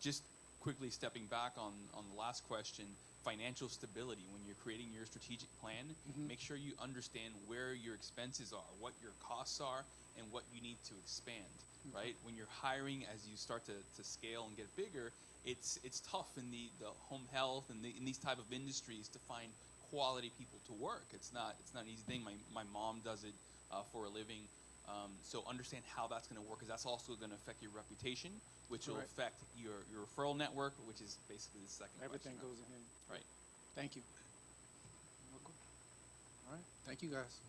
Just quickly stepping back on the last question, financial stability. When you're creating your strategic plan, make sure you understand where your expenses are, what your costs are, and what you need to expand. Right? When you're hiring, as you start to scale and get bigger, it's tough in the home health and in these type of industries to find quality people to work. It's not an easy thing. My mom does it for a living. So understand how that's going to work, because that's also going to affect your reputation, which will affect your referral network, which is basically the second Everything question. goes in. Right. Thank you. All right. Thank you, guys.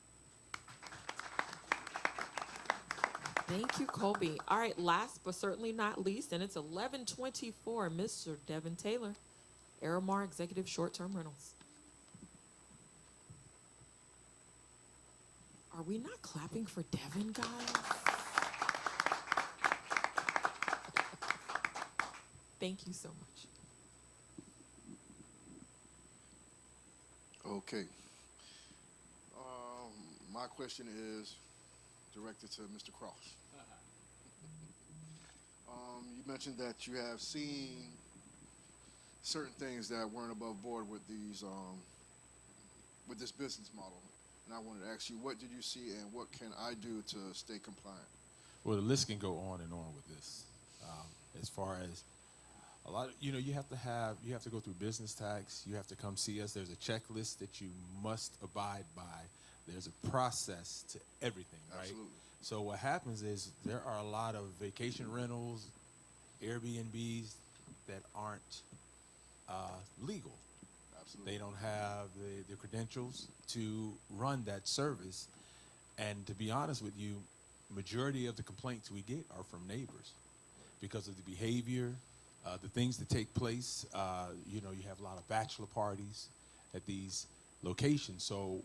Thank you, Colby. All right, last but certainly not least, and it's 11:24, Mr. Devin Taylor, Aramar Executive Short-Term Rentals. Are we not clapping for Devin, guys? Thank you so much. Okay. My question is directed to Mr. Cross. You mentioned that you have seen certain things that weren't above board with these with this business model, and I wanted to ask you, what did you see, and what can I do to stay compliant? Well, the list can go on and on with this. As far as a lot of, you have to go through business tax. You have to come see us. There's a checklist that you must abide by. There's a process to everything, right? Absolutely. So what happens is there are a lot of vacation rentals, Airbnbs that aren't legal. Absolutely. They don't have the credentials to run that service. And to be honest with you, majority of the complaints we get are from neighbors because of the behavior, the things that take place. You have a lot of bachelor parties at these locations. So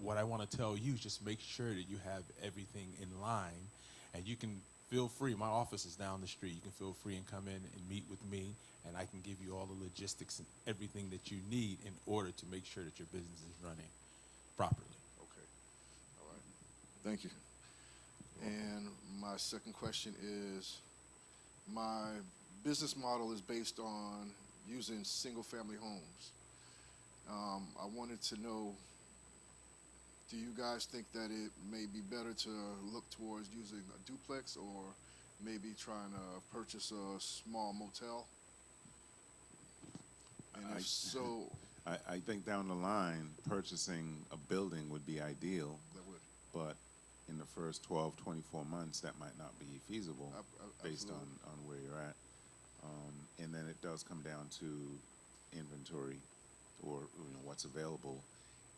what I want to tell you is just make sure that you have everything in line, and you can feel free. My office is down the street. You can feel free and come in and meet with me, and I can give you all the logistics and everything that you need in order to make sure that your business is running properly. Okay. All right. Thank you. And my second question is, my business model is based on using single-family homes. I wanted to know, do you guys think that it may be better to look towards using a duplex, or maybe trying to purchase a small motel? And if so, I think down the line, purchasing a building would be ideal, that would. but in the first 12, 24 months, that might not be feasible based absolutely. on where you're at. And then it does come down to inventory, or what's available,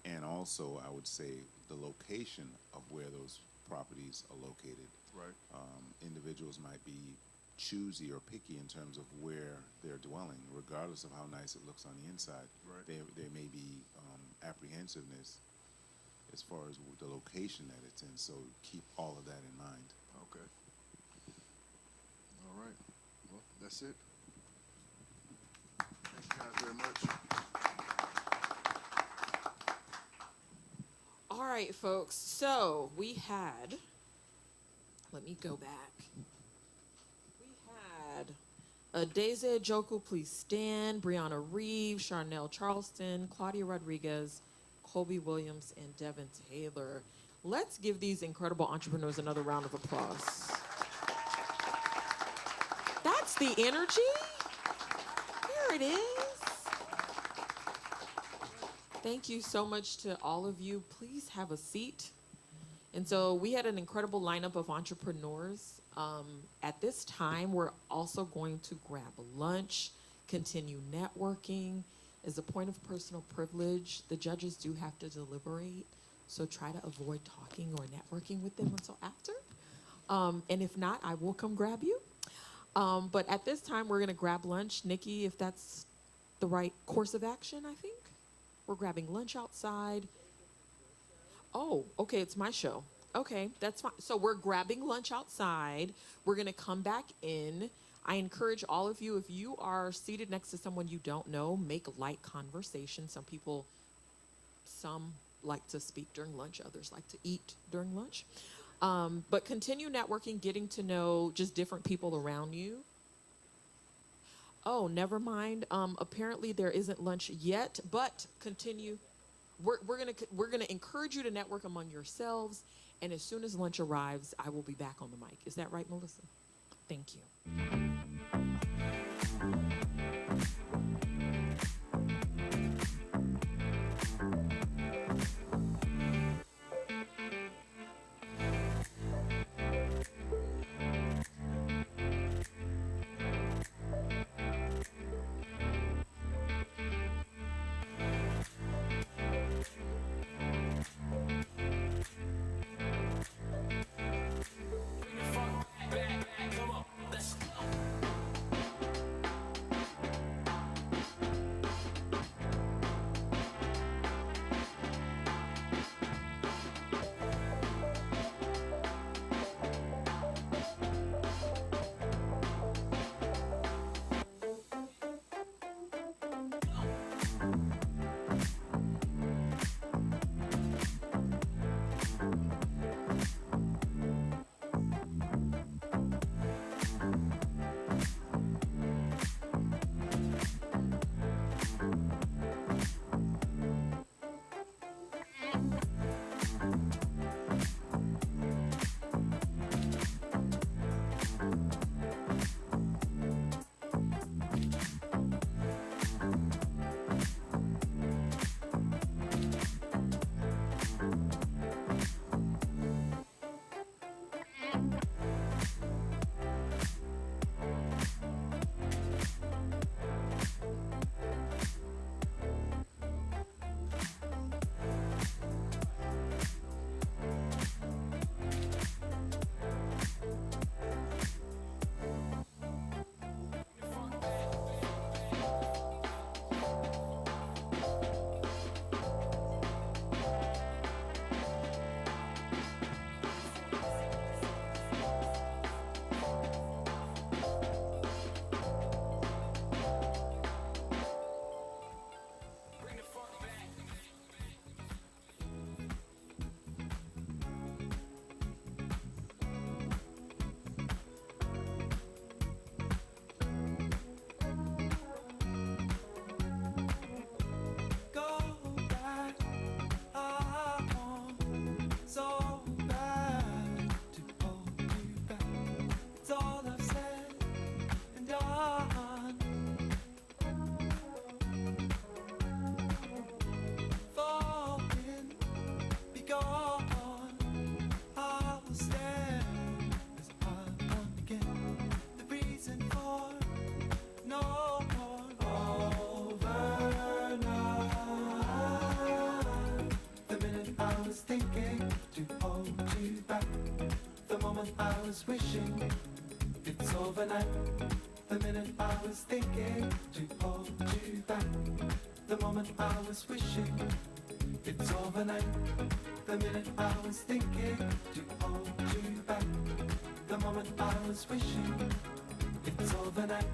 and also I would say the location of where those properties are located. Right. Individuals might be choosy or picky in terms of where they're dwelling, regardless of how nice it looks on the inside. Right. There may be apprehensiveness as far as the location that it's in, so keep all of that in mind. Okay. All right. Well, that's it. Thank you guys very much. All right, folks. So we had, let me go back. We had Daisy Joku, please stand, Brianna Reeves, Charnel Charleston, Claudia Rodriguez, Colby Williams, and Devin Taylor. Let's give these incredible entrepreneurs another round of applause. That's the energy. Here it is. Thank you so much to all of you. Please have a seat. And so we had an incredible lineup of entrepreneurs. At this time, we're also going to grab lunch, continue networking. As a point of personal privilege, the judges do have to deliberate, so try to avoid talking or networking with them until after. And if not, I will come grab you. But at this time, we're gonna grab lunch. Nikki, if that's the right course of action, I think. We're grabbing lunch outside. Oh, okay, it's my show. Okay, that's fine. So we're grabbing lunch outside. We're gonna come back in. I encourage all of you, if you are seated next to someone you don't know, make light conversation. Some like to speak during lunch, others like to eat during lunch. But continue networking, getting to know just different people around you. Oh, never mind. Apparently there isn't lunch yet, but continue. We're gonna encourage you to network among yourselves, and as soon as lunch arrives, I will be back on the mic. Is that right, Melissa? Thank you. was thinking to hold you back. The moment I was wishing it's overnight. The minute I was thinking to hold you back. The moment I was wishing it's overnight. The minute I was thinking to hold you back. The moment I was wishing it's overnight.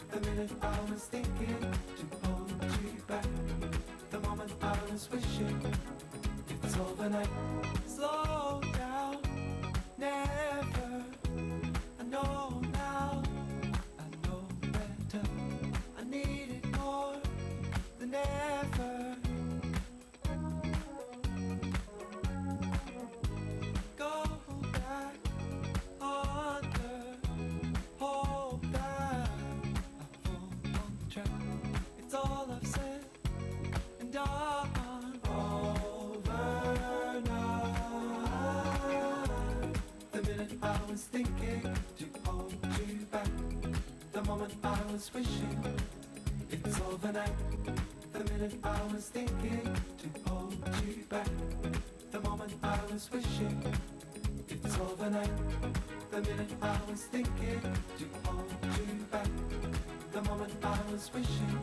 The minute I was thinking to hold you back. The moment I was wishing it's overnight. Slow down, never. I know now, I know better. I need it more than ever. Go back under, hope that I fall on track. It's all I've said and done over now. The minute I was thinking to hold you back. The moment I was wishing it's overnight. The minute I was thinking to hold you back. The moment I was wishing it's overnight. The minute I was thinking to hold you back. The moment I was wishing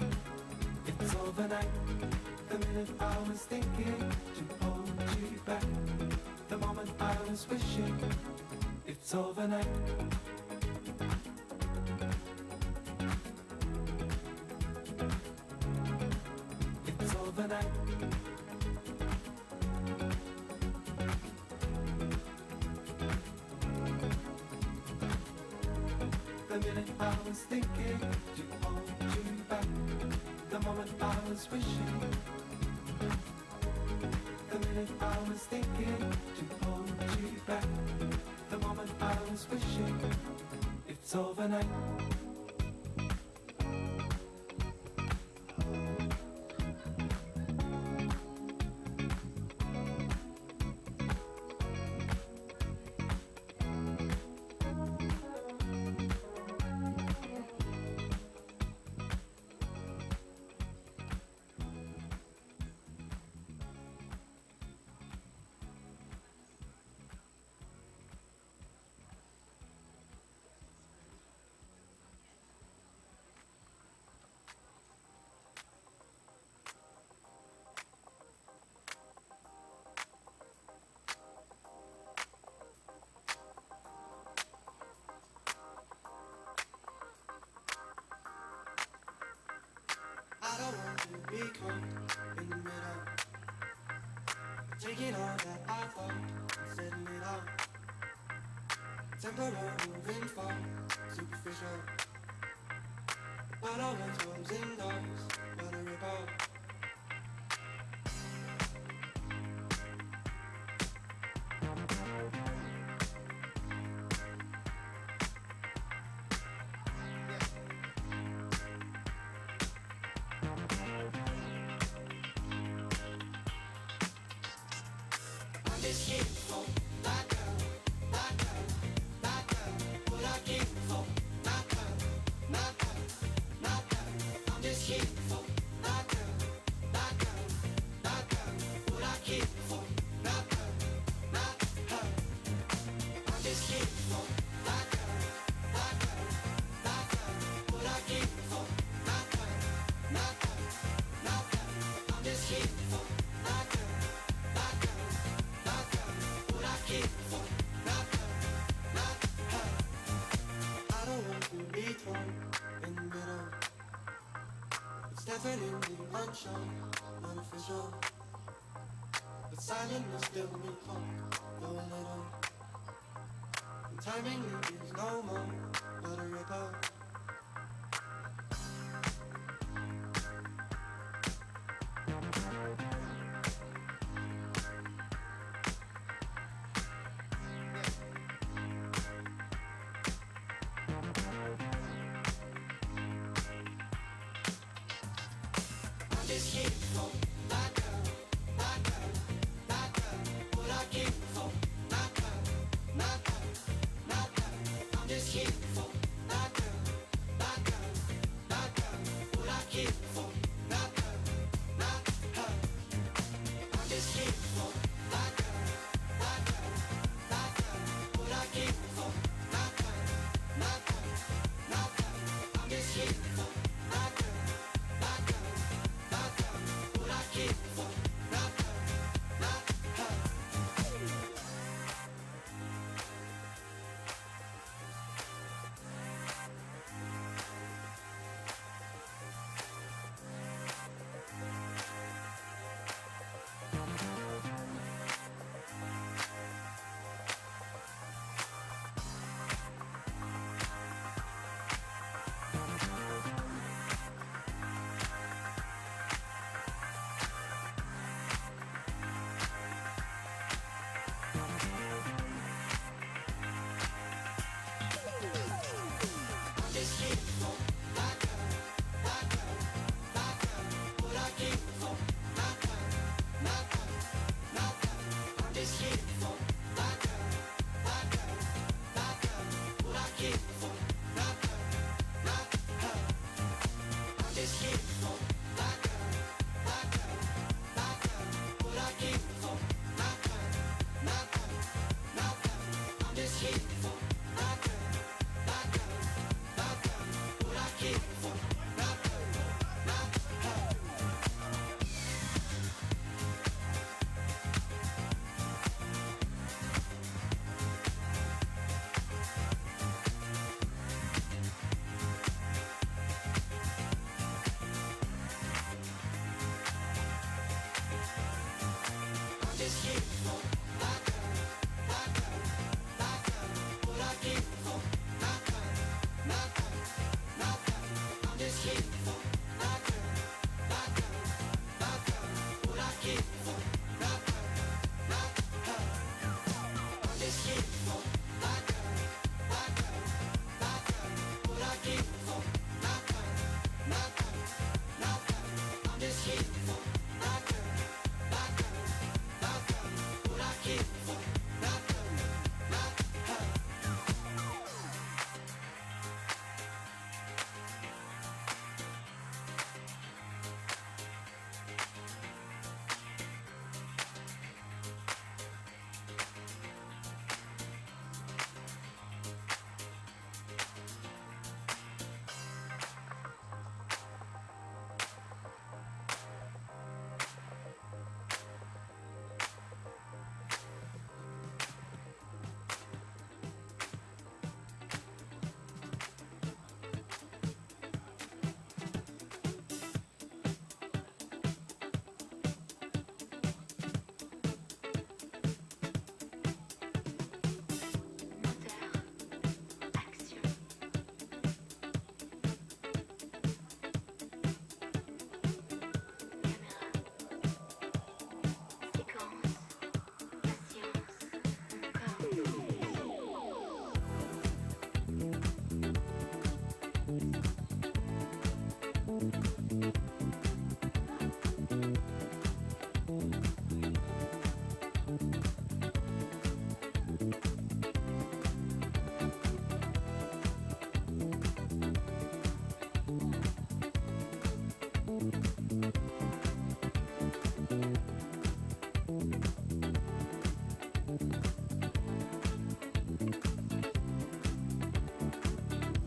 it's overnight. The minute I was thinking to hold you back. The moment I was wishing it's overnight. It's overnight. The minute I was thinking to hold you back. The moment I was wishing. The minute I was thinking to hold you back. The moment I was wishing it's overnight. I don't want to be caught in the middle. Taking all that I thought and setting it out. Temporary moving forward, superficial. But always comes indoors, but a rip out. I'm just here for that girl, that girl, that girl. What I came for, not her, not her, not her. I'm just here for that girl, that girl, that girl. What I came for, not her, not her. I'm just here for that girl, that girl, that girl. What I came for, not her, not her, not her. I'm just here for that girl, that girl, that girl. What I came for, not her, not her. I don't want to be thrown in the middle. It's definitely unsure, unofficial. But silent will still be hope, though a little. And timing is no more, but a ripple. I'm just here for that girl, that girl, that girl. What I came for, not her, not her, not her. I'm just here for that girl, just here for my girl, my girl, my girl. What I came for, not her, not her. I'm just here for my girl, my girl, my girl. What I came for, not her, not her, not her. I'm just here for my girl, my girl, my girl. What I came for, not her, not her. I'm just here for my girl, my girl, my girl. What I came for, not her, not her, not her. I'm just here for my girl, my girl, my girl. What I came for, not her, not her. I'm just here for my girl, my girl, my girl. What I came for, not her, not her, not her. I'm just here for my girl, my girl, my girl. What I came for, not her, not her.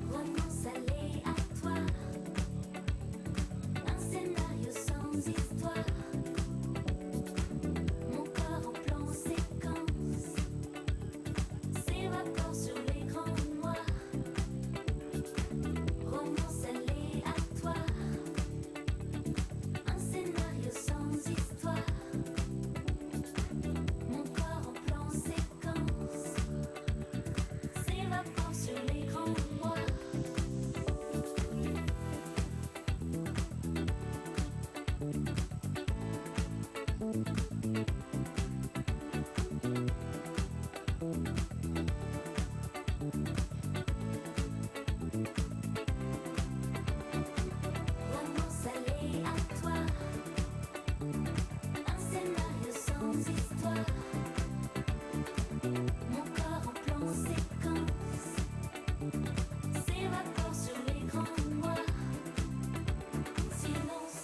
Romance aléatoire, un scénario sans histoire. Mon corps en plan séquence s'évapore sur l'écran noir. Romance aléatoire, un scénario sans histoire. Mon corps en plan séquence s'évapore sur l'écran noir. Romance aléatoire, un scénario sans histoire. Mon corps en plan séquence s'évapore sur l'écran noir. Silence.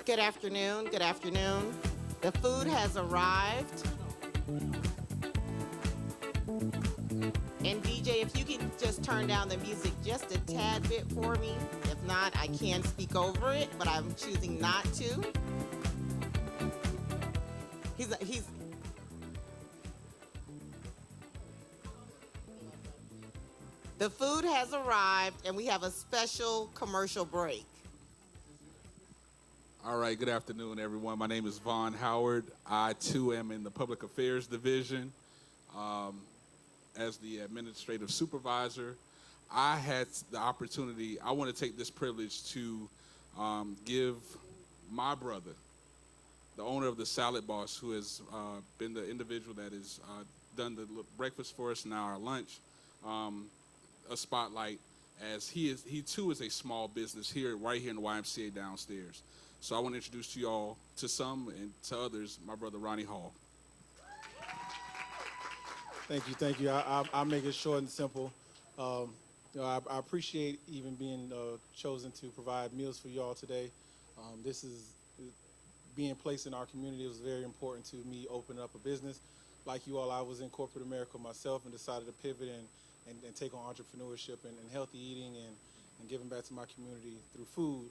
Good afternoon. Good afternoon. The food has arrived. And DJ, if you can just turn down the music just a tad bit for me. If not, I can speak over it, but I'm choosing not to. He's The food has arrived and we have a special commercial break. All right, good afternoon, everyone. My name is Vaughn Howard. I, too, am in the Public Affairs Division as the administrative supervisor. I had the opportunity, I want to take this privilege to give my brother, the owner of the Salad Boss, who has been the individual that has done the breakfast for us and now our lunch, a spotlight, as he too is a small business right here in the YMCA downstairs. So I want to introduce to y'all, to some and to others, my brother Ronnie Hall. Thank you. I'll make it short and simple. I appreciate even being chosen to provide meals for you all today. This is being placed in our community. It was very important to me opening up a business. Like you all, I was in corporate America myself and decided to pivot and take on entrepreneurship and healthy eating and giving back to my community through food.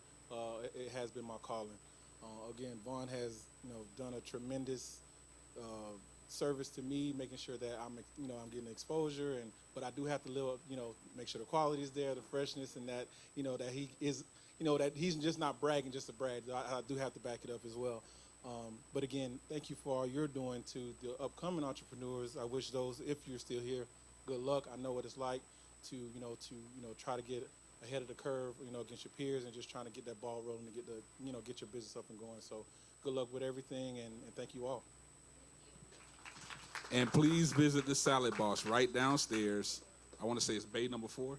It has been my calling. Again, Vaughn has done a tremendous service to me, making sure that I'm getting exposure, but I do have to make sure the quality is there, the freshness, and that that he is that he's just not bragging just to brag. I do have to back it up as well. But again, thank you for all you're doing to the upcoming entrepreneurs. I wish those, if you're still here, good luck. I know what it's like to try to get ahead of the curve, against your peers and just trying to get that ball rolling to get your business up and going. So good luck with everything, and thank you all. And please visit the Salad Boss right downstairs. I want to say it's bay number 4?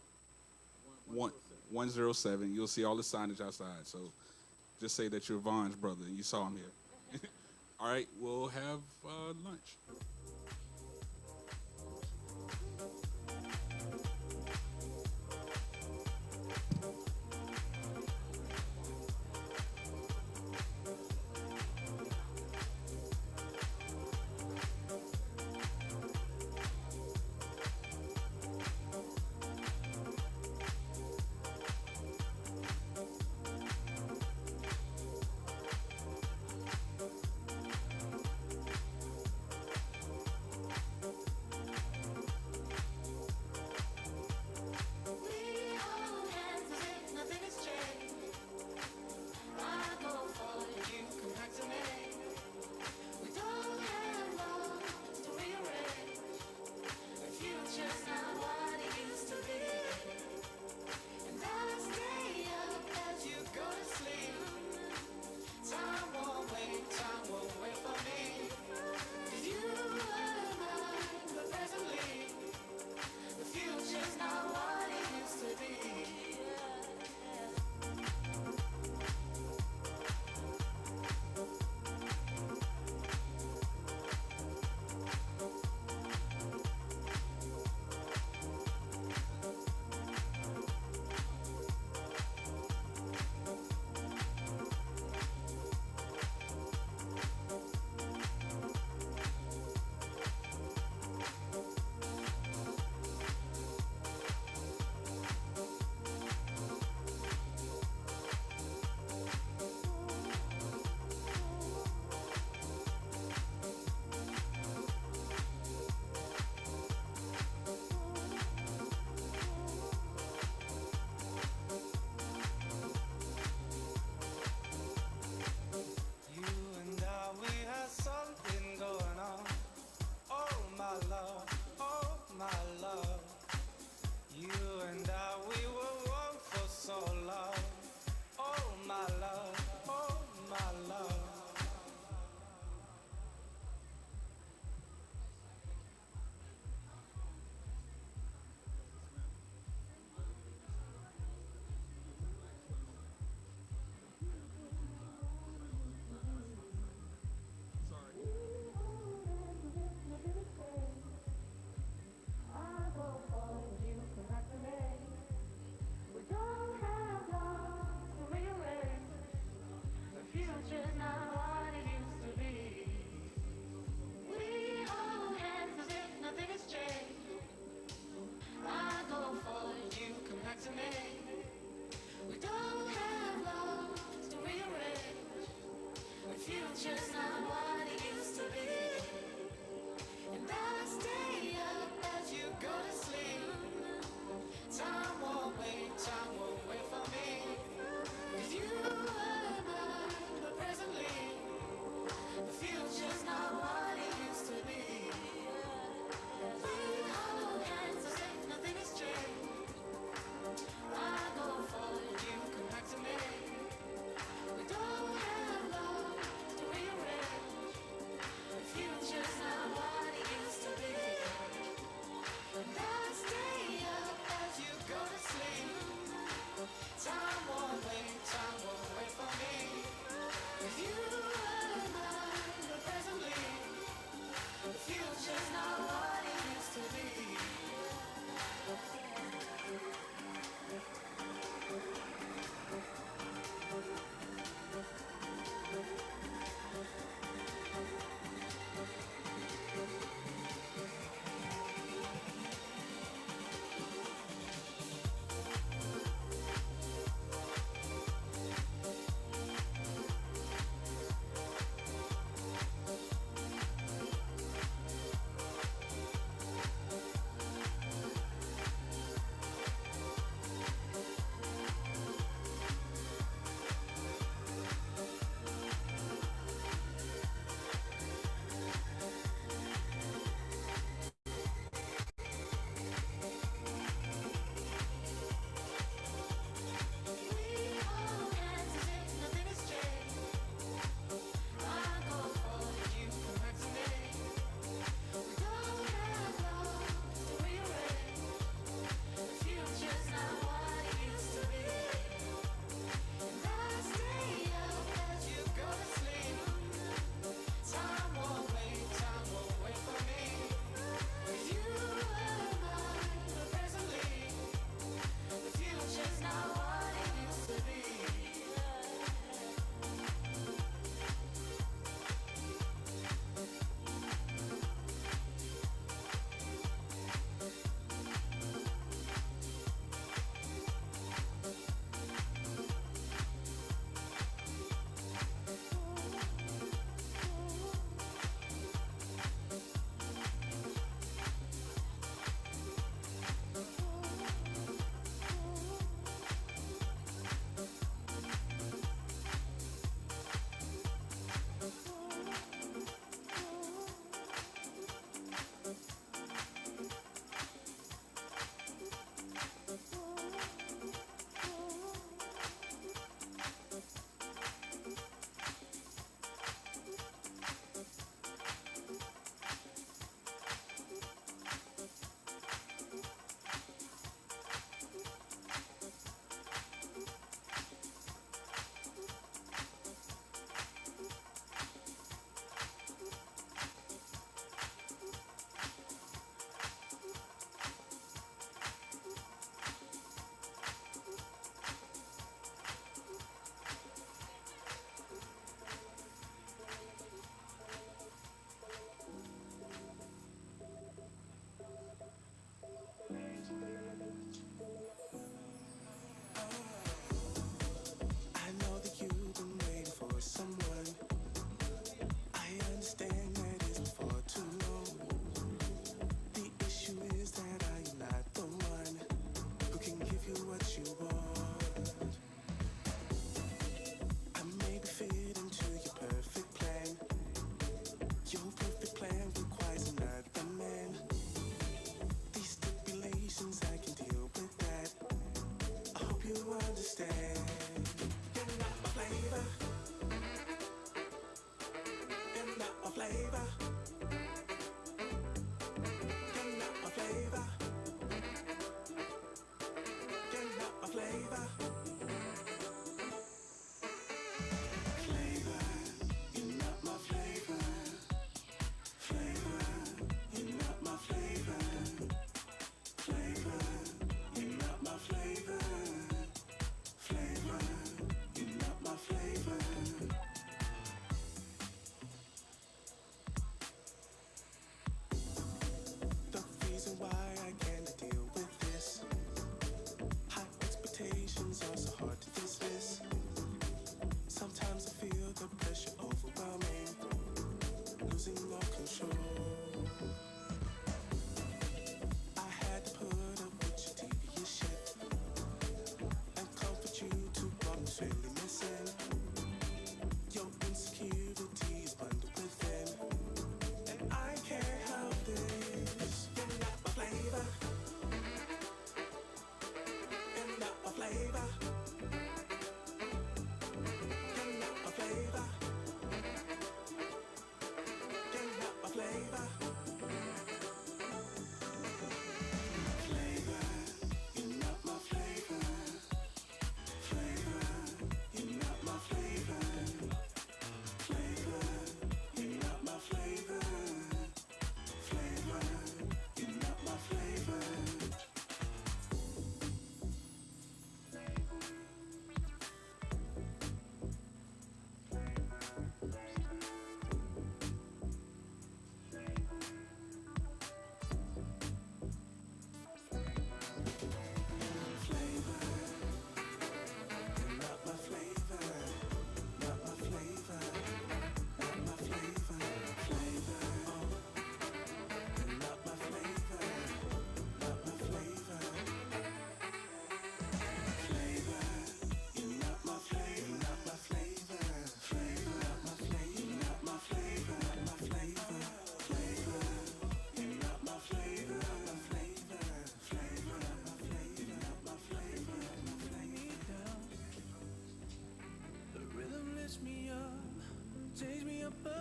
107. You'll see all the signage outside. So just say that you're Vaughn's brother and you saw him here. All right, we'll have lunch.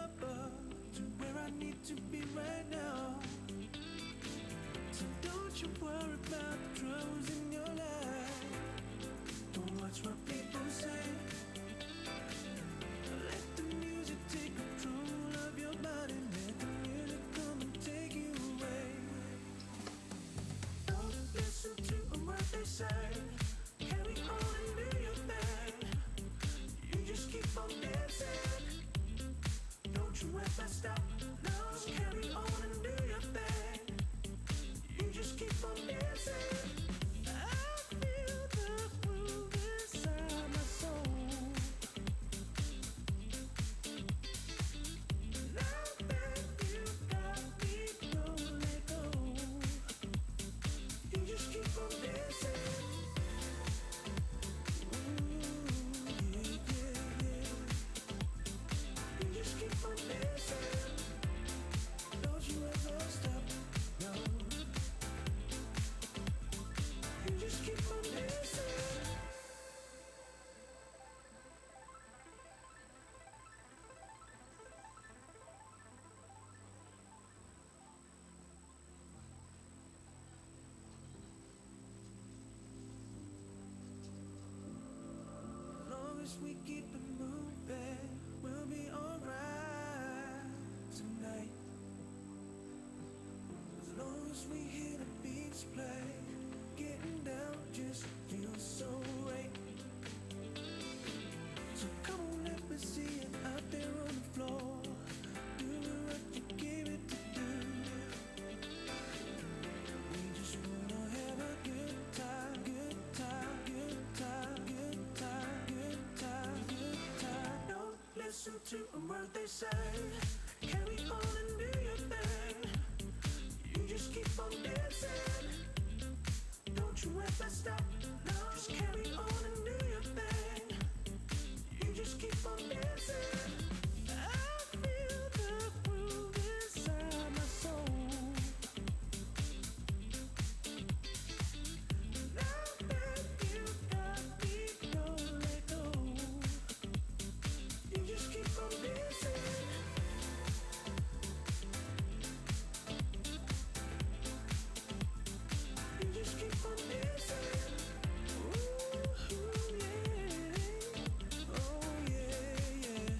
step up to where I need to be right now. So don't you worry about the troubles in your life. Don't watch what people say. Let the music take control of your body. Let the music come and take you away. Don't listen to what they say. Carry on and do your thing. You just keep on dancing. Don't you ever stop. No, just carry on and do your thing. You just keep on dancing. I feel the groove inside my soul. Now that you got me, don't let go. You just keep on dancing. Ooh, yeah, yeah, yeah. You just keep on dancing. Don't you ever stop, no. You just keep on dancing. As long as we keep it moving, we'll be alright tonight. As long as we hear the beats play, getting down just feels so right. So come on, let me see it out there on the floor. Do what you gave it to do. We just wanna have a good time, good time, good time, good time, good time, good time. Don't listen to a word they say. Carry on and do your thing. You just keep on dancing. Don't you ever stop. No, just carry on and do your thing. You just keep on dancing. I feel the groove inside my soul. Now that you got me, don't let go. You just keep on dancing. You just keep on dancing. Ooh, yeah. Oh, yeah, yeah.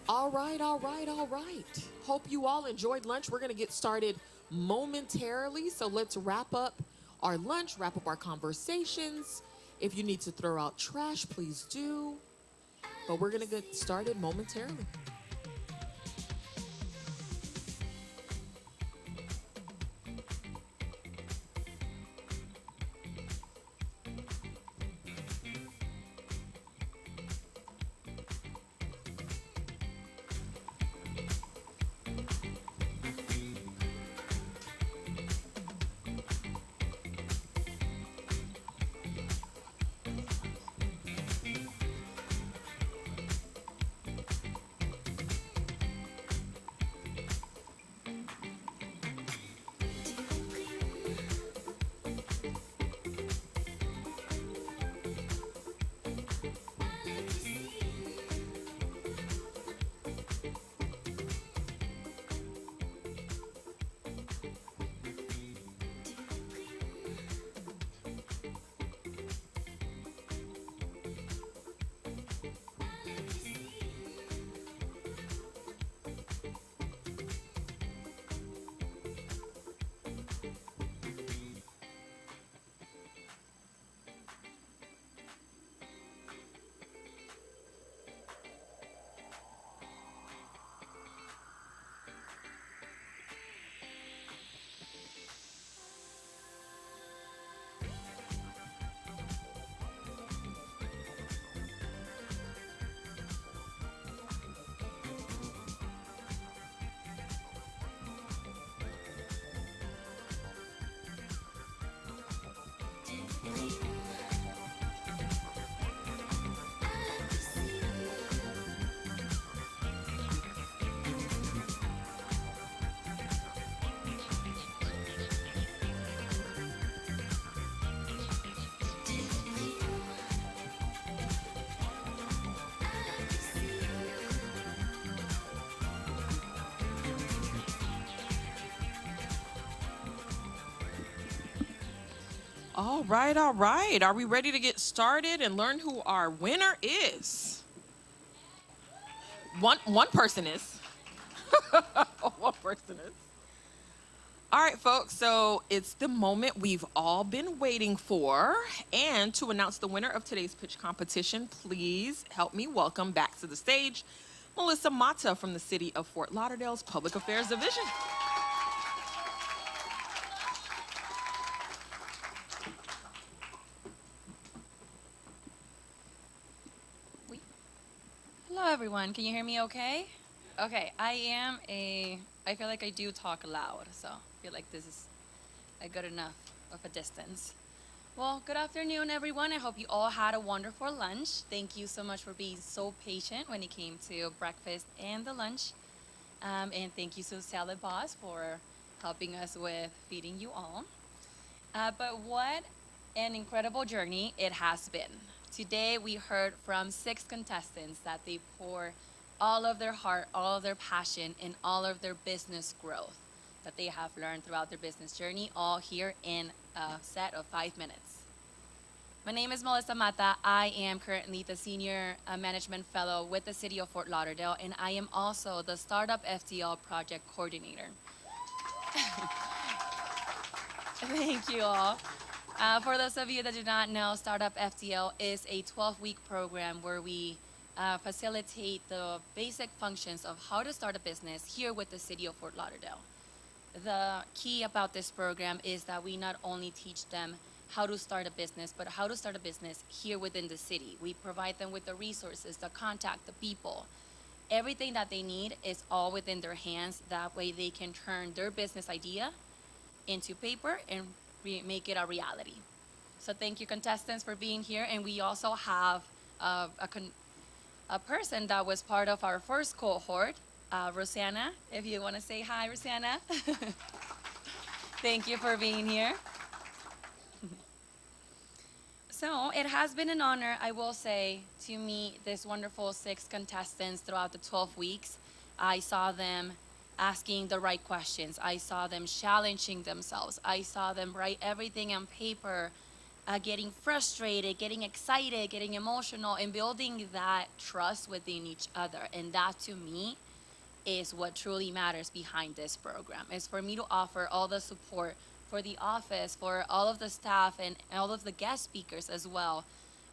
All right, all right, all right. Hope you all enjoyed lunch. We're going to get started momentarily. So let's wrap up our lunch, wrap up our conversations. If you need to throw out trash, please do. But we're going to get started momentarily. All right, all right. Are we ready to get started and learn who our winner is? One person is. One person is. All right, folks, so it's the moment we've all been waiting for. And to announce the winner of today's pitch competition, please help me welcome back to the stage Melissa Mata from the City of Fort Lauderdale's Public Affairs Division. Hello, everyone. Can you hear me okay? Okay, I feel like I do talk loud, so I feel like this is a good enough of a distance. Well, good afternoon, everyone. I hope you all had a wonderful lunch. Thank you so much for being so patient when it came to breakfast and the lunch. And thank you to Salad Boss for helping us with feeding you all. But what an incredible journey it has been. Today we heard from 6 contestants that they pour all of their heart, all of their passion, and all of their business growth that they have learned throughout their business journey, all here in a set of 5 minutes. My name is Melissa Mata. I am currently the Senior Management Fellow with the City of Fort Lauderdale, and I am also the Startup FTL Project Coordinator. Thank you all. For those of you that do not know, Startup FTL is a 12-week program where we facilitate the basic functions of how to start a business here with the City of Fort Lauderdale. The key about this program is that we not only teach them how to start a business, but how to start a business here within the city. We provide them with the resources, the contact, the people. Everything that they need is all within their hands. That way they can turn their business idea into paper and make it a reality. So thank you, contestants, for being here. And we also have a person that was part of our first cohort, Rosanna. If you want to say hi, Rosanna. Thank you for being here. So it has been an honor, I will say, to meet this wonderful 6 contestants throughout the 12 weeks. I saw them asking the right questions. I saw them challenging themselves. I saw them write everything on paper getting frustrated, getting excited, getting emotional, and building that trust within each other. And that to me is what truly matters behind this program, is for me to offer all the support for the office, for all of the staff and all of the guest speakers as well.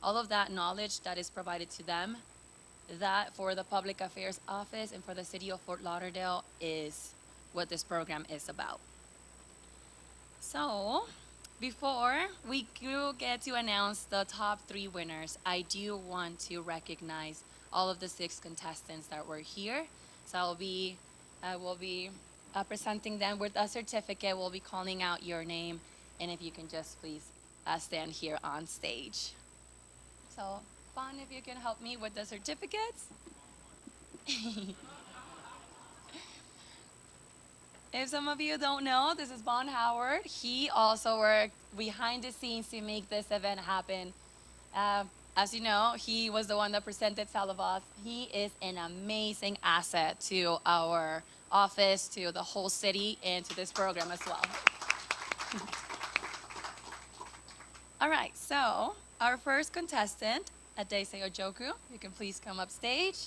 All of that knowledge that is provided to them, that for the Public Affairs Office and for the City of Fort Lauderdale is what this program is about. So, before we do get to announce the top 3 winners, I do want to recognize all of the 6 contestants that were here. So I will be presenting them with a certificate. We'll be calling out your name, and if you can just please stand here on stage. So, Bon, if you can help me with the certificates. If some of you don't know, this is Bon Howard. He also worked behind the scenes to make this event happen. As you know, he was the one that presented Salavoz. He is an amazing asset to our office, to the whole city, and to this program as well. All right, so our first contestant, Adese Ojoku, you can please come up stage.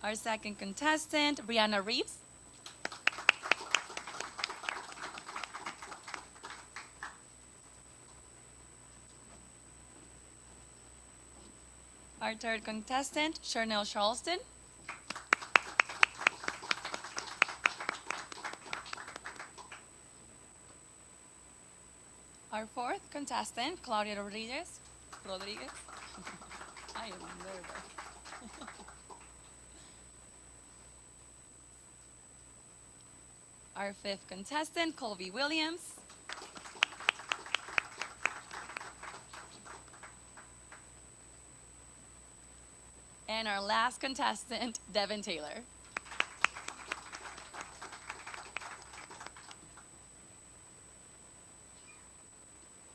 Our second contestant, Brianna Reeves. Our third contestant, Charnel Charleston. Our fourth contestant, Claudia Rodriguez. I am nervous. Our fifth contestant, Colby Williams. And our last contestant, Devin Taylor.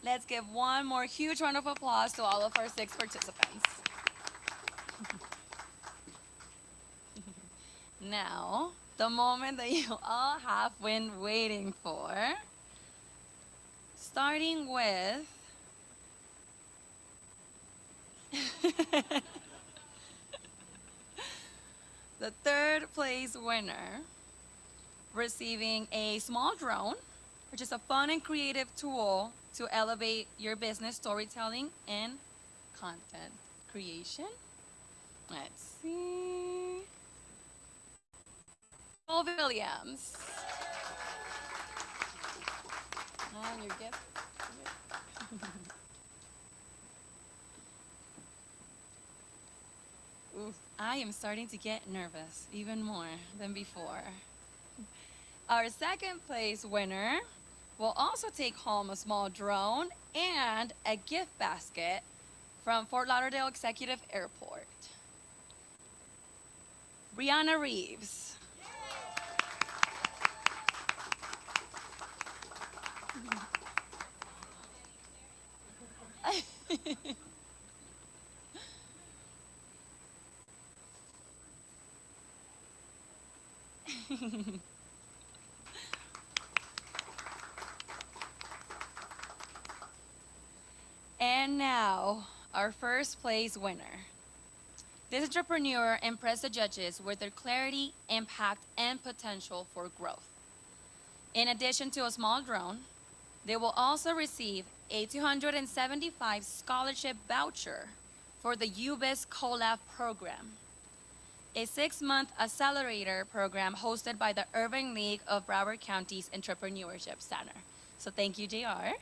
Let's give one more huge round of applause to all of our 6 participants. Now, the moment that you all have been waiting for, starting with the third place winner receiving a small drone, which is a fun and creative tool to elevate your business storytelling and content creation. Let's see. Paul Williams. And your gift. Ooh, I am starting to get nervous, even more than before. Our second place winner will also take home a small drone and a gift basket from Fort Lauderdale Executive Airport. Brianna Reeves. And now, our first place winner. This entrepreneur impressed the judges with their clarity, impact, and potential for growth. In addition to a small drone, they will also receive a $275 scholarship voucher for the UBIS CoLab program, a 6-month accelerator program hosted by the Urban League of Broward County's Entrepreneurship Center. So thank you, JR.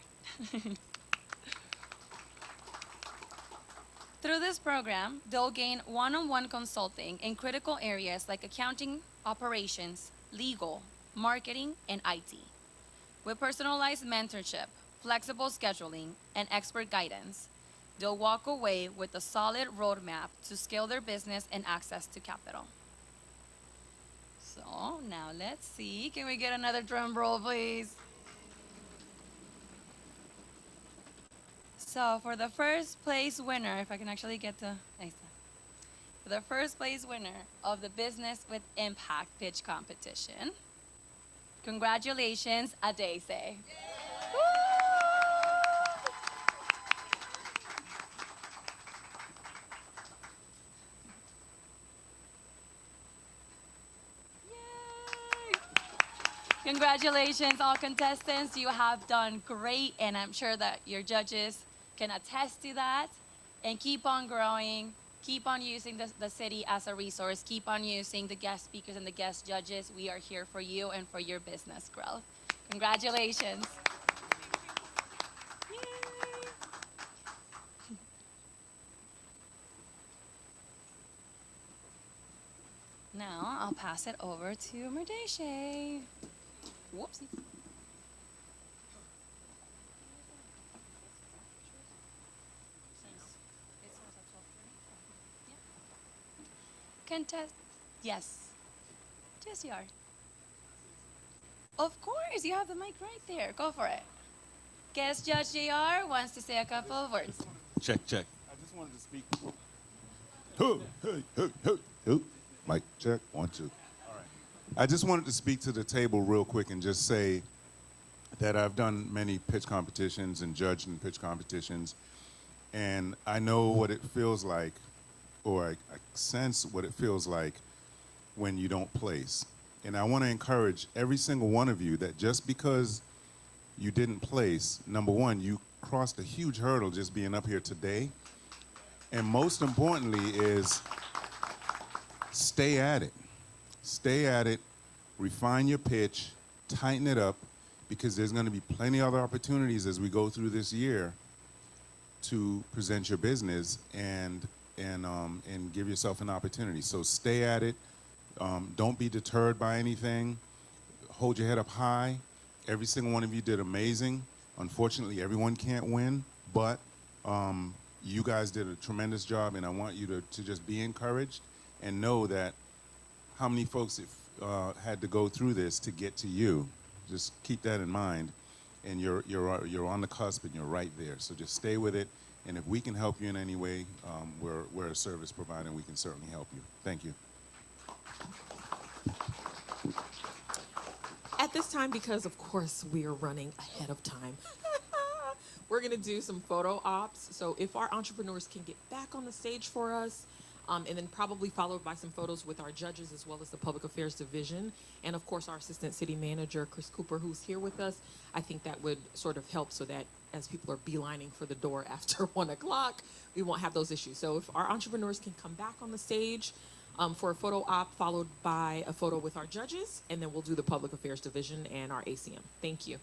Through this program, they'll gain one-on-one consulting in critical areas like accounting, operations, legal, marketing, and IT. With personalized mentorship, flexible scheduling, and expert guidance, they'll walk away with a solid roadmap to scale their business and access to capital. So now let's see. Can we get another drum roll, please? So for the first place winner, if I can actually get to, ahí está. For the first place winner of the Business with Impact pitch competition, congratulations, Adese. Congratulations, all contestants. You have done great, and I'm sure that your judges can attest to that. And keep on growing. Keep on using the city as a resource. Keep on using the guest speakers and the guest judges. We are here for you and for your business growth. Congratulations. Now I'll pass it over to Merdeshe. Whoopsie. Contest. Yes. Yes, you are. Of course, you have the mic right there. Go for it. Guest Judge JR wants to say a couple of words. Check, check. I just wanted to speak. Who? Mic check. 1, 2. All right. I just wanted to speak to the table real quick and just say that I've done many pitch competitions and judged in pitch competitions, and I know what it feels like, or I sense what it feels like when you don't place. And I want to encourage every single one of you that just because you didn't place, number one, you crossed a huge hurdle just being up here today. And most importantly is stay at it. Stay at it, refine your pitch, tighten it up, because there's going to be plenty other opportunities as we go through this year to present your business and give yourself an opportunity. So stay at it. Don't be deterred by anything. Hold your head up high. Every single one of you did amazing. Unfortunately, everyone can't win, but you guys did a tremendous job, and I want you to just be encouraged and know that how many folks had to go through this to get to you. Just keep that in mind, and you're on the cusp, and you're right there. So just stay with it, and if we can help you in any way, we're a service provider, and we can certainly help you. Thank you. At this time, because of course we are running ahead of time, we're gonna do some photo ops. So if our entrepreneurs can get back on the stage for us, and then probably followed by some photos with our judges as well as the Public Affairs Division, and of course our Assistant City Manager, Chris Cooper, who's here with us. I think that would sort of help so that as people are beelining for the door after 1 o'clock, we won't have those issues. So if our entrepreneurs can come back on the stage for a photo op followed by a photo with our judges, and then we'll do the Public Affairs Division and our ACM. Thank you.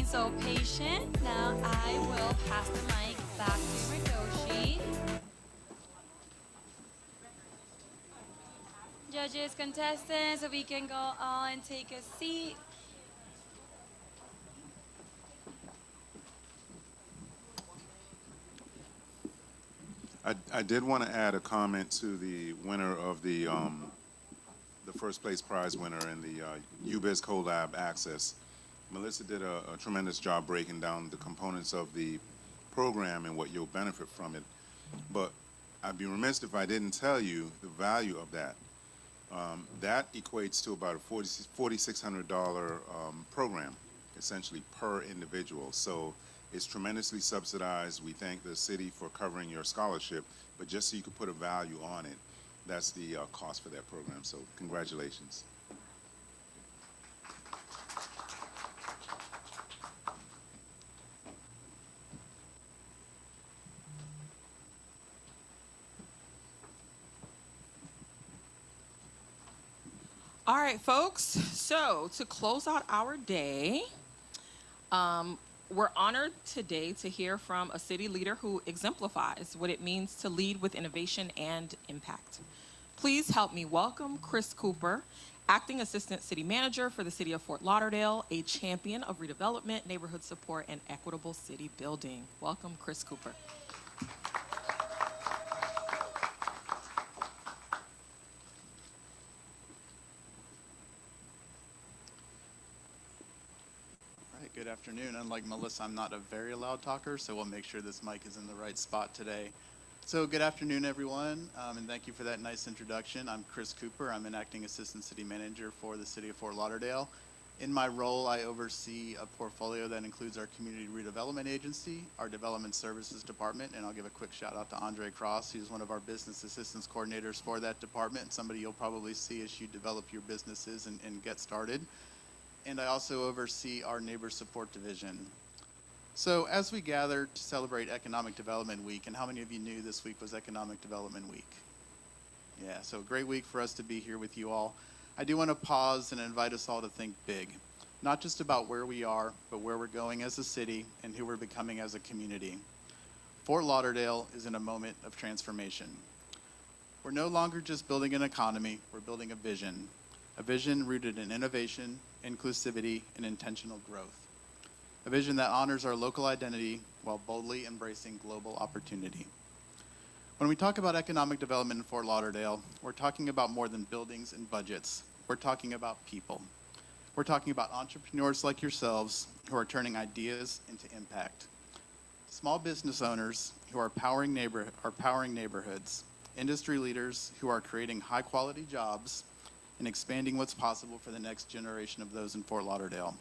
so patient. Now I will pass the mic back to Murdoshi. Judges, contestants, so we can go on and take a seat. I did want to add a comment to the winner of the first place prize winner in the UBIZ Collab Access. Melissa did a tremendous job breaking down the components of the program and what you'll benefit from it. But I'd be remiss if I didn't tell you the value of that. That equates to about a $4,600 program, essentially per individual. So it's tremendously subsidized. We thank the city for covering your scholarship, but just so you could put a value on it, that's the cost for that program. So congratulations. All right, folks. So to close out our day, we're honored today to hear from a city leader who exemplifies what it means to lead with innovation and impact. Please help me welcome Chris Cooper, Acting Assistant City Manager for the City of Fort Lauderdale, a champion of redevelopment, neighborhood support, and equitable city building. Welcome, Chris Cooper. Good afternoon. Unlike Melissa, I'm not a very loud talker, so we'll make sure this mic is in the right spot today. So good afternoon, everyone, and thank you for that nice introduction. I'm Chris Cooper. I'm an Acting Assistant City Manager for the City of Fort Lauderdale. In my role, I oversee a portfolio that includes our Community Redevelopment Agency, our Development Services Department, and I'll give a quick shout out to Andre Cross, who's one of our business assistance coordinators for that department, somebody you'll probably see as you develop your businesses and get started. And I also oversee our Neighbor Support Division. So as we gather to celebrate Economic Development Week, and how many of you knew this week was Economic Development Week? Yeah, so a great week for us to be here with you all. I do want to pause and invite us all to think big, not just about where we are, but where we're going as a city and who we're becoming as a community. Fort Lauderdale is in a moment of transformation. We're no longer just building an economy, we're building a vision rooted in innovation, inclusivity, and intentional growth. A vision that honors our local identity while boldly embracing global opportunity. When we talk about economic development in Fort Lauderdale, we're talking about more than buildings and budgets. We're talking about people. We're talking about entrepreneurs like yourselves who are turning ideas into impact. Small business owners who are powering neighborhoods. Industry leaders who are creating high-quality jobs and expanding what's possible for the next generation of those in Fort Lauderdale.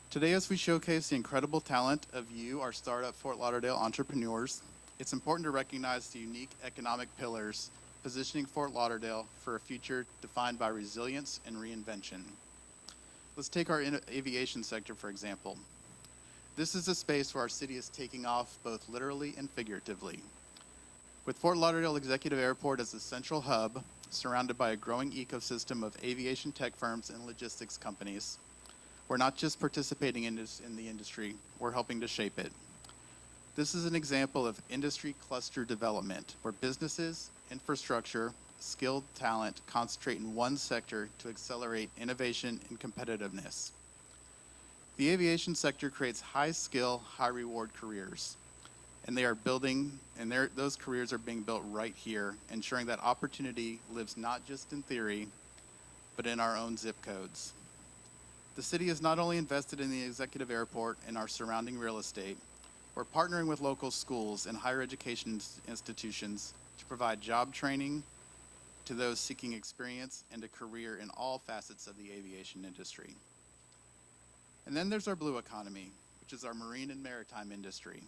Today, as we showcase the incredible talent of you, our startup Fort Lauderdale entrepreneurs, it's important to recognize the unique economic pillars positioning Fort Lauderdale for a future defined by resilience and reinvention. Let's take our aviation sector, for example. This is a space where our city is taking off both literally and figuratively. With Fort Lauderdale Executive Airport as the central hub, surrounded by a growing ecosystem of aviation tech firms and logistics companies, we're not just participating in the industry, we're helping to shape it. This is an example of industry cluster development, where businesses, infrastructure, skilled talent concentrate in one sector to accelerate innovation and competitiveness. The aviation sector creates high-skill, high-reward careers, and they are building, and those careers are being built right here, ensuring that opportunity lives not just in theory, but in our own zip codes. The city has not only invested in the executive airport and our surrounding real estate, we're partnering with local schools and higher education institutions to provide job training to those seeking experience and a career in all facets of the aviation industry. And then there's our blue economy, which is our marine and maritime industry.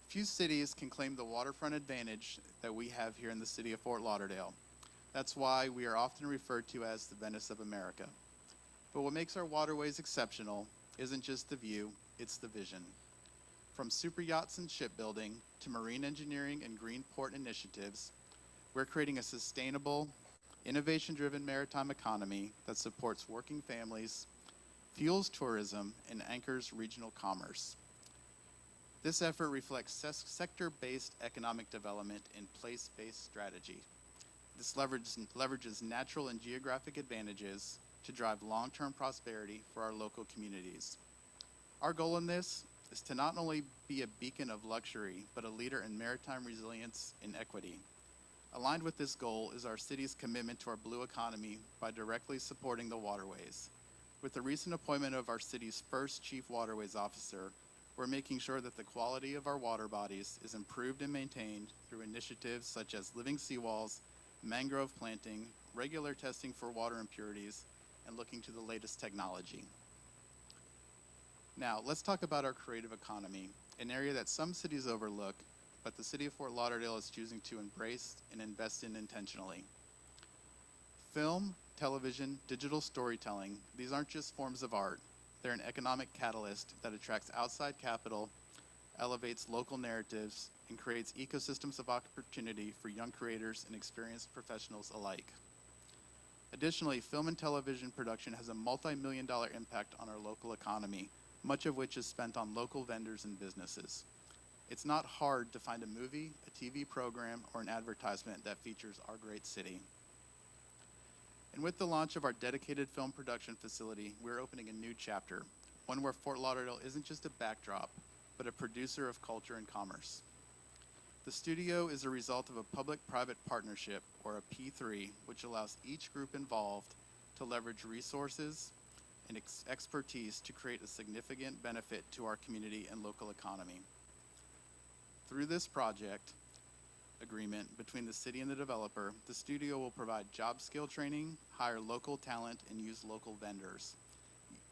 Few cities can claim the waterfront advantage that we have here in the city of Fort Lauderdale. That's why we are often referred to as the Venice of America. But what makes our waterways exceptional isn't just the view, it's the vision. From super yachts and shipbuilding to marine engineering and green port initiatives, we're creating a sustainable, innovation-driven maritime economy that supports working families, fuels tourism, and anchors regional commerce. This effort reflects sector-based economic development and place-based strategy. This leverages natural and geographic advantages to drive long-term prosperity for our local communities. Our goal in this is to not only be a beacon of luxury, but a leader in maritime resilience and equity. Aligned with this goal is our city's commitment to our blue economy by directly supporting the waterways. With the recent appointment of our city's first Chief Waterways Officer, we're making sure that the quality of our water bodies is improved and maintained through initiatives such as living seawalls, mangrove planting, regular testing for water impurities, and looking to the latest technology. Now, let's talk about our creative economy, an area that some cities overlook, but the city of Fort Lauderdale is choosing to embrace and invest in intentionally. Film, television, digital storytelling, these aren't just forms of art. They're an economic catalyst that attracts outside capital, elevates local narratives, and creates ecosystems of opportunity for young creators and experienced professionals alike. Additionally, film and television production has a multi-million-dollar impact on our local economy, much of which is spent on local vendors and businesses. It's not hard to find a movie, a TV program, or an advertisement that features our great city. And with the launch of our dedicated film production facility, we're opening a new chapter, one where Fort Lauderdale isn't just a backdrop, but a producer of culture and commerce. The studio is a result of a public-private partnership, or a P3, which allows each group involved to leverage resources and expertise to create a significant benefit to our community and local economy. Through this project agreement between the city and the developer, the studio will provide job skill training, hire local talent, and use local vendors.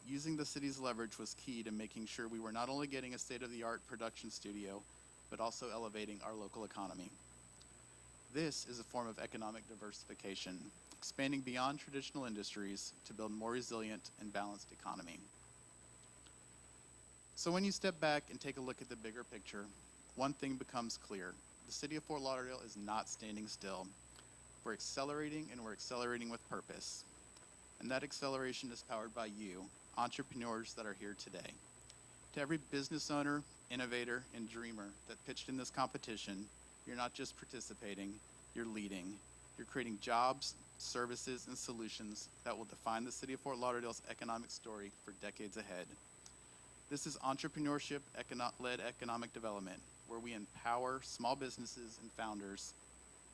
Using the city's leverage was key to making sure we were not only getting a state-of-the-art production studio, but also elevating our local economy. This is a form of economic diversification, expanding beyond traditional industries to build a more resilient and balanced economy. So when you step back and take a look at the bigger picture, one thing becomes clear. The city of Fort Lauderdale is not standing still. We're accelerating, and we're accelerating with purpose. And that acceleration is powered by you, entrepreneurs that are here today. To every business owner, innovator, and dreamer that pitched in this competition, you're not just participating, you're leading. You're creating jobs, services, and solutions that will define the city of Fort Lauderdale's economic story for decades ahead. This is entrepreneurship-led economic development, where we empower small businesses and founders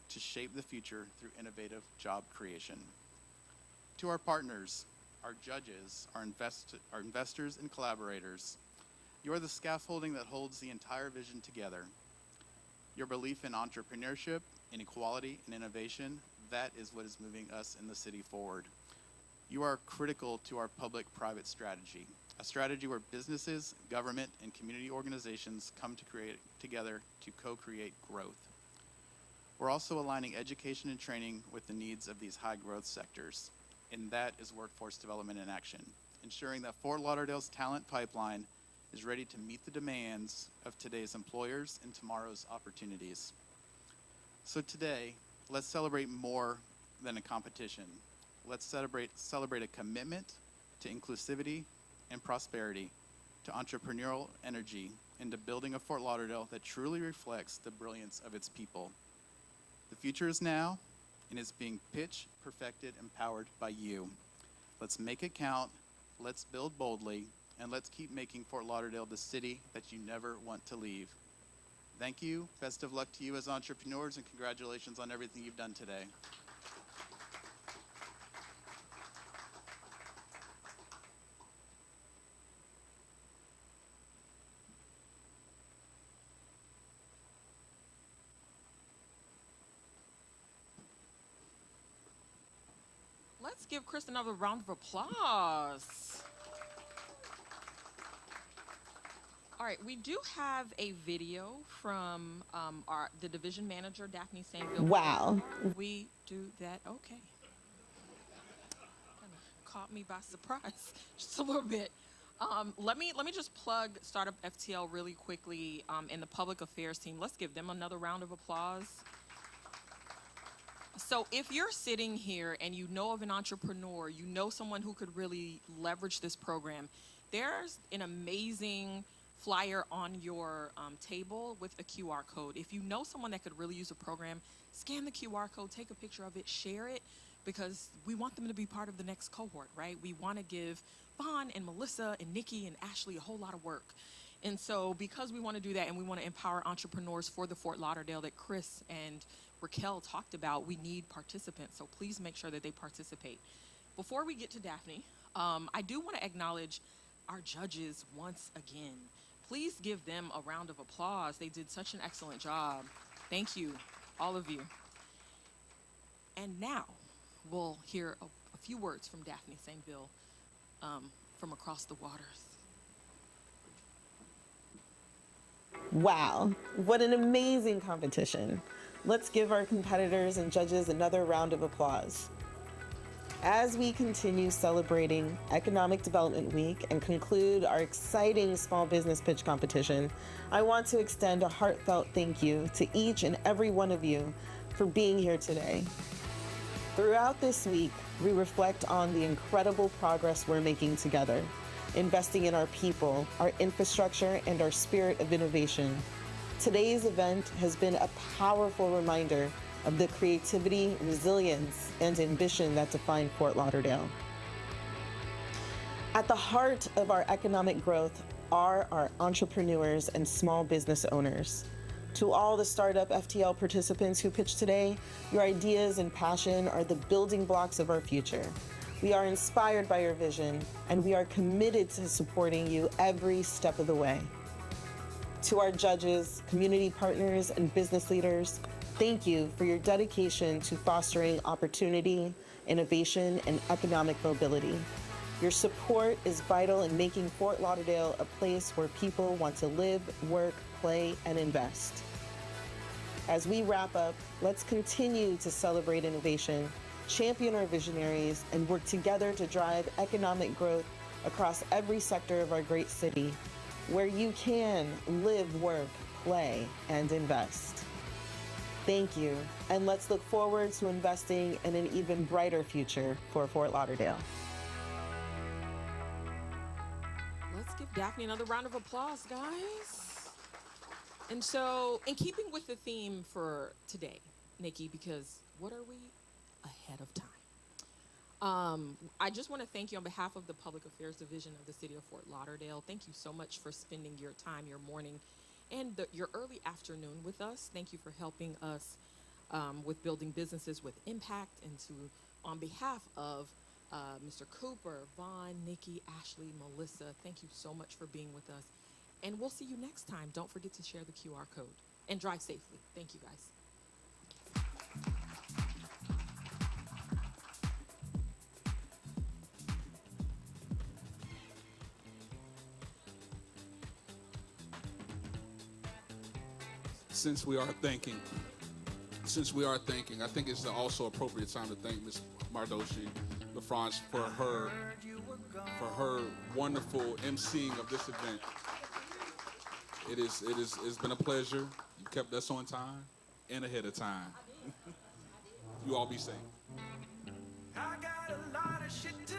to shape the future through innovative job creation. To our partners, our judges, our investors and collaborators, you are the scaffolding that holds the entire vision together. Your belief in entrepreneurship, inequality, and innovation, that is what is moving us in the city forward. You are critical to our public-private strategy, a strategy where businesses, government, and community organizations come to create together to co-create growth. We're also aligning education and training with the needs of these high-growth sectors, and that is workforce development in action, ensuring that Fort Lauderdale's talent pipeline is ready to meet the demands of today's employers and tomorrow's opportunities. So today, let's celebrate more than a competition. Let's celebrate a commitment to inclusivity and prosperity, to entrepreneurial energy, and to building a Fort Lauderdale that truly reflects the brilliance of its people. The future is now, and is being pitched, perfected, and powered by you. Let's make it count, let's build boldly, and let's keep making Fort Lauderdale the city that you never want to leave. Thank you, best of luck to you as entrepreneurs, and congratulations on everything you've done today. Let's give Chris another round of applause. All right, we do have a video from the division manager, Daphne Saintville. Wow. We do that, okay. Kind of caught me by surprise, just a little bit. Let me just plug Startup FTL really quickly and the public affairs team. Let's give them another round of applause. So if you're sitting here and you know of an entrepreneur, you know someone who could really leverage this program, there's an amazing flyer on your table with a QR code. If you know someone that could really use a program, scan the QR code, take a picture of it, share it, because we want them to be part of the next cohort, right? We want to give Vaughn and Melissa and Nikki and Ashley a whole lot of work. And so because we want to do that and we want to empower entrepreneurs for the Fort Lauderdale that Chris and Raquel talked about, we need participants. So please make sure that they participate. Before we get to Daphne, I do want to acknowledge our judges once again. Please give them a round of applause. They did such an excellent job. Thank you, all of you. And now we'll hear a few words from Daphne Saintville from across the waters. Wow, what an amazing competition. Let's give our competitors and judges another round of applause. As we continue celebrating Economic Development Week and conclude our exciting small business pitch competition, I want to extend a heartfelt thank you to each and every one of you for being here today. Throughout this week, we reflect on the incredible progress we're making together, investing in our people, our infrastructure, and our spirit of innovation. Today's event has been a powerful reminder of the creativity, resilience, and ambition that define Fort Lauderdale. At the heart of our economic growth are our entrepreneurs and small business owners. To all the startup FTL participants who pitched today, your ideas and passion are the building blocks of our future. We are inspired by your vision, and we are committed to supporting you every step of the way. To our judges, community partners, and business leaders, thank you for your dedication to fostering opportunity, innovation, and economic mobility. Your support is vital in making Fort Lauderdale a place where people want to live, work, play, and invest. As we wrap up, let's continue to celebrate innovation, champion our visionaries, and work together to drive economic growth across every sector of our great city, where you can live, work, play, and invest. Thank you, and let's look forward to investing in an even brighter future for Fort Lauderdale. Let's give Daphne another round of applause, guys. And so, in keeping with the theme for today, Nikki, because what are we? Ahead of time. I just want to thank you on behalf of the Public Affairs Division of the City of Fort Lauderdale. Thank you so much for spending your time, your morning, and your early afternoon with us. Thank you for helping us with building businesses with impact. And on behalf of Mr. Cooper, Vaughn, Nikki, Ashley, Melissa, thank you so much for being with us. And we'll see you next time. Don't forget to share the QR code and drive safely. Thank you, guys. Since we are thanking, I think it's also appropriate time to thank Ms. Mardoshi LaFrance for her wonderful emceeing of this event. It's been a pleasure. You kept us on time and ahead of time. You all be safe. I got a lot of shit to